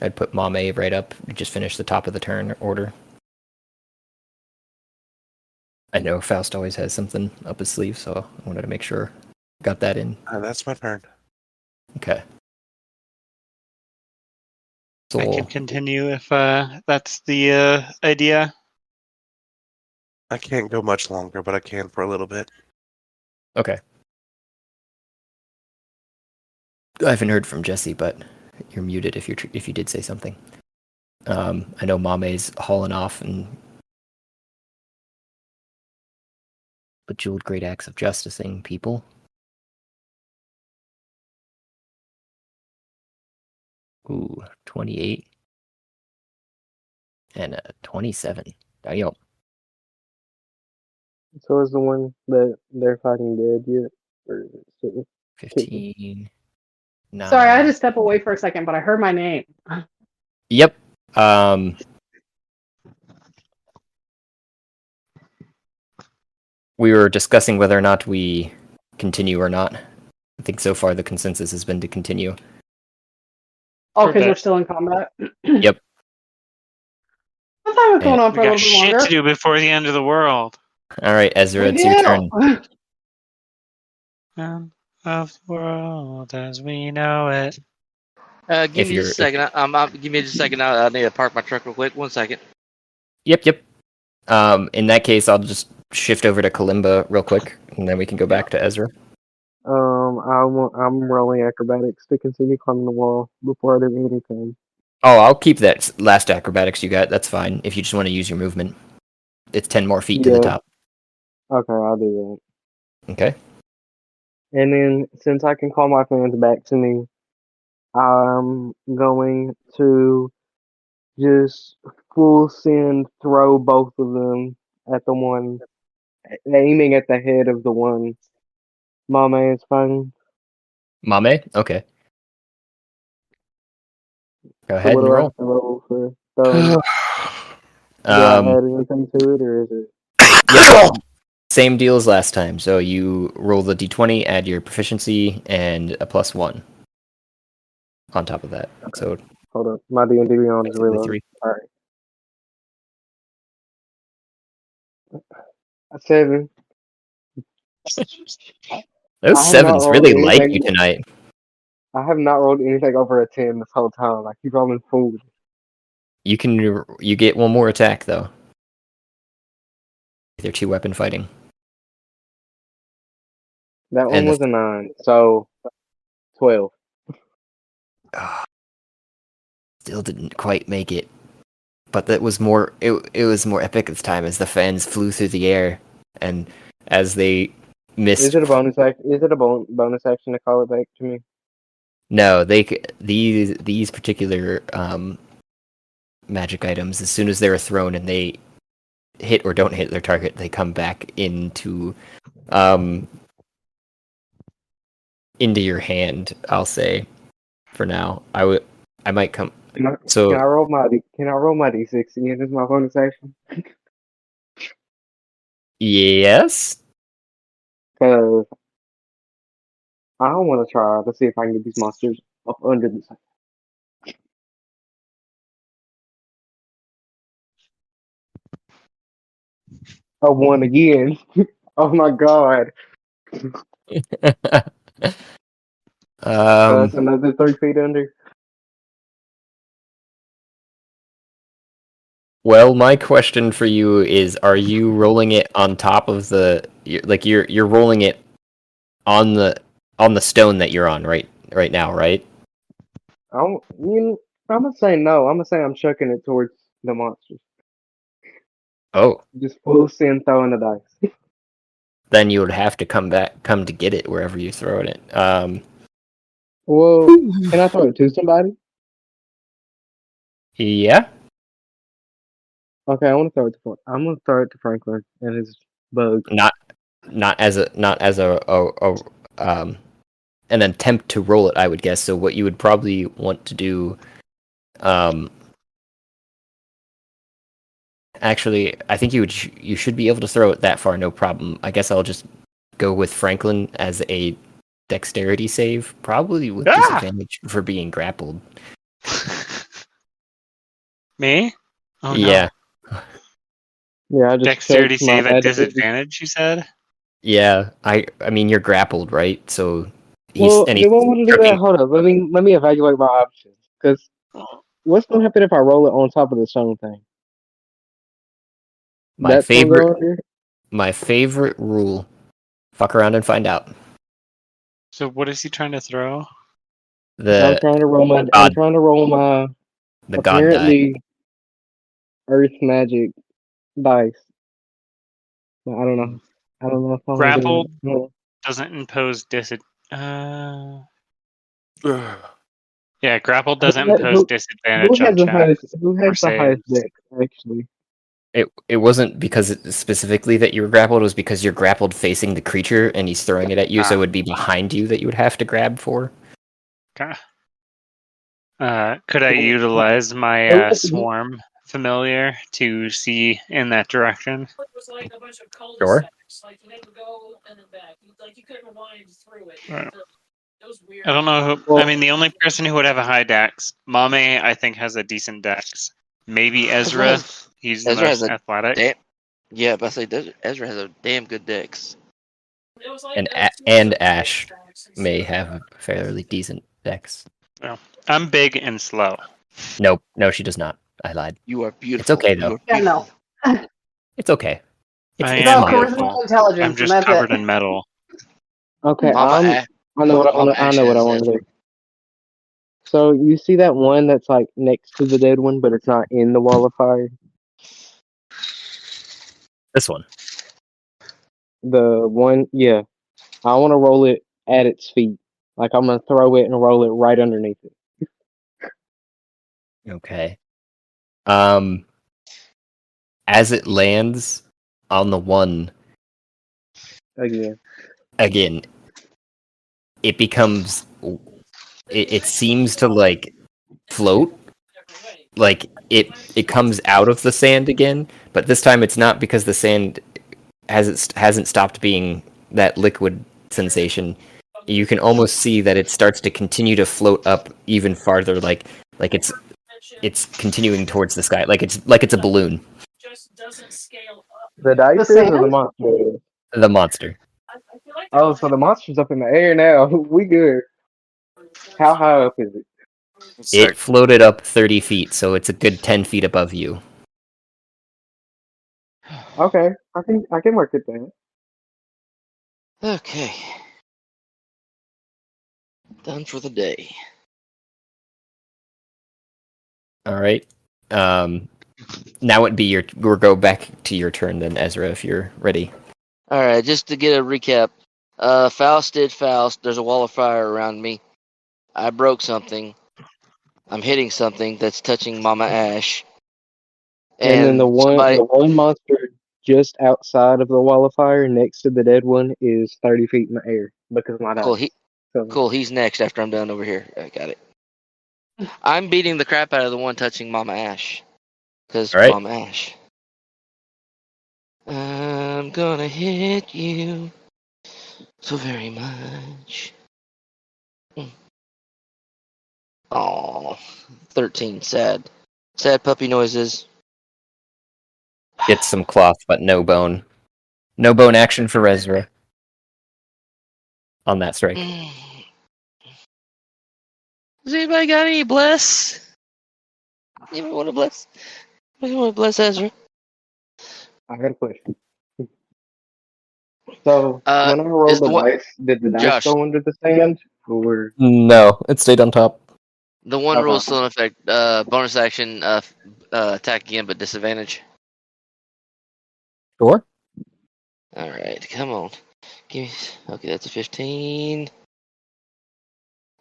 I'd put Mame right up. Just finish the top of the turn order. I know Faust always has something up his sleeve, so I wanted to make sure I got that in. That's my turn. Okay. So I can continue if that's the idea. I can't go much longer, but I can for a little bit. okay. I haven't heard from Jesse, but you're muted if you did say something. I know Mame's hauling off and bejeweled great acts of justicing people. Ooh, 28 and a 27. Damn. So is the one that they're fighting dead yet? Or is it still kicking? 15. 9. Sorry, I had to step away for a second, but I heard my name. Yep. We were discussing whether or not we continue or not. I think so far the consensus has been to continue. Oh, because Okay. we're still in combat. Yep. I thought it was going on We for a got little bit shit longer. to do before the end of the world. All right, Ezra, We it's your turn. do. End of the world as we know it. Give If me just a you're- second. Give me just a second. I need to park my truck real quick. 1 second. Yep. In that case, I'll just shift over to Kalimba real quick, and then we can go back to Ezra. I'm rolling acrobatics to continue climbing the wall before I do anything. Oh, I'll keep that last acrobatics you got. That's fine. If you just want to use your movement, it's 10 more feet to the Yeah. top. Okay, I'll do Okay. that. And then, since I can call my fans back to me, I'm going to just full send throw both of them at the one, aiming at the head of the one Mama is fighting. Mame? Okay. Go So ahead what and do I roll. have to roll for throwing? Do I add anything to it, or is it? Yeah. Same deal as last time. So you roll the d20, add your proficiency, and a +1 on top of that. Okay. So Hold up, my D&D Beyond is basically reloaded. 3. All right, a 7. Those I have not sevens rolled really like you anything. tonight. I have not rolled anything over a 10 this whole time. I keep rolling fools. You get one more attack though. They're 2-weapon fighting. That one And was a 9, so 12. Still didn't quite make it. But that was more it was more epic this time as the fans flew through the air and as they missed. Is it a bonus action? Is it a bonus action to call it back to me? No, these particular magic items, as soon as they're thrown and they hit or don't hit their target, they come back into your hand. I'll say, for now, I might come. Can I So roll my D6 again as my bonus action? yes, Because I want to try to see if I can get these monsters up under the sun. I won again. Oh my god. That's another 3 feet under. Well, my question for you is: are you rolling it on top of you're rolling it on the stone that you're on right now, right? I'm gonna say no. I'm gonna say I'm chucking it towards the monsters. Oh, Just full send throwing the dice. then you would have to come to get it wherever you throw it. Well, can I throw it to somebody? Yeah. Okay, I'm gonna throw it to Franklin and his bug. Not as an attempt to roll it, I would guess. So what you would probably want to do, actually, I think you should be able to throw it that far, no problem. I guess I'll just go with Franklin as a dexterity save, probably with disadvantage for being grappled. Me? Oh Yeah. no. Yeah, I just Dexterity checked. My save at bad. disadvantage, you said? Yeah. I mean, you're grappled, right? So he's Well, they he's won't want to do that. stripping. Hold up. Let me evaluate my options. Because what's gonna happen if I roll it on top of the stone thing? My That's gonna go favorite under. my favorite rule. Fuck around and find out. So what is he trying to throw? I'm The trying to roll my. I'm god trying to roll my the god die. apparently earth magic dice. But I don't know. I don't know if I want to do Grappled it. No. doesn't impose yeah, grapple doesn't impose Who disadvantage on has the highest? checks Who or has the highest saves. dex? Actually, It wasn't because specifically that you were grappled. It was because you're grappled facing the creature and he's throwing it at you, so it would be behind you that you would have to grab for. Okay. Could I utilize my swarm familiar to see in that direction? Sure. Right. I don't know who. I mean, the only person who would have a high dex, Mame, I think has a decent dex. Maybe Ezra. He's the Ezra most has a athletic. Yeah, but I say Ezra has a damn good dex. And Ash may have a fairly decent dex. Well, I'm big and slow. Nope, no, she does not. I lied. You are It's beautiful. okay though. Yeah, no. It's okay. It's I It's am all mild. charisma beautiful. intelligence, I'm and just that's covered it. in metal. okay. Mama I know what I want. I Ash know what I has want to Ezra. do. So you see that one that's like next to the dead one, but it's not in the wall of fire. This one. The one, yeah. I want to roll it at its feet. Like I'm gonna throw it and roll it right underneath it. Okay. As it lands on the one again, it becomes. It seems to like float. Like it comes out of the sand again, but this time it's not because the sand hasn't stopped being that liquid sensation. You can almost see that it starts to continue to float up even farther, like it's continuing towards the sky, like it's a balloon. The dice The is or the sand? monster is? The monster. Oh, so the monster's up in the air now. We good. How high up is it? It floated up 30 feet, so it's a good 10 feet above you. Okay, I can work it then. Okay. Done for the day. All right. Now it'd be we'll go back to your turn then, Ezra, if you're ready. Alright, just to get a recap. Faust did Faust. There's a wall of fire around me. I broke something. I'm hitting something that's touching Mama Ash. And then the somebody, one monster just outside of the wall of fire next to the dead one is 30 feet in the air because of my dice. cool, he's next after I'm done over here. I got it. I'm beating the crap out of the one touching Mama Ash. Because All right. Mama Ash. I'm gonna hit you so very much. Aw, 13, sad. Sad puppy noises. Get some cloth, but no bone. No bone action for Ezra on that strike. Has anybody got any bless? Anybody want to bless? Anybody want to bless Ezra? I got a question. So when I rolled the dice, did the dice Josh, go under the sand? Or No, it stayed on top. the one rule is okay. still in effect. Bonus action, attack again, but disadvantage. Sure. All right, come on. Give me. Okay, that's a 15.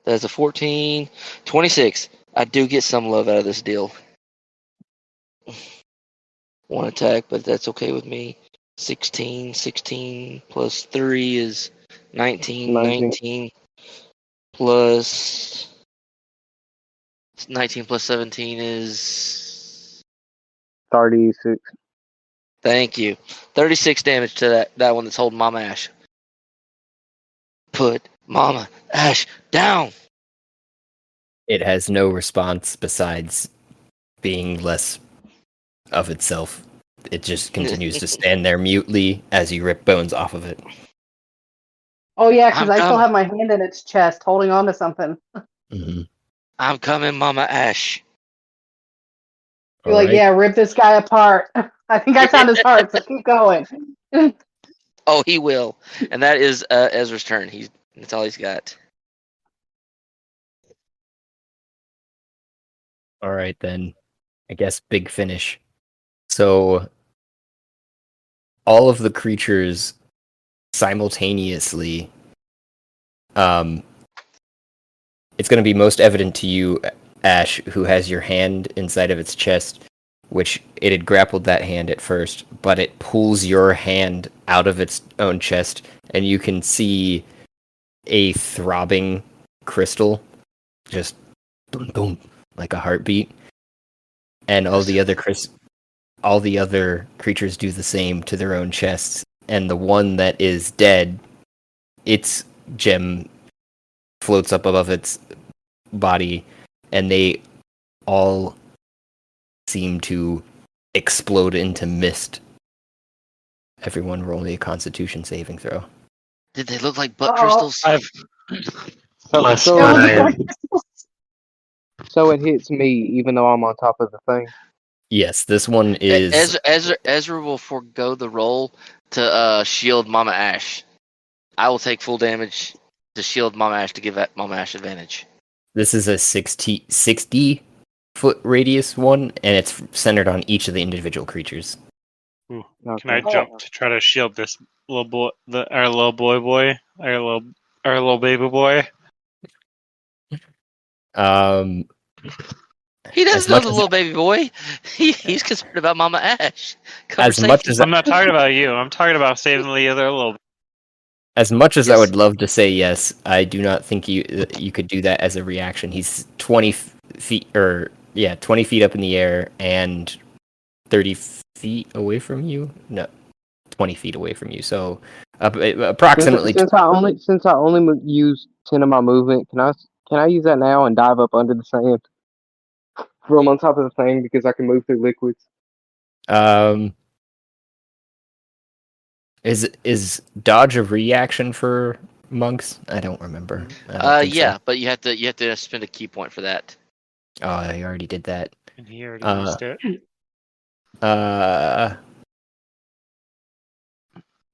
That's a 14. 26. I do get some love out of this deal. One attack, but that's okay with me. 16. 16 plus 3 is 19. 19 plus 19 plus 17 is 36. Thank you. 36 damage to that one that's holding Mama Ash. Put Mama Ash down. It has no response besides being less of itself. It just continues to stand there mutely as you rip bones off of it. Oh yeah, because I'm I still coming. have my hand in its chest, holding on to something. Mm-hmm. I'm coming, Mama Ash. You're like, yeah, rip this guy apart. I think I found his heart, so keep going. Oh, he will. And that is Ezra's turn. That's all he's got. All right, then. I guess big finish. So all of the creatures simultaneously, it's going to be most evident to you, Ash, who has your hand inside of its chest, which it had grappled that hand at first, but it pulls your hand out of its own chest, and you can see a throbbing crystal, just dum dum, like a heartbeat. And all the other creatures do the same to their own chests, and the one that is dead, its gem floats up above its body, and they all seem to explode into mist. Everyone roll me a Constitution saving throw. Did they look like butt Uh-oh. crystals? So it hits me even though I'm on top of the thing. Yes, this one is. Ezra will forego the roll to shield Mama Ash. I will take full damage to shield Mama Ash to give Mama Ash advantage. This is a 60 foot radius one, and it's centered on each of the individual creatures. Ooh. Okay. Can I jump to try to shield this little boy, our little baby boy? He As doesn't know much the as little baby boy. He's concerned about Mama Ash. As much as I'm not talking about you. I'm talking about saving the other little. As much as I Yes. would love to say yes, I do not think you could do that as a reaction. He's 20 feet, 20 feet up in the air and 30 feet away from you. No, 20 feet away from you. So approximately. Since I only use 10 of my movement, can I use that now and dive up under the sand from on top of the thing because I can move through liquids? Is dodge a reaction for monks? I don't remember. I don't think so. But you have to spend a key point for that. Oh, I already did that. And he already used it.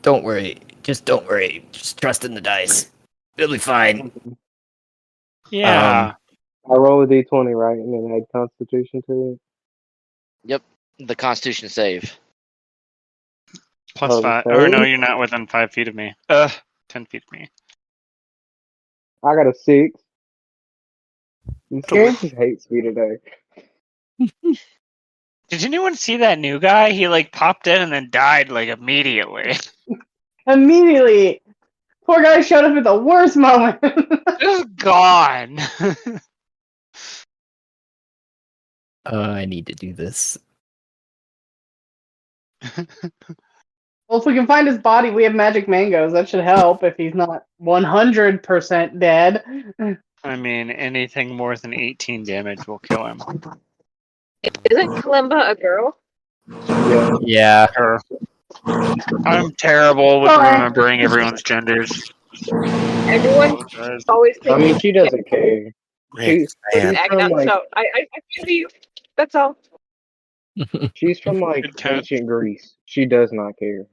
Don't worry. Just don't worry. Just trust in the dice. It'll be fine. Yeah. I roll a d20, right, and then add Constitution to it. Yep, the Constitution save. Plus 5. Okay. Or no, you're not within 5 feet of me. 10 feet of me. I got a 6. This game just hates me today. Did anyone see that new guy? He popped in and then died immediately. Immediately. Poor guy showed up at the worst moment. Just gone. I need to do this. Well, if we can find his body, we have magic mangoes. That should help if he's not 100% dead. I mean, anything more than 18 damage will kill him. Isn't Kalimba a girl? Yeah. Her. I'm terrible with remembering everyone's genders. Everyone always thinks I mean, she doesn't care. She's acting from, out, so I feel you. That's all. she's from ancient Greece. She does not care.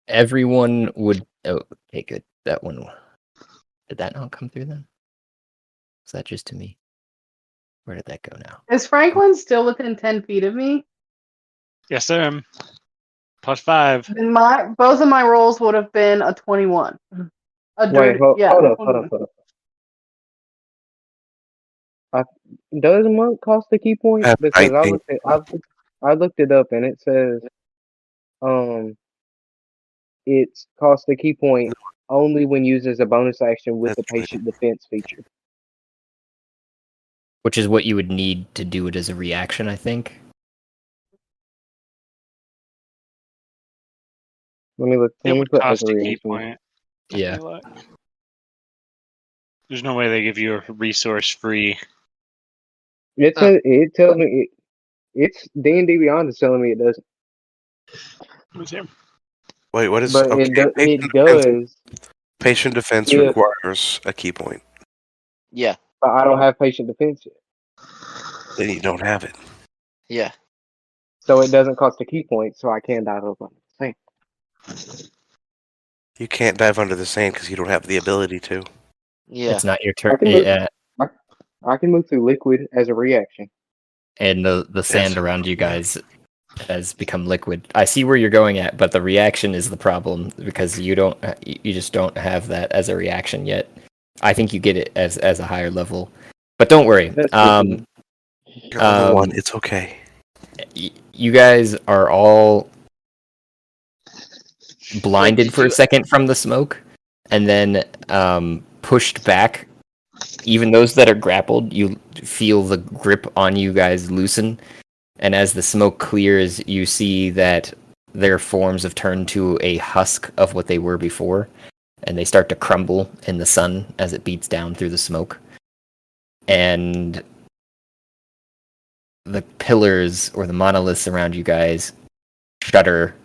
Everyone would. Oh, okay, good. That one. Did that not come through then? Was that just to me? Where did that go now? Is Franklin still within 10 feet of me? Yes, sir. Plus 5. Then both of my rolls would have been a 21. Wait, hold up. Does monk cost a key point? Because I looked it up and it says it's cost a key point only when used as a bonus action with the patient defense feature. Which is what you would need to do it as a reaction, I think. Let me look. It would cost a key point. Yeah. There's no way they give you a resource free. It tells me it's D&D Beyond is telling me it doesn't, Wait, what is but okay? it does Patient defense if requires a key point. Yeah. but I don't have patient defense yet, Then you don't have it. Yeah. so it doesn't cost a key point, so I can dive up on the same. You can't dive under the sand because you don't have the ability to. Yeah. It's not your I turn. can move. I can move through liquid as a reaction. And the sand around you guys has become liquid. I see where you're going at, but the reaction is the problem because you just don't have that as a reaction yet. I think you get it as a higher level, but don't worry. That's good. You're level 1. It's okay. You guys are all blinded for a second from the smoke, and then pushed back. Even those that are grappled, you feel the grip on you guys loosen, and as the smoke clears, you see that their forms have turned to a husk of what they were before, and they start to crumble in the sun as it beats down through the smoke. And the pillars or the monoliths around you guys shudder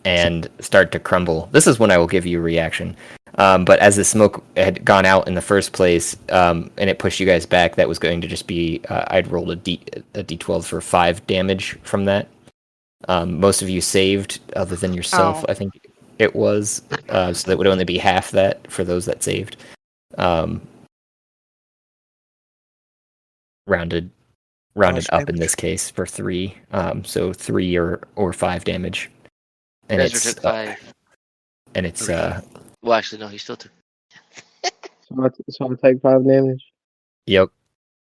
and start to crumble. This is when I will give you a reaction. But as the smoke had gone out in the first place, and it pushed you guys back, that was going to just be I'd rolled a d12 for 5 damage from that. Most of you saved, other than yourself. I think it was. So that would only be half that for those that saved. Rounded up in this case for 3. So 3 or 5 damage. And Ezra took 5. And it's Well, actually, no, he still took. So I take 5 damage. Yep.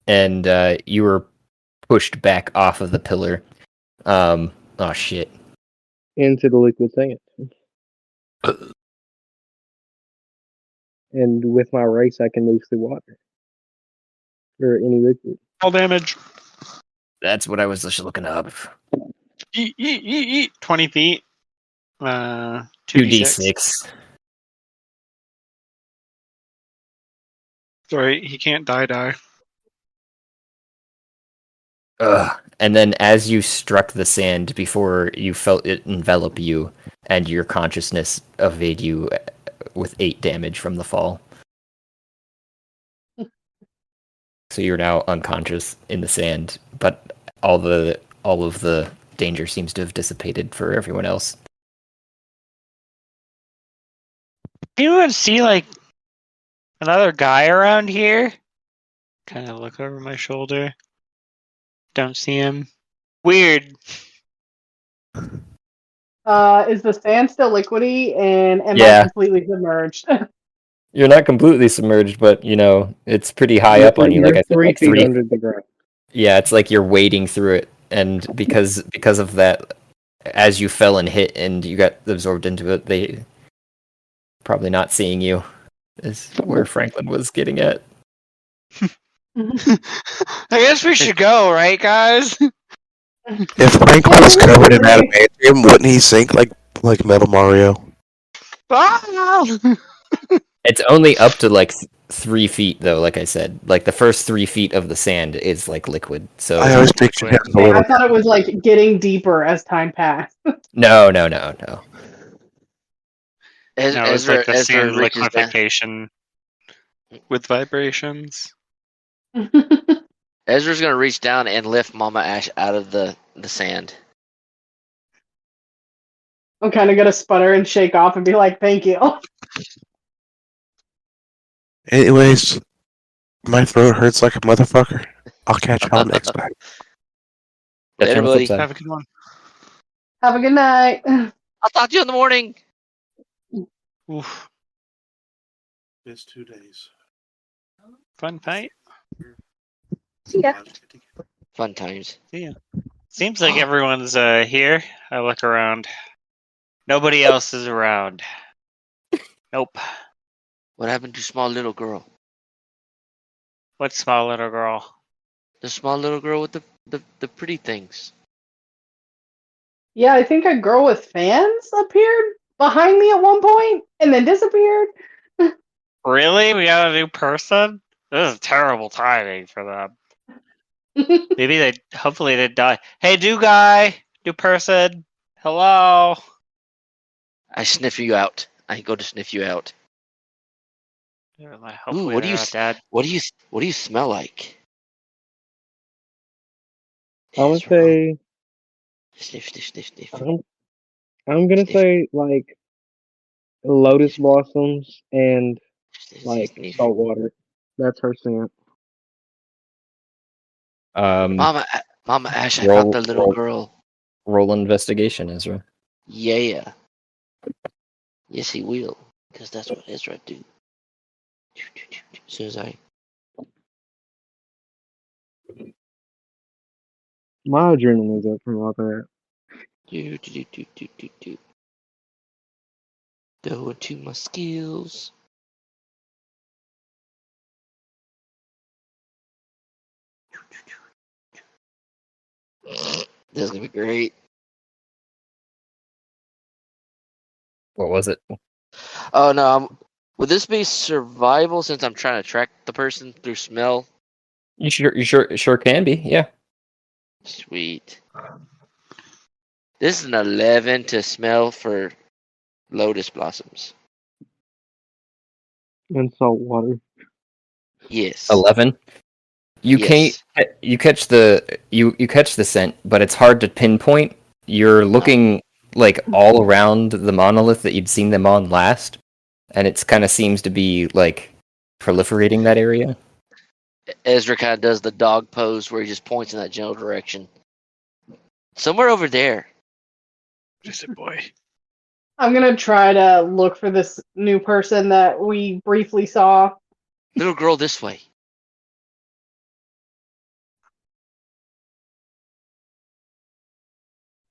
And you were pushed back off of the pillar. Oh shit. Into the liquid sand. And with my race, I can move through water or any liquid. All damage. That's what I was just looking up. 20 feet. 2d6. Sorry, he can't die. And then as you struck the sand, before you felt it envelop you, and your consciousness evade you with 8 damage from the fall. So you're now unconscious in the sand, but all of the danger seems to have dissipated for everyone else. Anyone see like another guy around here? Kind of look over my shoulder. Don't see him. Weird. Is the sand still liquidy, and am I completely submerged? You're not completely submerged, but it's pretty high up on you. Like I said, 3 feet under the ground. Yeah, it's like you're wading through it, and because of that, as you fell and hit, and you got absorbed into it, they probably not seeing you. Is where Franklin was getting at. I guess we should go, right, guys? If Franklin was covered in adamantium, wouldn't he sink like Metal Mario? It's only up to like 3 feet, though. Like I said, like the first 3 feet of the sand is like liquid. So I always pictured him as a I little. thought it was like getting deeper as time passed. No. It's like the sand liquefaction with vibrations. Ezra's gonna reach down and lift Mama Ash out of the sand. I'm kind of gonna sputter and shake off and be like, "Thank you." Anyways, my throat hurts like a motherfucker. I'll catch y'all next time. Later, buddy. Have a good one. Have a good night. I'll talk to you in the morning. Oof. It's 2 days. Fun fight. Yeah. Fun times. Yeah. Seems like everyone's here. I look around. Nobody else is around. Nope. What happened to small little girl? What small little girl? The small little girl with the pretty things. Yeah, I think a girl with fans appeared behind me at one point and then disappeared. Really? We got a new person? This is terrible timing for them. Hopefully they die. Hey, new person, hello. I sniff you out. I go to sniff you out. Hopefully Ooh, what do they're you not dead. what do you smell like? I'm gonna Ezra. say Sniff, sniff, sniff, sniff. I'm gonna Sniff. say like lotus blossoms and Sniff, like sniff. salt water. That's her scent. Mama Ash, I roll- found the little roll- girl. Roll investigation, Ezra. Yeah. Yes, he will. Because that's what Ezra do. As soon as I... My adrenaline's up from all that. Go into my skills. This is going to be great. What was it? Oh, no. Would this be survival since I'm trying to track the person through smell? You sure can be. Yeah. Sweet. This is an 11 to smell for lotus blossoms. And salt water. Yes. 11. You Yes. can't. You catch the scent, but it's hard to pinpoint. You're looking like all around the monolith that you'd seen them on last, and it's kind of seems to be like proliferating that area. Ezra kind of does the dog pose where he just points in that general direction. Somewhere over there. Just a boy. I'm gonna try to look for this new person that we briefly saw. Little girl this way.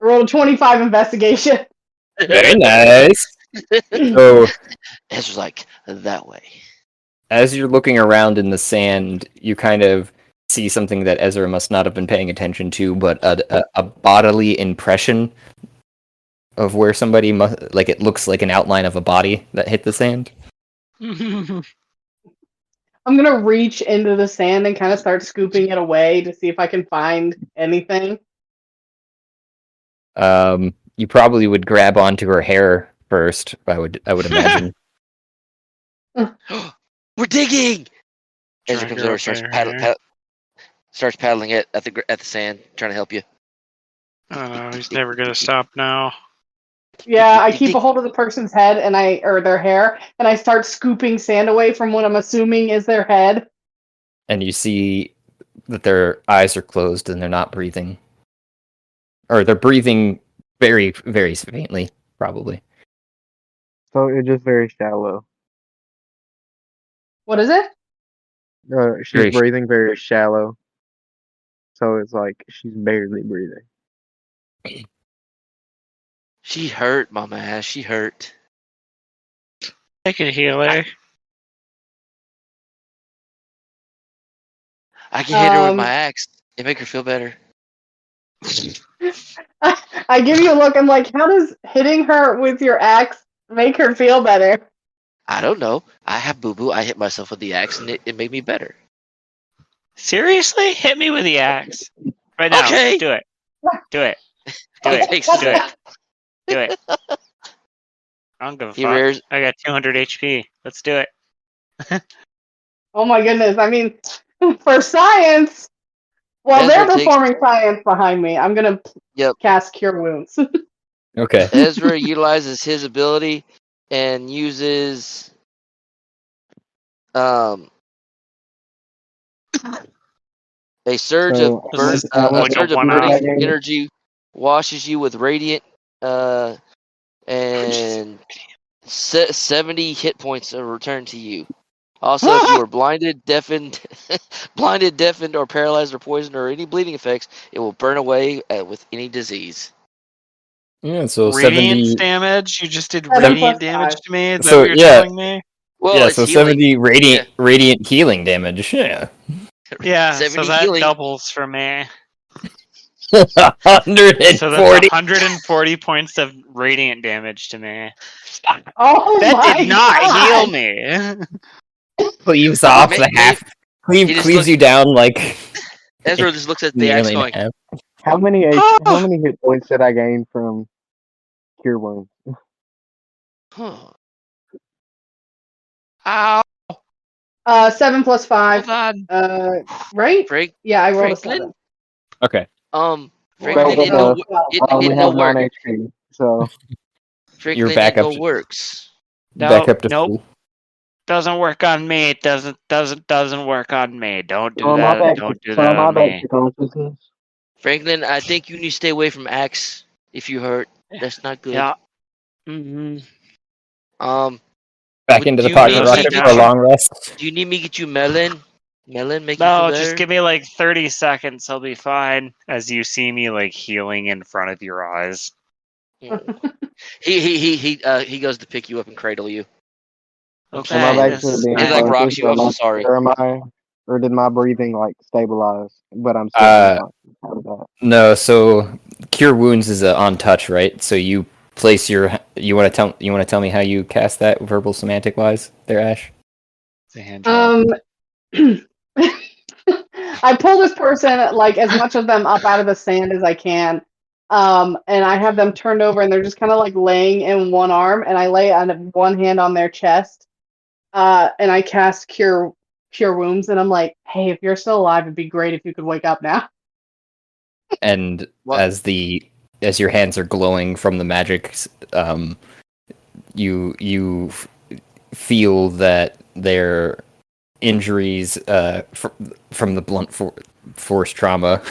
I rolled a 25 investigation. Very nice. So Ezra's like, that way. as you're looking around in the sand, you kind of see something that Ezra must not have been paying attention to, but a bodily impression of where somebody must, like, it looks like an outline of a body that hit the sand. I'm gonna reach into the sand and kind of start scooping it away to see if I can find anything. You probably would grab onto her hair first. I would imagine. We're digging. Ezra Drag comes her over, up starts paddling it at the sand, trying to help you. Oh, he's never gonna stop now. Yeah, I keep a hold of the person's head or their hair, and I start scooping sand away from what I'm assuming is their head. And you see that their eyes are closed and they're not breathing. Or they're breathing very, very faintly, probably. So it's just very shallow. What is it? She's Very breathing very shallow. So it's like she's barely breathing. She hurt, Mama Ash. She hurt. I can heal her. I can hit her with my axe and make her feel better. I give you a look. I'm like, how does hitting her with your axe make her feel better? I don't know. I have boo-boo. I hit myself with the axe and it made me better. Seriously? Hit me with the axe. Right now. Okay. Do it. Do it. Do It it. takes Do a it. Do it. I don't give a He fuck. rears. I got 200 HP. Let's do it. Oh my goodness. I mean, for science, while Ezra they're performing science behind me, I'm going to cast Cure Wounds. Okay. Ezra utilizes his ability and uses a surge So, of burn, I a want surge to of one burning out. energy washes you with radiant and 70 hit points are returned to you. Also, if you are blinded, deafened, or paralyzed, or poisoned, or any bleeding effects, it will burn away with any disease. Yeah, so Radiance 70 damage? You just did 7 radiant plus damage 5. to me? Is that So, what you're yeah. telling me? Well, yeah, it's so healing. 70 radiant healing damage. Yeah. Yeah, so 70 that healing. doubles for me. 140. So that's 140 points of radiant damage to me. Oh That my did not God. heal me. Cleaves off Dave- the half. he just Cleaves you down like. Ezra just looks at the axe Nearly going, half. How many how many hit points did I gain from cure wounds? huh. Ow! 7 plus 5. Hold on. Right? Frank, Yeah, I rolled a Franklin? 7. Okay. Great Franklin, enough. it I only no have 9 work. HP, so You're Franklin, back it up no to, works. back No, up to nope. full. Doesn't work on me. It doesn't work on me. Don't do so am I that. back Don't do so that am I on back me. to consciousness? Franklin, I think you need to stay away from axe if you hurt. That's not good. Yeah. Mm-hmm. Back into the do you pocket need Let's me rocket to check for a get you? out. long rest. Do you need me to get you melon? Melon make you feel No, better? just give me like 30 seconds. I'll be fine. As you see me like healing in front of your eyes. Oh. He goes to pick you up and cradle you. I'm Okay. Am I sorry. back This to is being He like kind. rocks conscious, you. I'm so sorry. or did my breathing like stabilize, but I'm still unconscious? How did that? No, so cure wounds is on touch, right? So you place your. You want to tell me how you cast that verbal semantic wise, there, Ash? It's a hand job. I pull this person, like, as much of them up out of the sand as I can. And I have them turned over, and they're just kind of like laying in one arm, and I lay on one hand on their chest, and I cast cure wounds, and I'm like, hey, if you're still alive, it'd be great if you could wake up now. And What? as your hands are glowing from the magic, you feel that their injuries from the blunt force trauma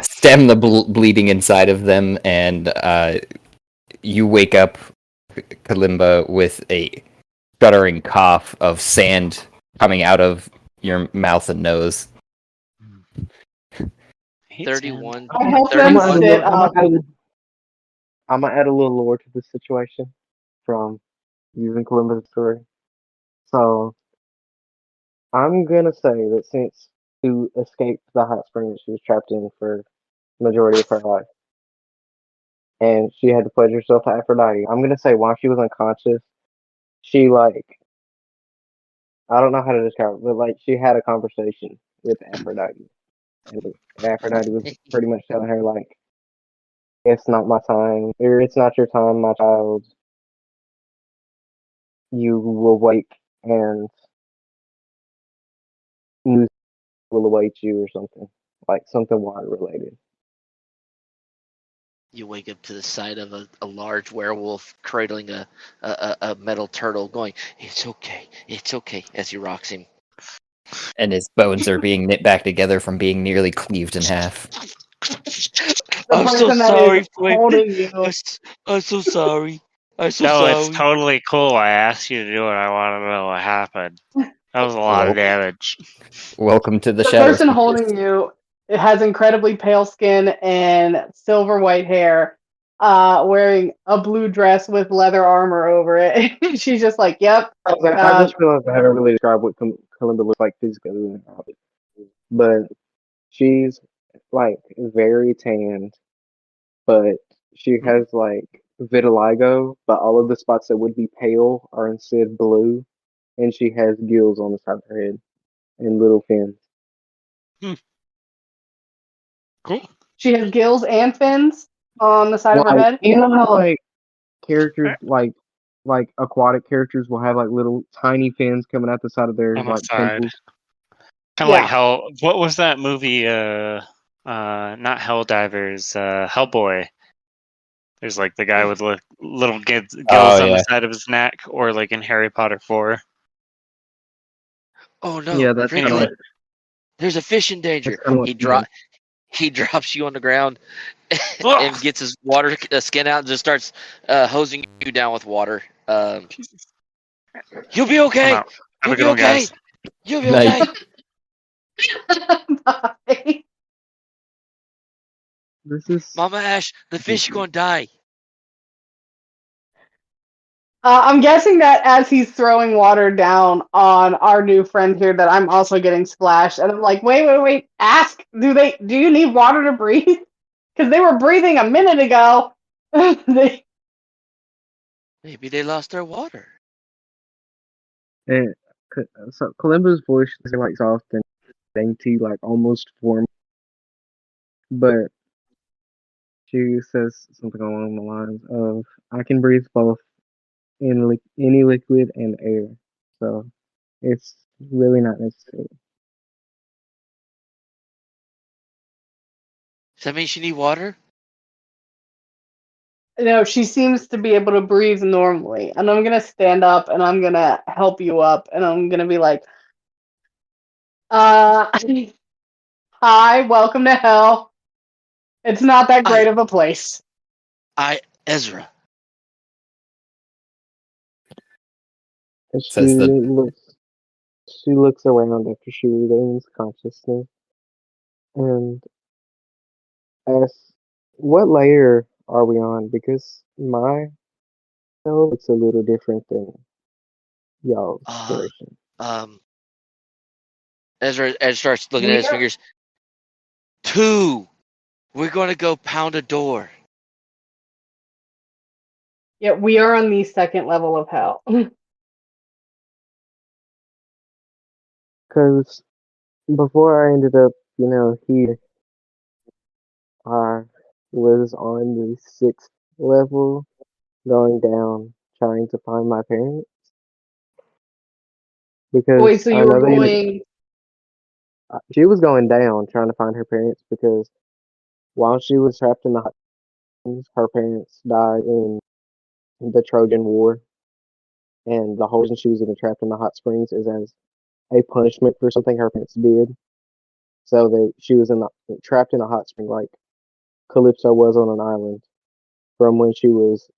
stem the bleeding inside of them, and you wake up, Kalimba, with a shuddering cough of sand coming out of your mouth and nose. 31. I help I'm them 31. sit up. I'm gonna add a little lore to this situation from using Kalimba's story. So I'm gonna say that since to escape the hot spring that she was trapped in for the majority of her life, and she had to pledge herself to Aphrodite, I'm gonna say while she was unconscious, she like I don't know how to describe it, but like she had a conversation with Aphrodite, and Aphrodite was pretty much telling her like, "It's not my time, or it's not your time, my child. You will wake, and news will await you, or something like something water related." You wake up to the sight of a large werewolf cradling a metal turtle, going, it's okay, as he rocks him. And his bones are being knit back together from being nearly cleaved in half. I'm so person that sorry, is Frank. holding you. I'm so sorry. I'm so No, sorry. it's totally cool. I asked you to do it. I want to know what happened. That was a lot of damage. Welcome to the The shadows. person holding you, it has incredibly pale skin and silver white hair, wearing a blue dress with leather armor over it. She's just like, yep. I just realized I haven't really described what Kalimba looks like physically, but she's like very tanned, but she has like vitiligo, but all of the spots that would be pale are instead blue, and she has gills on the side of her head and little fins. Cool. She has gills and fins on the side of her head. You know how like characters like aquatic characters will have like little tiny fins coming out the side of their On the like side. temples. Kind of like how. What was that movie? Not Helldivers. Hellboy. There's like the guy with little gills on the side of his neck, or like in Harry Potter 4. Oh no, Yeah, that's Franklin, kinda there's a fish in danger. He drops you on the ground and gets his water skin out and just starts hosing you down with water. You'll be okay. Have You'll a be good one, okay. guys. You'll be okay. Bye. This is Mama Ash, the fish is gonna die. I'm guessing that as he's throwing water down on our new friend here, that I'm also getting splashed, and I'm like, wait, ask, do you need water to breathe? Because they were breathing a minute ago. Maybe they lost their water. so Kalimba's voice is like soft and dainty, like almost form. But she says something along the lines of, "I can breathe both in any liquid and air, so it's really not necessary." Does that mean she need water? No, she seems to be able to breathe normally. And I'm gonna stand up and I'm gonna help you up and I'm gonna be like, hi, welcome to hell. It's not that great of a place. Ezra. And Says the she looks around after she regains consciousness and asks, "What layer are we on? Because my cell looks a little different than y'all's version." Ezra starts looking at We his are, fingers. 2. We're going to go pound a door. yeah, we are on the second level of hell. Because before I ended up, here, I was on the 6th level, going down, trying to find my parents. Wait, Because so I you were know going. she was going down, trying to find her parents, because while she was trapped in the hot springs, her parents died in the Trojan War, and the whole reason she was even trapped in the hot springs is as a punishment for something her parents did. So she was trapped in a hot spring like Calypso was on an island from when she was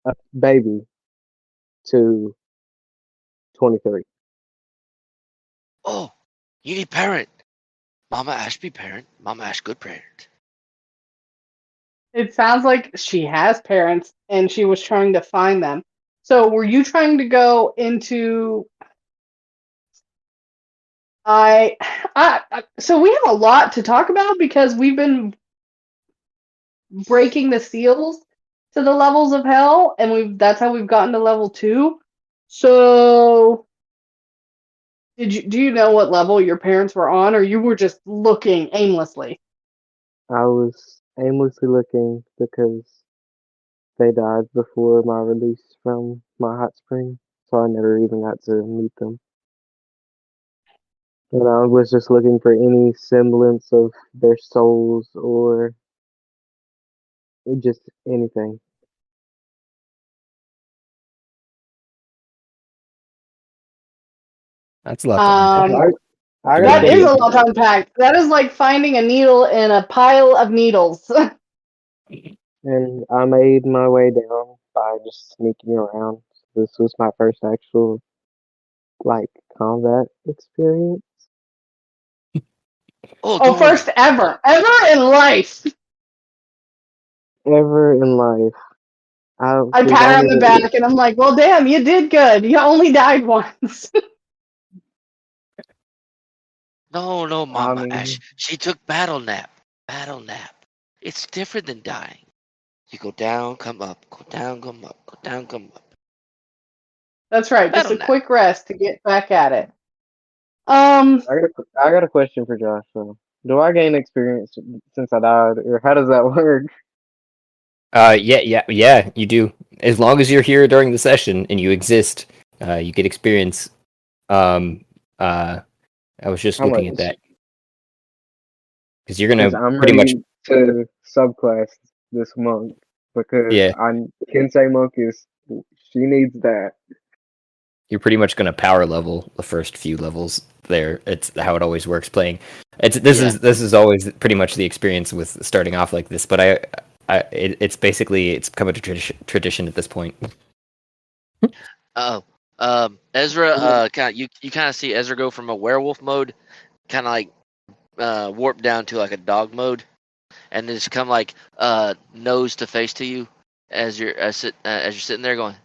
a baby to 23. Oh, you need parent. Mama Ash be parent. Mama Ash good parent. It sounds like she has parents and she was trying to find them. So were you trying to go into so we have a lot to talk about because we've been breaking the seals to the levels of hell and that's how we've gotten to level 2. So do you know what level your parents were on, or you were just looking aimlessly? I was aimlessly looking because they died before my release from my hot spring, so I never even got to meet them. And I was just looking for any semblance of their souls or just anything. That's a lot to unpack. I got a That is question. a lot to unpack. That is like finding a needle in a pile of needles. And I made my way down by just sneaking around. This was my first actual, combat experience. Oh, first ever in life. Ever in life. I pat her on the back and I'm like, well, damn, you did good. You only died once. No, Mama Ash. She took battle nap. Battle nap. It's different than dying. You go down, come up. Go down, come up. Go down, come up. That's right. Just Battle a nap. quick rest to get back at it. I got a question for Josh. So, do I gain experience since I died, or how does that work? Yeah, you do. As long as you're here during the session and you exist, you get experience. I was just How looking much? at that. Because you're gonna I'm pretty much ready to subclass this monk because Yeah. Kensei monk is she needs that. you're pretty much gonna power level the first few levels there. It's how it always works playing. This is always pretty much the experience with starting off like this, but it's become a tradition at this point. Ezra, you kind of see Ezra go from a werewolf mode, kind of like warp down to like a dog mode, and then just come like nose to face to you as you're sitting there going.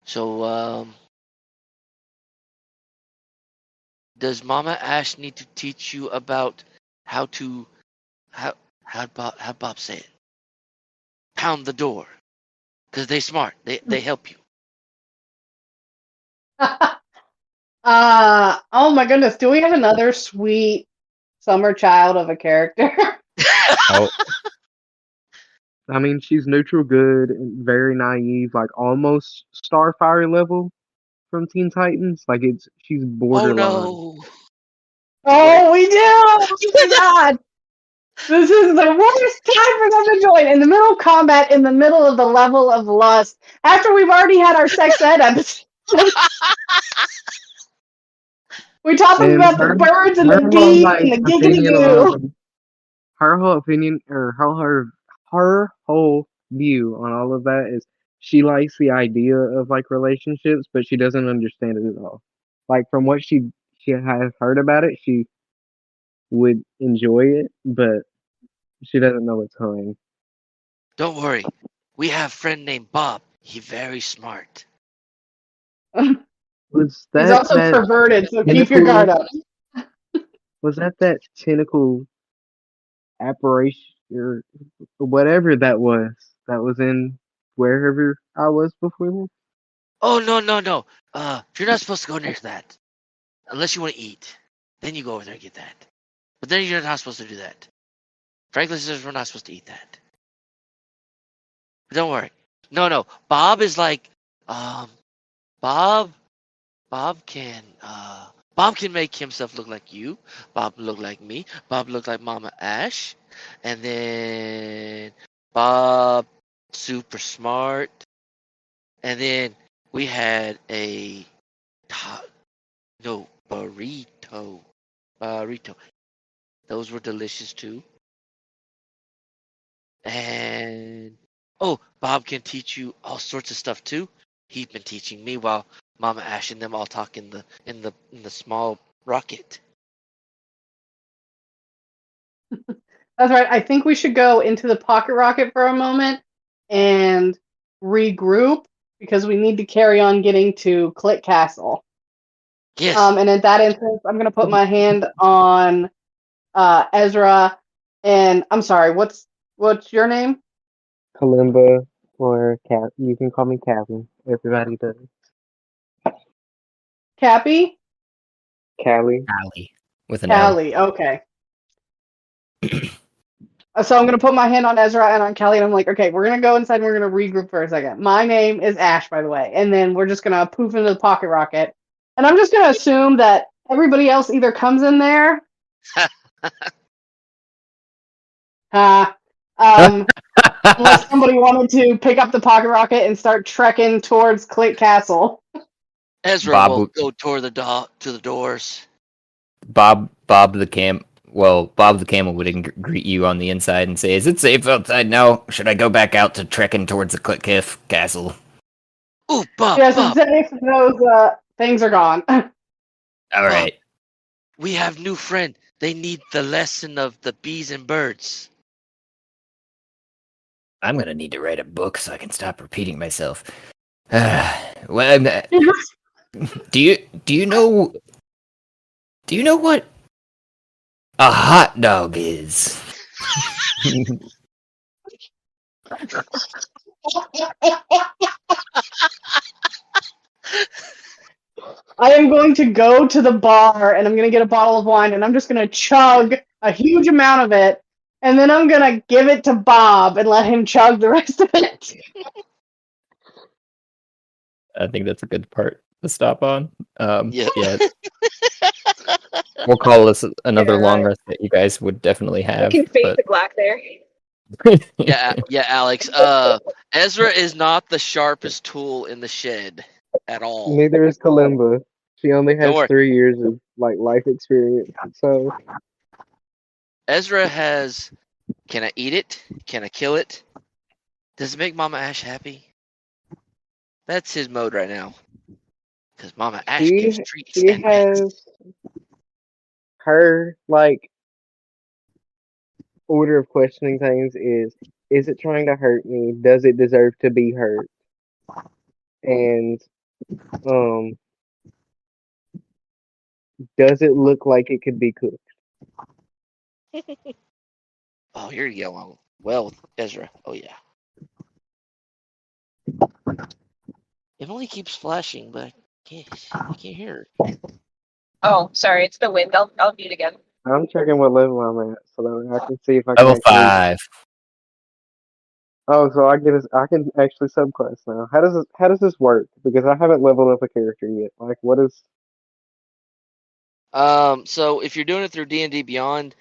So does Mama Ash need to teach you about how Bob say it? Pound the door, because they smart. They help you. Oh my goodness, do we have another sweet summer child of a character? Oh, I mean, she's neutral good and very naive, like almost Starfire level from Teen Titans. Like she's Oh borderline. no! Oh, we do! Oh my god! This is the worst time for them to join in the middle of combat, in the middle of the level of lust, after we've already had our sex ed episode. We taught them And about the birds and her the whole bees like and the giggity opinion goo. her whole opinion or her whole view on all of that is she likes the idea of like relationships, but she doesn't understand it at all. Like from what she has heard about it, she would enjoy it, but she doesn't know what's coming. Don't worry. We have a friend named Bob. He's very smart. Was He's that also that perverted, so keep your guard up. was that tentacle apparition or whatever that was in wherever I was before this? Oh no. You're not supposed to go near that unless you want to eat. Then you go over there and get that. But then you're not supposed to do that. Franklin says we're not supposed to eat that. But don't worry. No. Bob is like, Bob can make himself look like you. Bob look like me. Bob look like Mama Ash. And then Bob super smart. And then we had a burrito. Those were delicious too. And Bob can teach you all sorts of stuff too. He's been teaching me while Mama Ash and them all talk in the small rocket. That's right. I think we should go into the pocket rocket for a moment and regroup because we need to carry on getting to Click Castle. Yes. And in that instance, I'm gonna put my hand on Ezra, and I'm sorry. What's your name? Kalimba or Cap. You can call me Captain. Everybody does. Cappy? Callie. Callie with an L. Callie. Okay. So I'm gonna put my hand on Ezra and on Callie, and I'm like, okay, we're gonna go inside and we're gonna regroup for a second. My name is Ash, by the way, and then we're just gonna poof into the pocket rocket, and I'm just gonna assume that everybody else either comes in there. Unless somebody wanted to pick up the pocket rocket and start trekking towards Click Castle. Ezra will go toward the doors. Bob the camel would greet you on the inside and say, "Is it safe outside now? Should I go back out to trekking towards the Cliff Castle?" Ooh, Bob. Yes, it's safe. Those things are gone. All right. We have new friend. They need the lesson of the bees and birds. I'm gonna need to write a book so I can stop repeating myself. Do you know what a hot dog is? I am going to go to the bar and I'm going to get a bottle of wine and I'm just going to chug a huge amount of it and then I'm going to give it to Bob and let him chug the rest of it. I think that's a good part to stop on. Yeah. We'll call this another long rest that you guys would definitely have. You can fade the black there. Yeah, Alex. Ezra is not the sharpest tool in the shed at all. Neither is Kalimba. She only has Don't worry. 3 years of life experience. So Ezra has. Can I eat it? Can I kill it? Does it make Mama Ash happy? That's his mode right now. Because Mama Ash gives treats. She has her order of questioning things is it trying to hurt me? Does it deserve to be hurt? And does it look like it could be cooked? Oh, you're yelling well with Ezra. Oh yeah. It only keeps flashing, but I I can't hear. Oh, sorry, it's the wind. I'll mute again. I'm checking what level I'm at so that I can see if I can Level actually. 5. Oh, so I can actually subclass now. How does this work? Because I haven't leveled up a character yet. Like, what is? So if you're doing it through D&D Beyond,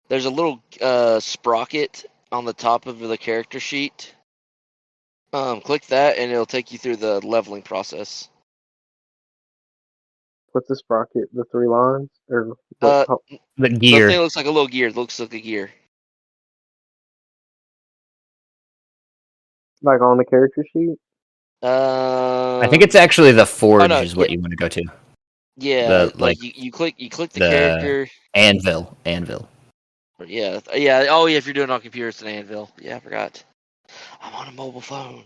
there's a little sprocket on the top of the character sheet. Click that, and it'll take you through the leveling process. What's the sprocket? The 3 lines or Uh, what? The The gear. thing looks like a little gear. It looks like a gear. Like on the character sheet? I think it's actually the forge no, is what you want to go to. Yeah, The like you click the the character. anvil. Yeah. Oh yeah, if you're doing it on computer, it's an anvil. Yeah, I forgot. I'm on a mobile phone.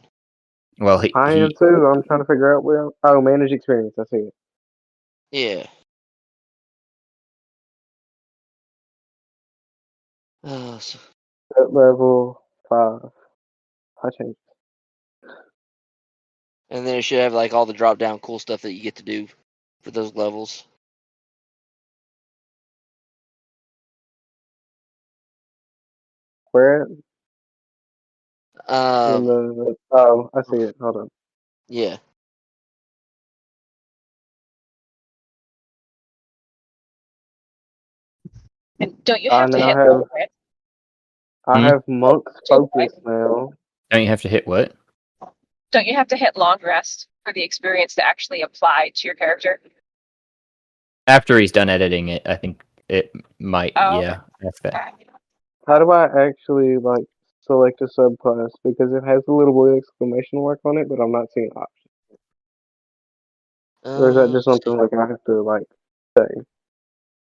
Well, I am too. I'm trying to figure out where. Oh, manage experience. I see it. Yeah. So, At level 5. I changed. and then it should have like all the drop down cool stuff that you get to do for those levels. Where at? In Um, the. Oh, I see it. Hold on. yeah. And don't you I have to now hit have. long rest? I have monk's To focus now. Don't you have to hit what? Don't you have to hit long rest for the experience to actually apply to your character? After he's done editing it, I think it might. Oh, Yeah, that's that. How do I actually like select a subclass? Because it has a little blue exclamation mark on it, but I'm not seeing options. Or is that just Let's see. something like I have to like say?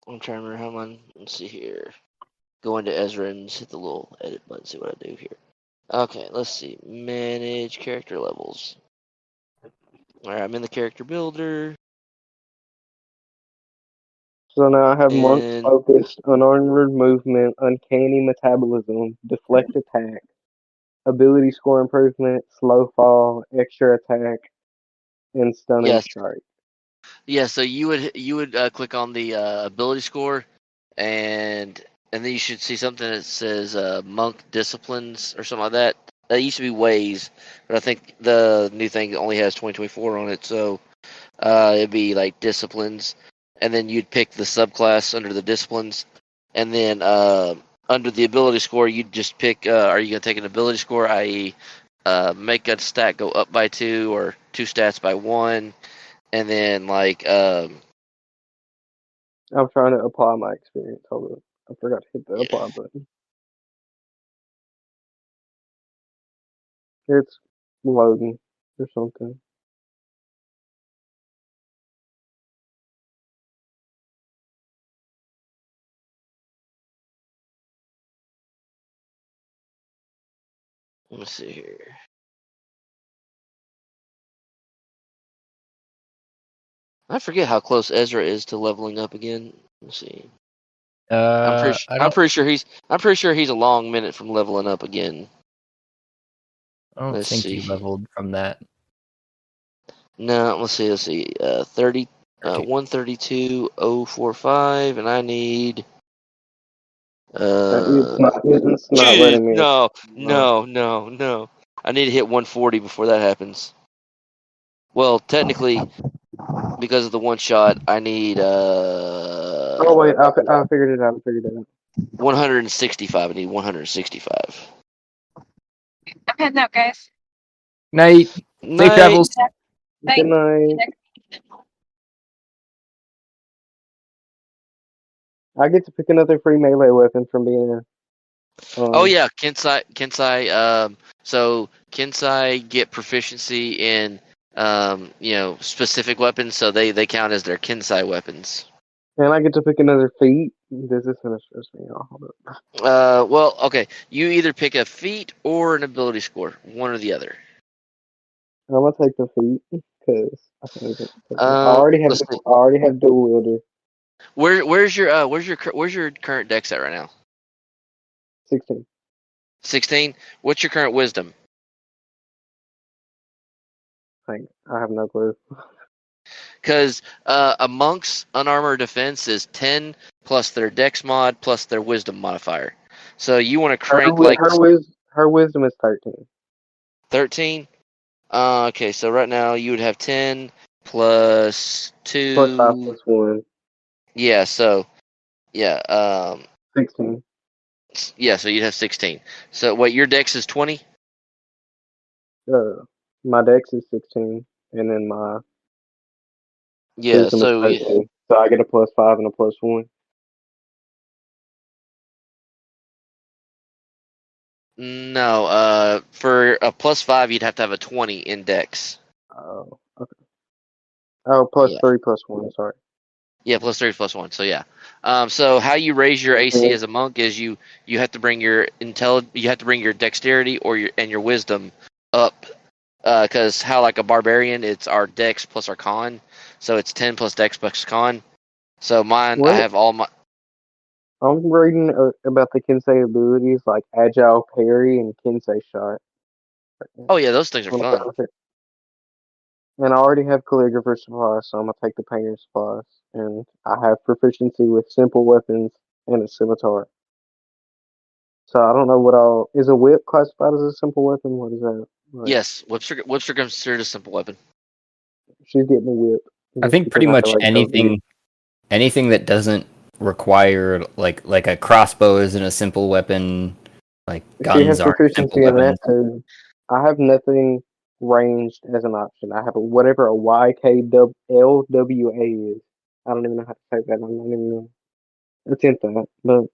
I'm trying to remember how mine. Let's see here. Go into Ezra and hit the little edit button. See what I do here. Okay, let's see. Manage character levels. All right, I'm in the character builder. So now I have monk's And focus, unarmored movement, uncanny metabolism, deflect attack, ability score improvement, slow fall, extra attack, and stunning yes, strike. yeah. So you would click on the ability score, and then you should see something that says monk disciplines or something like that. That used to be ways, but I think the new thing only has 2024 on it. So it'd be like disciplines, and then you'd pick the subclass under the disciplines, and then under the ability score, you'd just pick. Are you gonna take an ability score, i.e., make a stat go up by 2 or 2 stats by 1, and then like I'm trying to apply my experience. Hold on. I forgot to hit the yeah. apply button. It's loading or something. Let me see here. I forget how close Ezra is to leveling up again. Let's see. I I'm don't. pretty sure he's a long minute from leveling up again. I don't Let's think see. you leveled from that. No, let's see. 30, 13. 132,045, and I need. It's not Jeez, letting me. no. I need to hit 140 before that happens. Well, technically, because of the one shot, I need Oh wait, I figured it out. 165. I need 165. I'm heading out, guys. Night. Safe Night. travels. Good night. I get to pick another free melee weapon from being a. Oh yeah, Kensai. So Kensai get proficiency in specific weapons, so they count as their Kensai weapons. And I get to pick another feat. This is gonna stress me out. Hold up. Well, okay. You either pick a feat or an ability score, one or the other. I'm gonna take the feat because I can even. I already have. Let's see. I already have dual wielder. Where's your current dex at right now? 16. 16. What's your current wisdom? I have no clue. because a monk's unarmored defense is 10 plus their dex mod plus their wisdom modifier. So you want to crank like her wisdom is 13. 13. Okay, so right now you would have 10 plus 2 Plus 5 plus 1. Yeah, so 16. yeah, so you'd have 16. So wait, your dex is 20? My dex is 16, and then my Yeah, wisdom is so 13. So I get a plus 5 and a plus 1. no, for a plus 5 you'd have to have a 20 in dex. Oh, okay. Oh, plus Yeah. 3 plus 1, sorry. Yeah, plus 3 plus 1. So yeah. So how you raise your AC Mhm. as a monk is you have to bring your you have to bring your dexterity or your wisdom up. Because how like a barbarian, it's our dex plus our con, so it's 10 plus dex plus con. So mine, I What? have all my. I'm reading about the Kensei abilities like Agile Parry and Kensei Shot. Oh yeah, those things are On the fun. battlefield. And I already have Calligrapher supplies, so I'm gonna take the Painter supplies. And I have proficiency with simple weapons and a scimitar. So I don't know what all is a whip classified as a simple weapon? What is that? Like, Yes, whips are considered a simple weapon. she's getting a whip. I Just think because pretty I feel much like that would be anything that doesn't require like a crossbow isn't a simple weapon. Like She has guns aren't simple proficiency in that weapons. too. I have nothing ranged as an option. I have whatever a YKLWA is. I don't even know how to say that. I'm not even gonna attempt that. But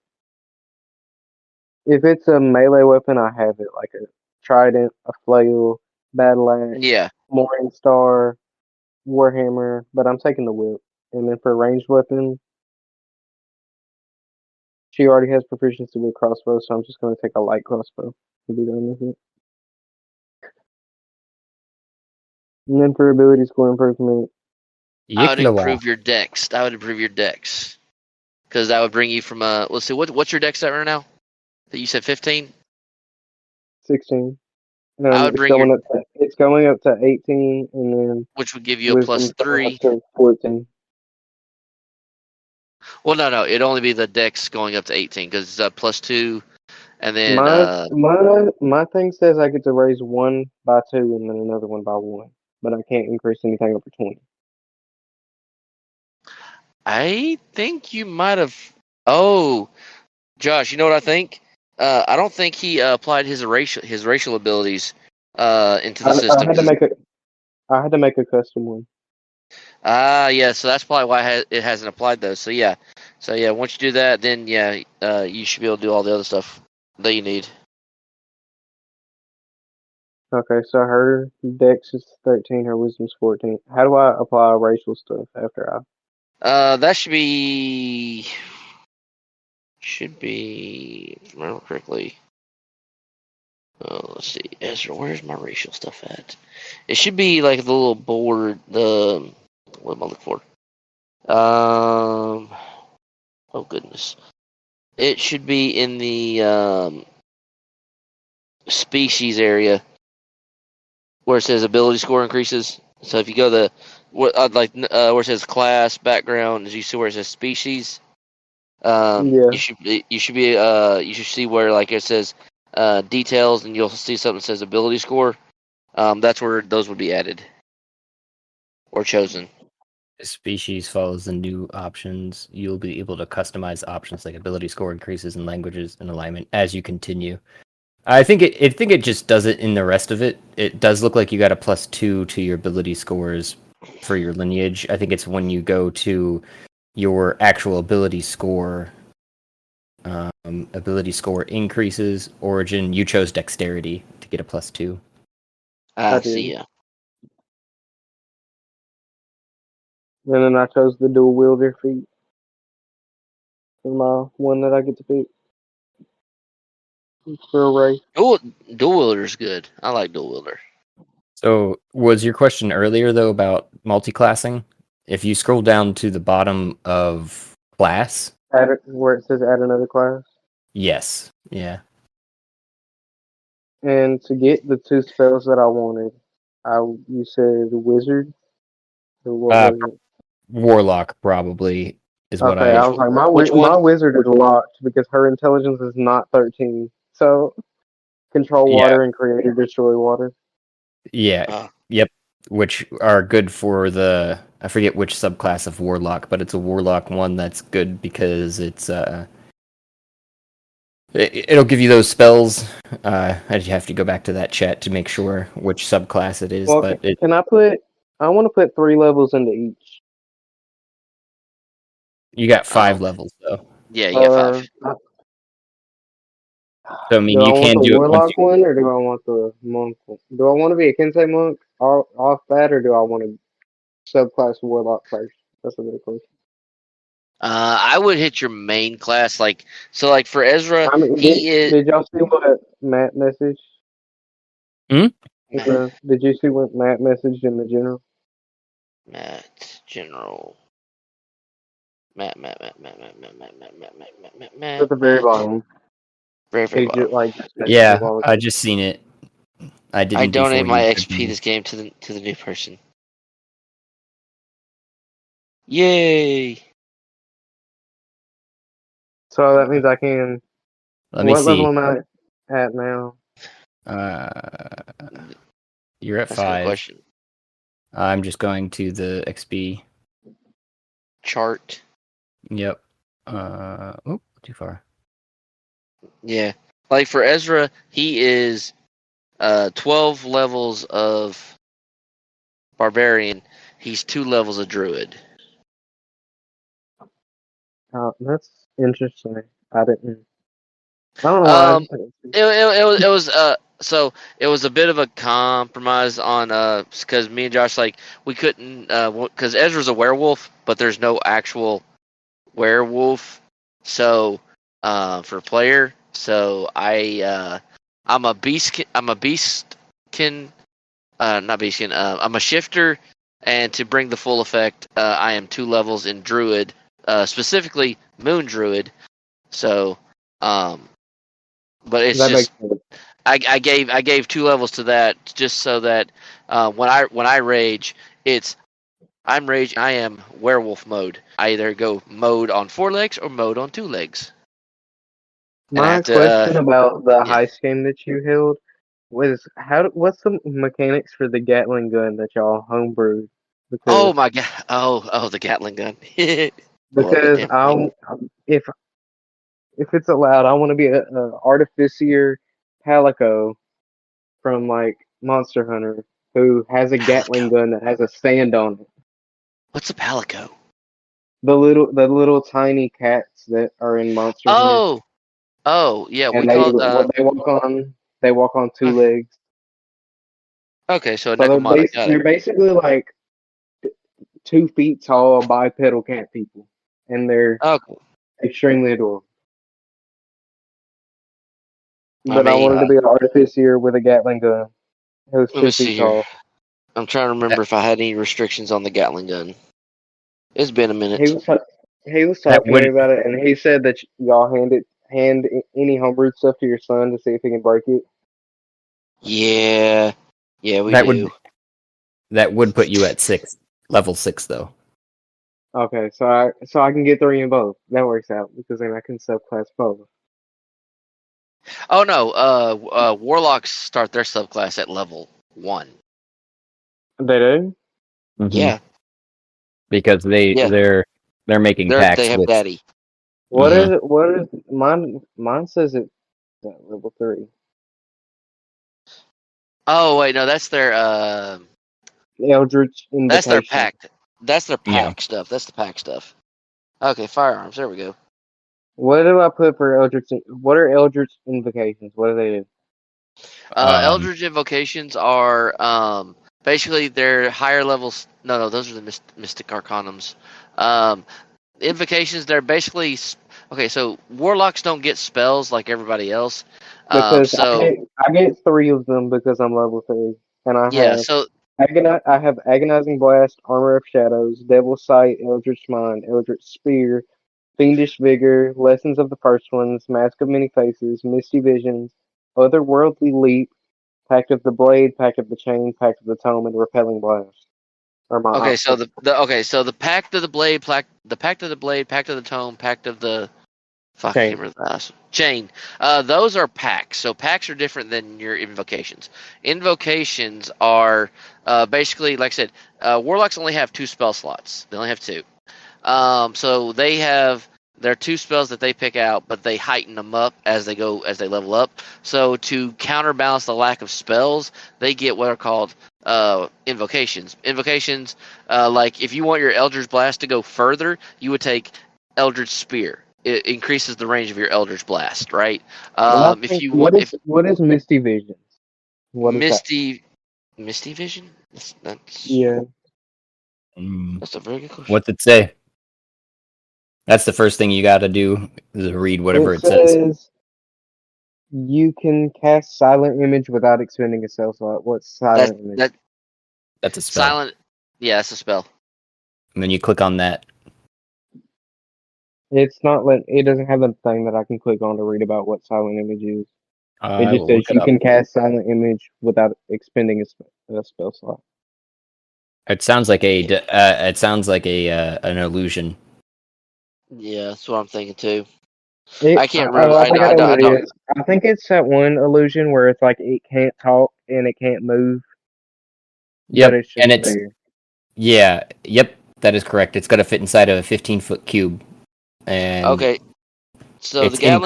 if it's a melee weapon, I have it like a trident, a flail, battle axe, Yeah. morning star, warhammer. But I'm taking the whip. And then for ranged weapon, she already has proficiency with crossbow, so I'm just gonna take a light crossbow to be done with it. And then for ability score improvement, I would Yikla. improve your dex. I would improve your dex because that would bring you from let's see, what's your dex at right now? That you said 15. 16. I would It's bring your, going up to 18, and then which would give you a plus wisdom's going up 3. to 14. Well, no, it'd only be the dex going up to 18 because it's plus 2, and then My thing says I get to raise one by 2 and then another one by 1, but I can't increase anything over 20. I think you might have. Oh, Josh, you know what I think? I don't think he applied his racial abilities into the I system. I had to make a custom one. Yeah, so that's probably why it hasn't applied those. So yeah, once you do that, then yeah, you should be able to do all the other stuff that you need. Okay, so her dex is 13, her wisdom's 14. How do I apply racial stuff after I? That should be, if I remember correctly. Let's see, Ezra, where's my racial stuff at? It should be like the little board. What am I looking for? Oh goodness, it should be in the species area where it says ability score increases. So if you go where it says class background, as you see where it says species, Yeah. you should see where like it says details, and you'll see something that says ability score. That's where those would be added or chosen. Species follows the new options. You'll be able to customize options like ability score increases in languages and alignment as you continue. I think it just does it in the rest of it. It does look like you got a +2 to your ability scores for your lineage. I think it's when you go to your actual ability score increases origin. You chose dexterity to get a +2. I I see. did. Yeah. And then I chose the dual wielder feat for my one that I get to pick for a race. Dual wielder's good. I like dual wielder. So, was your question earlier though about multi-classing? If you scroll down to the bottom of class, Where it says add another class. yes, yeah. And to get the 2 spells that I wanted, you said wizard. Or what was it? Warlock probably is what Okay, I. I was like, Which my one? wizard is locked because her intelligence is not 13. So control Yeah. water and create or destroy water. Yeah. Yep. Which are good for the. I forget which subclass of warlock, but it's a warlock one that's good because it's it'll give you those spells. I just have to go back to that chat to make sure which subclass it is, Well, but it. can I put? I want to put 3 levels into each. You got 5 Um, levels though, yeah, you got 5. so I mean Do I you want can the do it once warlock one or do I want the monk one? Do I want to be a Kensei monk off that or do I want to subclass warlock first? That's a good question. I would hit your main class, like for Ezra, I mean, he is did y'all see what Matt messaged? Matt, Did you see what Matt messaged in the general? Matt General. Matt. At the very bottom. Very, very He just bottom. messaged a Yeah, while I ago. just seen it. I I didn't donate before my you. XP this game to the new person. Yay! So that means I can. Let me What level see. am I at now? You're at That's a good 5. question. I'm just going to the XP. Chart. Yep. Too far. Yeah. Like for Ezra, he is 12 levels of barbarian. He's 2 levels of druid. That's interesting. I didn't. I don't know why. I Um, just didn't see. it was a bit of a compromise on because me and Josh we couldn't because Ezra's a werewolf, but there's no actual werewolf. So for player, so I'm a beast. I'm a beastkin. Not beastkin. I'm a shifter, and to bring the full effect, I am 2 levels in druid, specifically moon druid. So but it's That makes just sense. I gave 2 levels to that just so that when I rage, I'm rage. I am werewolf mode. I either go mode on 4 legs or mode on 2 legs, and I My have to question about the yeah. heist game that you held was what's the mechanics for the Gatling gun that y'all homebrewed? Oh Because my god! The Gatling gun. Love that because damn I thing. if it's allowed, I want to be a artificier Palico from like Monster Hunter who has a Gatling Palico. gun that has a stand on it. What's a palico? The little tiny cats that are in Monster Hunter, Oh yeah. We and called they walk on 2 okay. legs. Okay, so a So Nekomata. Got it. they're basically like 2 feet tall bipedal cat people, and they're Okay. extremely adorable. I But I mean, wanted to be an artificier with a Gatling gun who's let me 2 feet see here. tall. I'm trying to remember if I had any restrictions on the Gatling gun. It's been a He minute. was ta- he was That talking to me would about it, and he said that y'all hand any homebrewed stuff to your son to see if he can break it. Yeah. Yeah, we that would do. that would put you at level 6 though. Okay, so I can get 3 in both. That works out because then I can subclass both. Oh no, warlocks start their subclass at level 1. They do. Mm-hmm. Yeah. Because Yeah. they're making They pacts have with. daddy. What Mhm. is it? What is mine? Mine says it's at level 3. Oh wait, no, Eldritch that's their Invocation. pack. That's their Yeah. pack stuff. That's the pack stuff. Okay, firearms. There we go. What do I put for Eldritch? What are Eldritch Invocations? What do they do? Eldritch invocations are basically they're higher levels. No, those are the mystic arcanums. Um, invocations they're basically okay. So warlocks don't get spells like everybody else. Because So I get 3 of them because I'm level 3, and yeah. So I have Agonizing Blast, Armor of Shadows, Devil's Sight, Eldritch Mind, Eldritch Spear, Fiendish Vigor, Lessons of the First Ones, Mask of Many Faces, Misty Visions, Otherworldly Leap, Pact of the Blade, Pact of the Chain, Pact of the Tome, and Repelling Blast. Or my Okay, so option. the Pact of the Blade, the Pact of the Blade, Pact of the Tome, Pact of the fuck, I Chain. can't remember the last one. Chain. Those are packs. So packs are different than your invocations. Invocations are basically, like I said, warlocks only have 2 spell slots. They only have 2. So they have there are 2 spells that they pick out, but they heighten them up as they level up. So to counterbalance the lack of spells, they get what are called invocations. Invocations, like if you want your Eldritch Blast to go further, you would take Eldritch Spear. It increases the range of your Eldritch Blast, right? If you want, if What is Misty Visions? What is that? Misty Vision, that's Yeah. that's a very good question. What's it say? That's the first thing you got to do is read whatever It it says. says you can cast Silent Image without expending a spell slot. What's That Silent Image? that That's a spell. silent, yeah, that's a spell. And then you click on that. It's not it doesn't have a thing that I can click on to read about what Silent Image is. It I just will says look it you up. can cast Silent Image without expending a spell slot. It sounds like an illusion. Yeah, that's what I'm thinking too. I I can't remember. think I know what I don't. it is. I think it's that one illusion where it's like it can't talk and it can't move, but Yep, it's just and it's there. yep, that is correct. It's got to fit inside of a 15-foot cube, and Okay, so it's in. the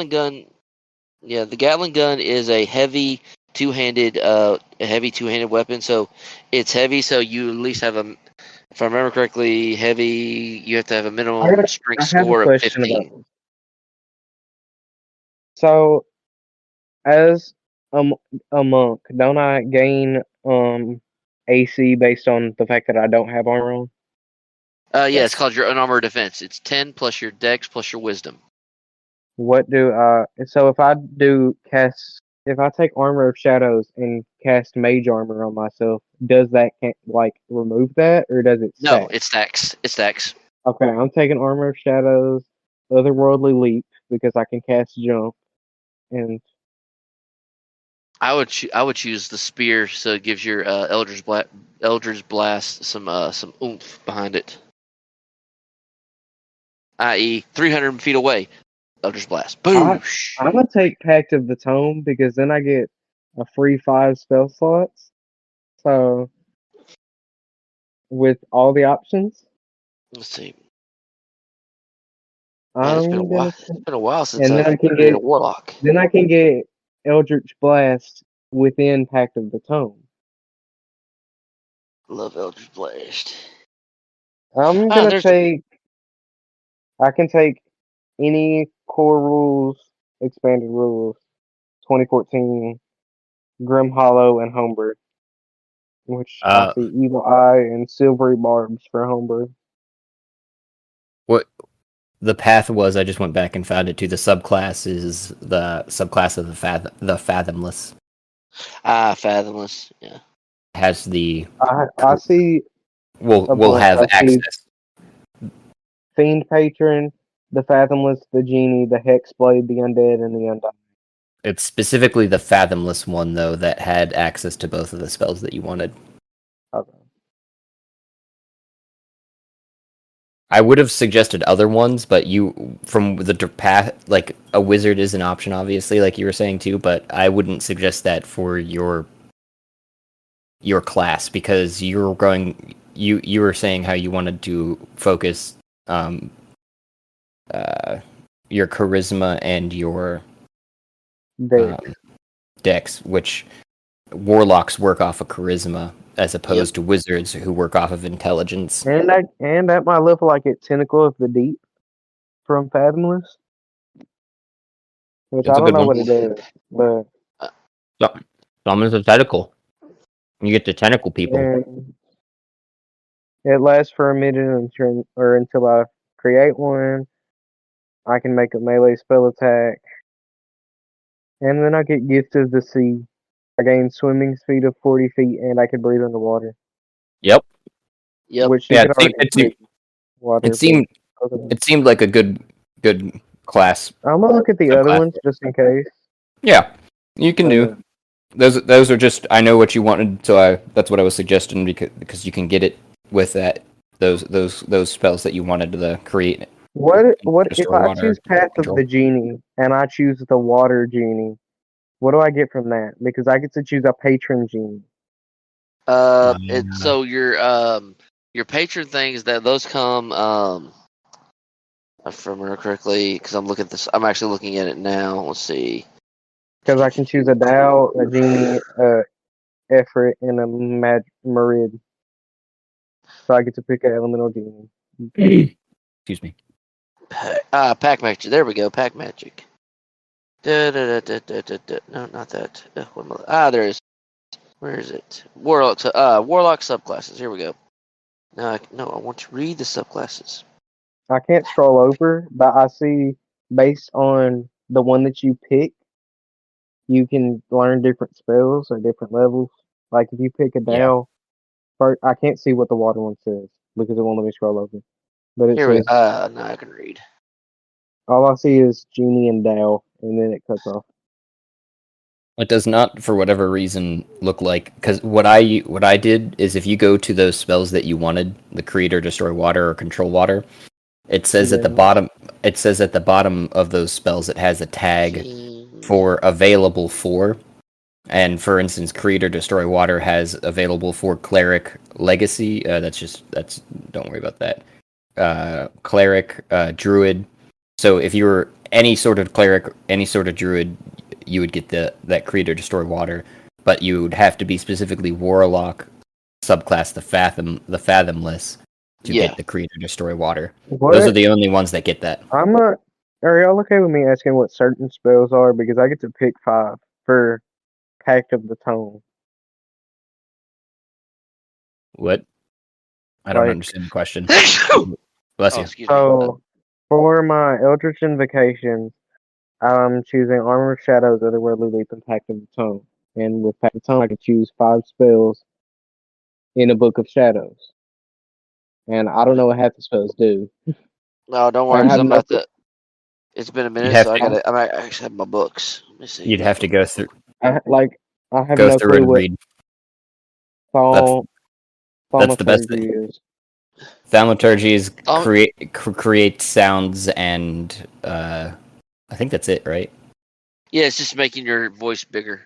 Gatling gun is a heavy two-handed weapon. So it's heavy. So you at least have a, if I remember correctly, heavy. You have to have a minimum strength I have a score of question about 15. this. So, as a monk, don't I gain AC based on the fact that I don't have armor on? Yeah, Yes. it's called your unarmored defense. It's 10 plus your dex plus your wisdom. What do so if I take Armor of Shadows and cast Mage Armor on myself, does that remove that or does it No, stack? it stacks. It stacks. Okay, I'm taking Armor of Shadows, Otherworldly Leap because I can cast Jump, and I would choose the spear, so it gives your Eldritch Blast some oomph behind it. I.e., 300 feet away, Eldritch Blast. Boosh! I'm gonna take Pact of the Tome because then I get a free 5 spell slots. So with all the options, Let's see. Man, it's been a I'm while. gonna It's been a while since and then I've I can created a get warlock. Eldritch Blast within Pact of the Tome. Love Eldritch Blast. I'm Ah, gonna there's I can take any core rules, expanded rules, 2014, Grim Hollow, and Homebrew, which I see Evil Eye and Silvery Barbs for Homebrew. What the path was, I just went back and found it too. The subclass is the subclass of the Fathomless. Fathomless. Yeah. Has the I see will have access. Fiend Patron, the Fathomless, the Genie, the Hexblade, the Undead, and the Undying. It's specifically the Fathomless one though that had access to both of the spells that you wanted. Okay. I would have suggested other ones, but from the path, like a wizard is an option, obviously, like you were saying too. But I wouldn't suggest that for your class because you're going. You were saying how you wanted to focus your charisma and your dex, which warlocks work off of charisma as opposed to wizards who work off of intelligence. And at my level, I get Tentacle of the Deep from Fathomless, which It's I a don't good know one. what it does, but Summons a tentacle. You get the tentacle people. and it lasts for a minute until I create one. I can make a melee spell attack, and then I get Gift of the Sea. I gain swimming speed of 40 feet, and I can breathe underwater. Yep. Which you Yeah, could already breathe water. it seemed like a good class. I'm gonna look at the other ones just in case. Yeah, you can do. Those are just, I know what you wanted, so that's what I was suggesting because you can get it with those spells that you wanted to create. What if Destroy I water choose Path of control. the Genie and I choose the Water Genie? What do I get from that? Because I get to choose a patron genie. So your patron things that those come if I remember correctly, because I'm actually looking at it now. Let's see. Because I can choose a Dow, a Genie, Efrit, and a Marid. So I get to pick an elemental genie. Excuse me. Pack magic. There we go. Pack magic. No, not that. There is. Where is it? Warlock subclasses. Here we go. No, I want to read the subclasses. I can't scroll over, but I see based on the one that you pick, you can learn different spells or different levels. Like if you pick a Dow, first, I can't see what the water one says because it won't let me scroll over. But it Here we says go. Now I can read. all I see is Genie and Dow, and then it cuts off. It does not, for whatever reason, look like, because what I did is if you go to those spells that you wanted, the create or destroy water or control water, it says at the bottom. It says at the bottom of those spells it has a tag for available for, and for instance, create or destroy water has available for cleric legacy. That's don't worry about that. Cleric, druid. So if you were any sort of cleric, any sort of druid, you would get that create or destroy water, but you would have to be specifically warlock subclass the fathomless to get the create or destroy water. Those are the only ones that get that. I'm not. Are y'all okay with me asking what certain spells are? Because I get to pick 5 for Pact of the Tone. What? I don't understand the question. Bless you. So, for my Eldritch Invocations, I'm choosing Armor of Shadows, Otherworldly Leap, and Pact of the Tone. And with Pact of the Tone, I can choose 5 spells in a Book of Shadows. And I don't know what half the spells do. No, don't worry, because I'm about to. It's been a minute, so I might actually have my books. Let me see. You'd have to go through. I have go no through clue and what read. That's the best thing. Thaumaturgy is create sounds and I think that's it, right? Yeah, it's just making your voice bigger.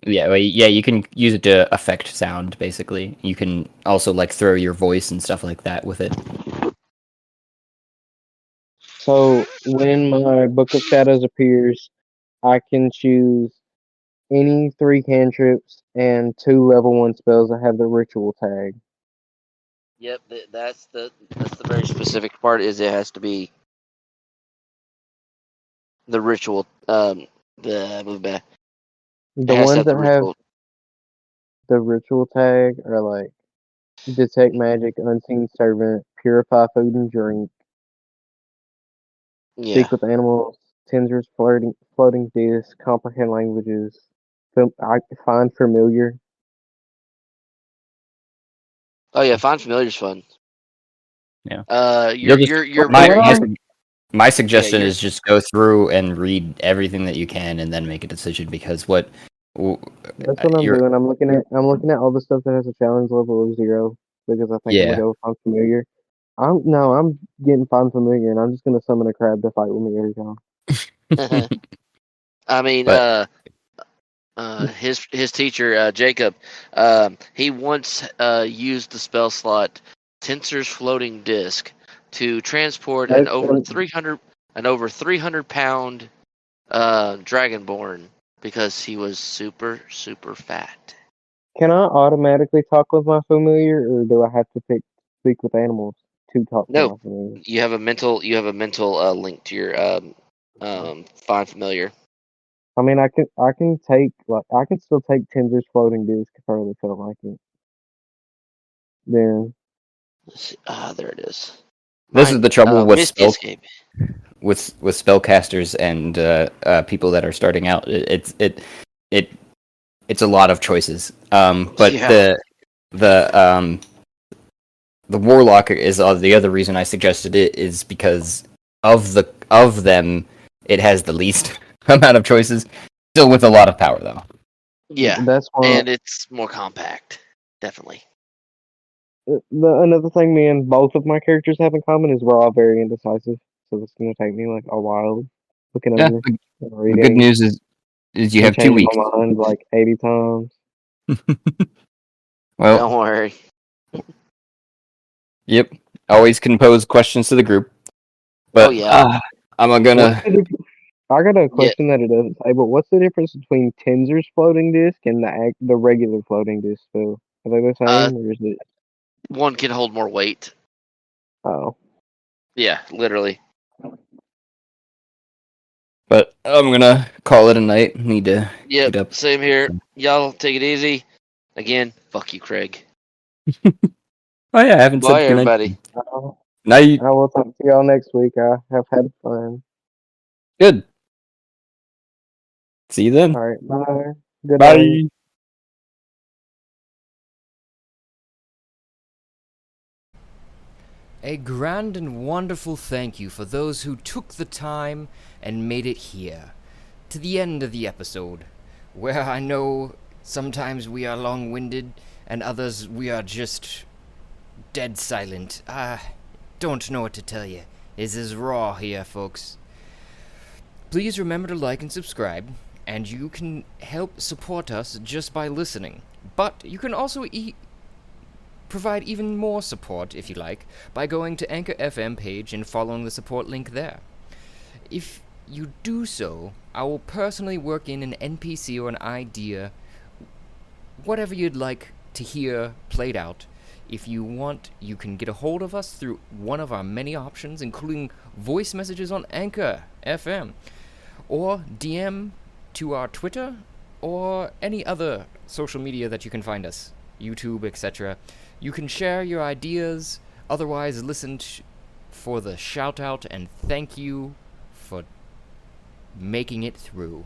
Yeah, you can use it to affect sound. Basically, you can also like throw your voice and stuff like that with it. So when my Book of Shadows appears, I can choose any 3 cantrips and 2 level 1 spells that have the ritual tag. Yep, that's the very specific part. Is it has to be the ritual. The ones that have the ritual tag are like Detect Magic, Unseen Servant, Purify Food and Drink, Speak with Animals, Tenzer's Floating Disc, Comprehend Languages, I Find Familiar. Oh yeah, Find Familiar is fun. Yeah. My suggestion is just go through and read everything that you can, and then make a decision. Because that's what I'm doing. I'm looking at all the stuff that has a challenge level of 0 because I think I'm gonna go with Find Familiar. I'm getting Find Familiar, and I'm just gonna summon a crab to fight with me every time. I mean, his teacher Jacob, he once used the spell slot Tensor's Floating Disc to transport an over 300 pound dragonborn because he was super fat. Can I automatically talk with my familiar, or do I have to speak with animals to talk to my familiar? You have a mental link to your Find Familiar. I mean, I can still take Tinder's Floating Disc if I really feel like it. Then there it is. This is the trouble with spellcasters and people that are starting out. It's a lot of choices. But the warlock is the other reason I suggested it is because of them it has the least amount of choices, still with a lot of power though. Yeah, and it's more compact, definitely. another thing me and both of my characters have in common is we're all very indecisive. So it's gonna take me like a while looking Yeah, over and the good reading news is you and have 2 changing weeks. my mind like 80 times. Well, Don't worry. yep. Always can pose questions to the group. But Oh, yeah. I'm What's gonna. the diff- I got a Yeah. question that it doesn't say, but what's the difference between Tensor's floating disk and the regular floating disk spell? Are they the same, or is it? One can hold more weight. Oh, Yeah, literally. But I'm gonna call it a night. Need to Yep, get up. same here. Y'all take it easy. Again, fuck you, Craig. Oh yeah, I haven't Bye, said goodnight. everybody. Night. I will talk to y'all next week. I have had fun. Good. See you then. All right, bye. Good Bye. night. A grand and wonderful thank you for those who took the time and made it here, to the end of the episode, where I know sometimes we are long-winded and others we are just dead silent. I don't know what to tell you. This is raw here, folks. Please remember to like and subscribe, and you can help support us just by listening. But you can also provide even more support, if you like, by going to Anchor FM page and following the support link there. If you do so, I will personally work in an NPC or an idea, whatever you'd like to hear played out. If you want, you can get a hold of us through one of our many options, including voice messages on Anchor FM, or DM to our Twitter, or any other social media that you can find us, YouTube, etc. You can share your ideas, otherwise listen for the shout out and thank you for making it through.